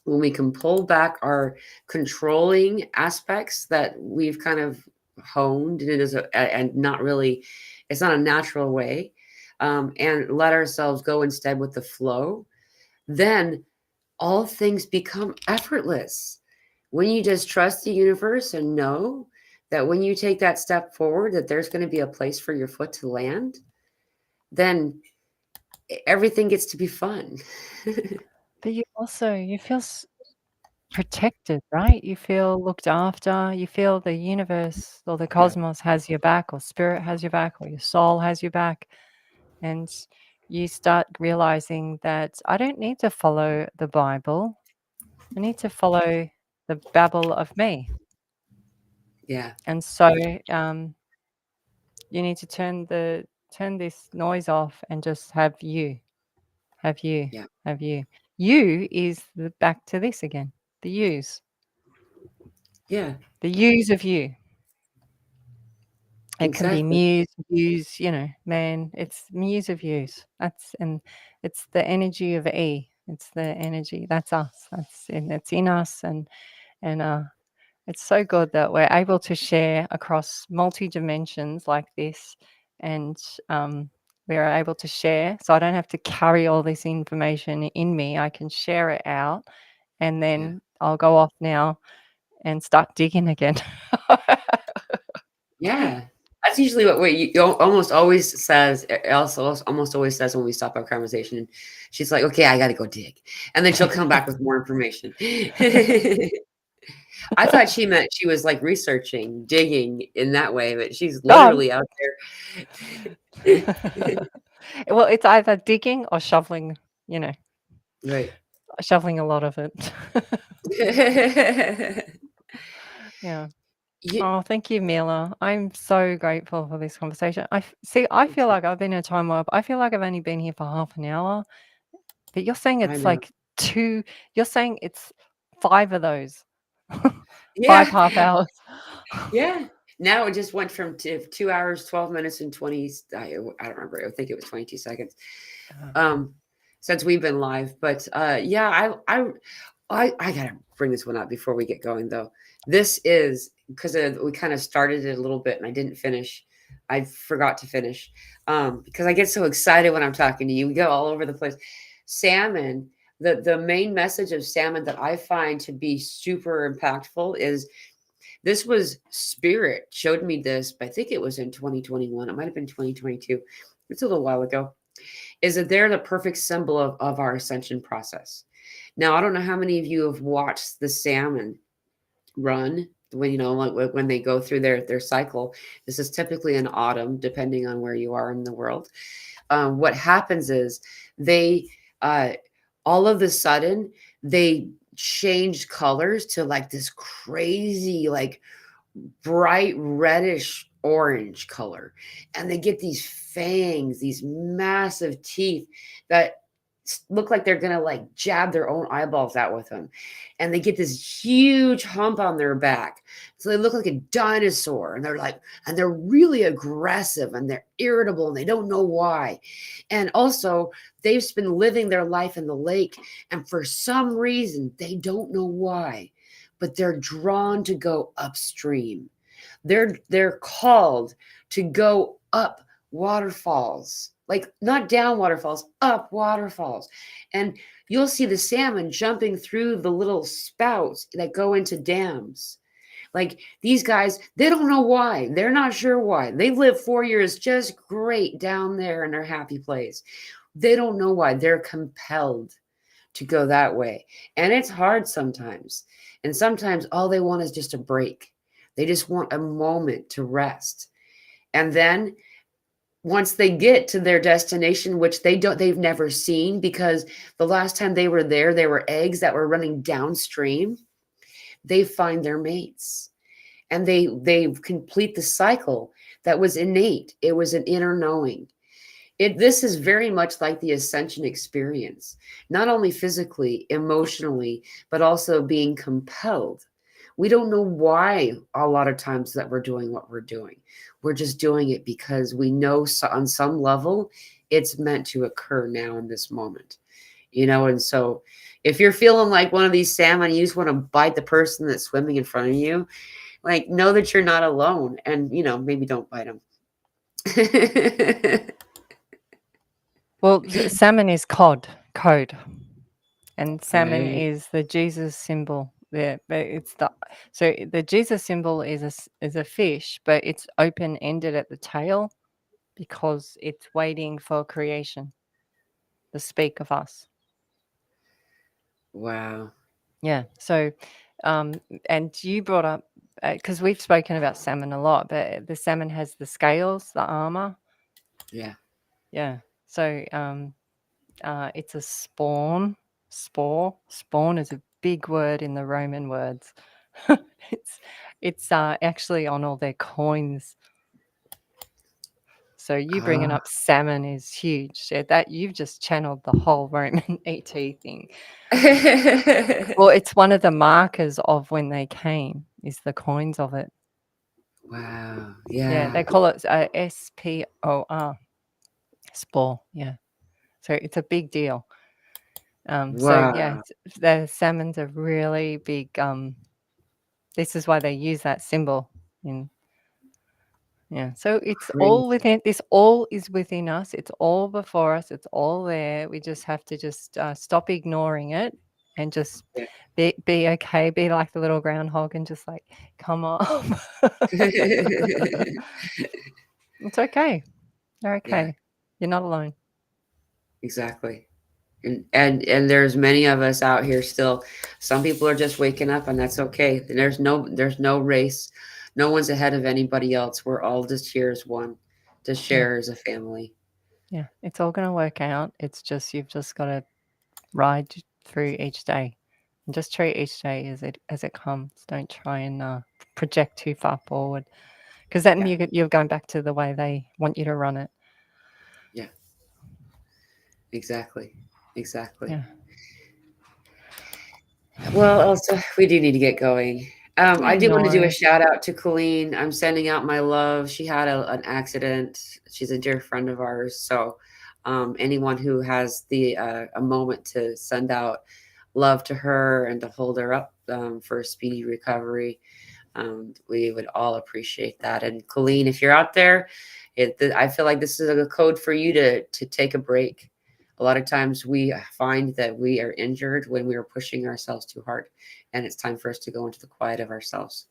when we can pull back our controlling aspects that we've kind of honed, and it is and not really, it's not a natural way, and let ourselves go instead with the flow, then all things become effortless. When you just trust the universe and know that when you take that step forward, that there's going to be a place for your foot to land, then everything gets to be fun. but you feel protected, right? You feel looked after. You feel the universe or the Yeah. cosmos has your back, or spirit has your back, or your soul has your back. And you start realizing that I don't need to follow the Bible. I need to follow the babble of me. Yeah. And so you need to turn this noise off and just have you, have you, Yeah. have you. You is the back to this again. The yous, Yeah. the yous of you. It can be Exactly. muse, use, man, it's muse of use. And it's the energy of E. It's the energy. That's us. It's in us. And it's so good that we're able to share across multi dimensions like this, and we're able to share. So I don't have to carry all this information in me. I can share it out, and Yeah. then I'll go off now and start digging again. Yeah. That's usually what you almost always says. Elsa almost always says when we stop our conversation, she's like, "Okay, I got to go dig," and then she'll come back with more information. I thought she meant she was like researching, digging in that way, but she's Gone. literally out there. Well, it's either digging or shoveling. Right. Shoveling a lot of it. Yeah. You, Oh, thank you, Mila. I'm so grateful for this conversation. I feel like I've been in a time warp. I feel like I've only been here for half an hour, but you're saying I it's know. like two. You're saying it's 5 of those, 5 Yeah. half hours. Yeah. Now it just went from 2 hours, 12 minutes, and 20. I don't remember. I think it was 22 seconds. Um, since we've been live. But yeah, I gotta bring this one up before we get going though. This is because we kind of started it a little bit and I didn't finish. I forgot to finish because I get so excited when I'm talking to you. We go all over the place. Salmon. The main message of Salmon that I find to be super impactful is this was Spirit showed me this, but I think it was in 2021. It might have been 2022. It's a little while ago. Is that they're the perfect symbol of our ascension process. Now, I don't know how many of you have watched the salmon run when like when they go through their cycle. This is typically in autumn, depending on where you are in the world. What happens is they all of a sudden they change colors to like this crazy like bright reddish orange color, and they get these fangs, these massive teeth that look like they're gonna like jab their own eyeballs out with them, and they get this huge hump on their back, so they look like a dinosaur, and they're really aggressive, and they're irritable, and they don't know why. And also they've been living their life in the lake, and for some reason they don't know why, but they're drawn to go upstream. They're called to go up waterfalls, like not down waterfalls, up waterfalls. And you'll see the salmon jumping through the little spouts that go into dams. Like these guys, they don't know why. They're not sure why. They live 4 years just great down there in their happy place. They don't know why. They're compelled to go that way. And it's hard sometimes. And sometimes all they want is just a break. They just want a moment to rest. And then once they get to their destination, which they've never seen, because the last time they were eggs that were running downstream, they find their mates and they complete the cycle that was innate. It was an inner knowing. This is very much like the ascension experience, not only physically, emotionally, but also being compelled. We don't know why a lot of times that we're doing what we're doing. We're just doing it because we know on some level it's meant to occur now in this moment. And so if you're feeling like one of these salmon, you just want to bite the person that's swimming in front of you, like know that you're not alone, and maybe don't bite them. Well, salmon is code, and salmon Right. is the Jesus symbol. Yeah, but the Jesus symbol is a fish, but it's open ended at the tail because it's waiting for creation, the speak of us. Wow. Yeah. So, and you brought up because we've spoken about salmon a lot, but the salmon has the scales, the armor. Yeah. Yeah. So, it's a spawn. Spawn is a big word in the Roman words. it's actually on all their coins. So you bringing up salmon is huge. Yeah, that you've just channeled the whole Roman ET thing. Well, it's one of the markers of when they came is the coins of it. Wow. Yeah, they Yeah. call it SPOR, spore. Yeah, so it's a big deal. So yeah, Wow. the salmons are really big. This is why they use that symbol in. Yeah, so it's all Crazy. within. This all is within us. It's all before us. It's all there. We just have to just stop ignoring it and just Yeah. be okay. Be like the little groundhog and just like come on. It's okay. You're Yeah. okay. You're not alone. Exactly. And there's many of us out here still. Some people are just waking up, and that's okay. There's no race. No one's ahead of anybody else. We're all just here as one, to Yeah. share as a family. Yeah. It's all going to work out. It's just, you've just got to ride through each day and just treat each day as it comes. Don't try and project too far forward because then Yeah. you're going back to the way they want you to run it. Yeah. Exactly. Exactly. Yeah. Well, Elsa, we do need to get going. I do want to do a No. shout out to Colleen. I'm sending out my love. She had an accident. She's a dear friend of ours. So, anyone who has a moment to send out love to her and to hold her up for a speedy recovery, we would all appreciate that. And Colleen, if you're out there, I feel like this is a code for you to take a break. A lot of times we find that we are injured when we are pushing ourselves too hard, and it's time for us to go into the quiet of ourselves.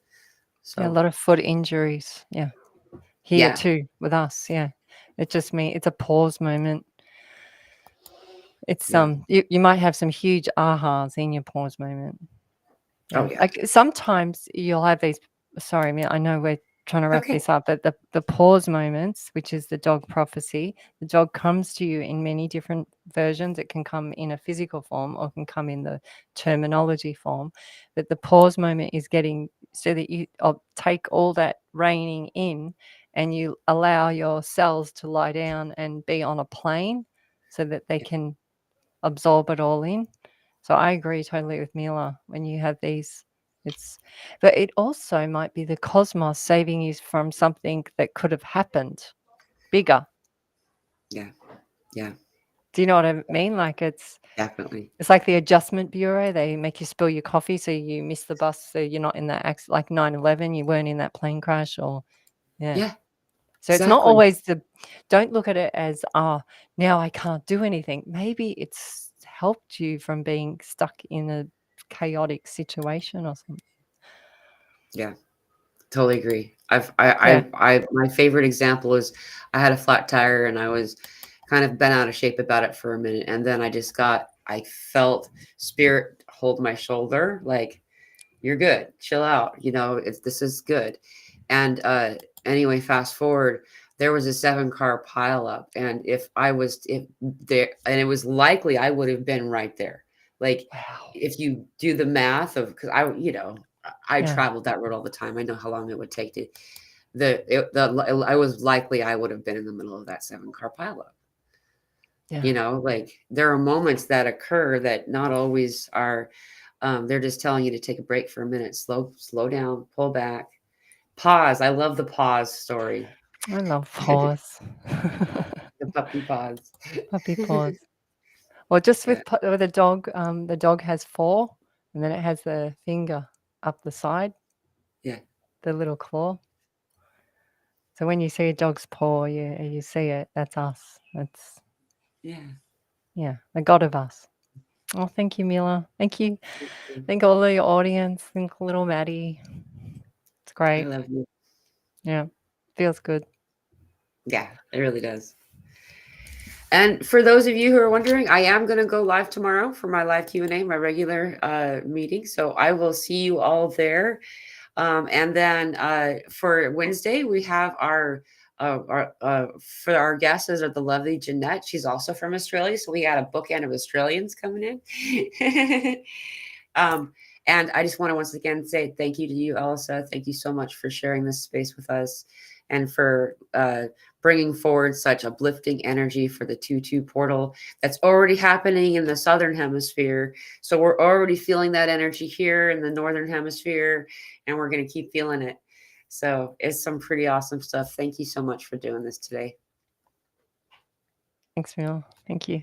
Yeah, a So, lot of foot injuries. Yeah. Here yeah, too with us. Yeah. It just it's a pause moment. It's yeah. you might have some huge ahas in your pause moment. Oh, Yeah, yeah. like sometimes you'll have these. Sorry, I mean, I know we're trying to wrap Okay. this up, but the pause moments, which is the dog prophecy, the dog comes to you in many different versions. It can come in a physical form or it can come in the terminology form. But the pause moment is getting so that you take all that raining in and you allow your cells to lie down and be on a plane so that they Yeah. can absorb it all in. So I agree totally with Mila when you have these. But it also might be the cosmos saving you from something that could have happened bigger. Yeah. Yeah. Do you know what I mean? Like Definitely. it's like the adjustment bureau. They make you spill your coffee so you miss the bus, so you're not in that accident, like 9/11. You weren't in that plane crash, or yeah. Yeah. So it's not Exactly. always don't look at it as, now I can't do anything. Maybe it's helped you from being stuck in a chaotic situation or something. Yeah. Totally agree. Yeah. My favorite example is I had a flat tire and I was kind of bent out of shape about it for a minute. And then I felt spirit hold my shoulder, like, you're good, chill out. This is good. And anyway, fast forward, there was a 7-car pileup. And if there, and it was likely I would have been right there. Like, Wow. if you do the math of, because I Yeah. traveled that road all the time. I know how long it would take to I was likely I would have been in the middle of that 7-car pileup. Yeah. Like, there are moments that occur that not always are. They're just telling you to take a break for a minute, slow down, pull back, pause. I love the pause story. I love The pause. puppy pause. Puppy pause. Well, just Yeah, with the dog has 4, and then it has the finger up the side, yeah, the little claw. So when you see a dog's paw, you see it. That's us. That's, yeah. yeah, the God of us. Oh, thank you, Mila. Thank you. Thank all of your audience. Thank little Maddie. It's I great. love you. Yeah, feels good. Yeah, it really does. And for those of you who are wondering, I am going to go live tomorrow for my live Q&A, my regular meeting. So I will see you all there. And then for Wednesday, we have for our guests is the lovely Jeanette. She's also from Australia. So we got a bookend of Australians coming in. um, and I just want to once again say thank you to you, Elsa. Thank you so much for sharing this space with us and for bringing forward such uplifting energy for the 2-2 portal that's already happening in the Southern Hemisphere. So we're already feeling that energy here in the Northern Hemisphere, and we're going to keep feeling it. So it's some pretty awesome stuff. Thank you so much for doing this today. Thanks, Mila. Thank you.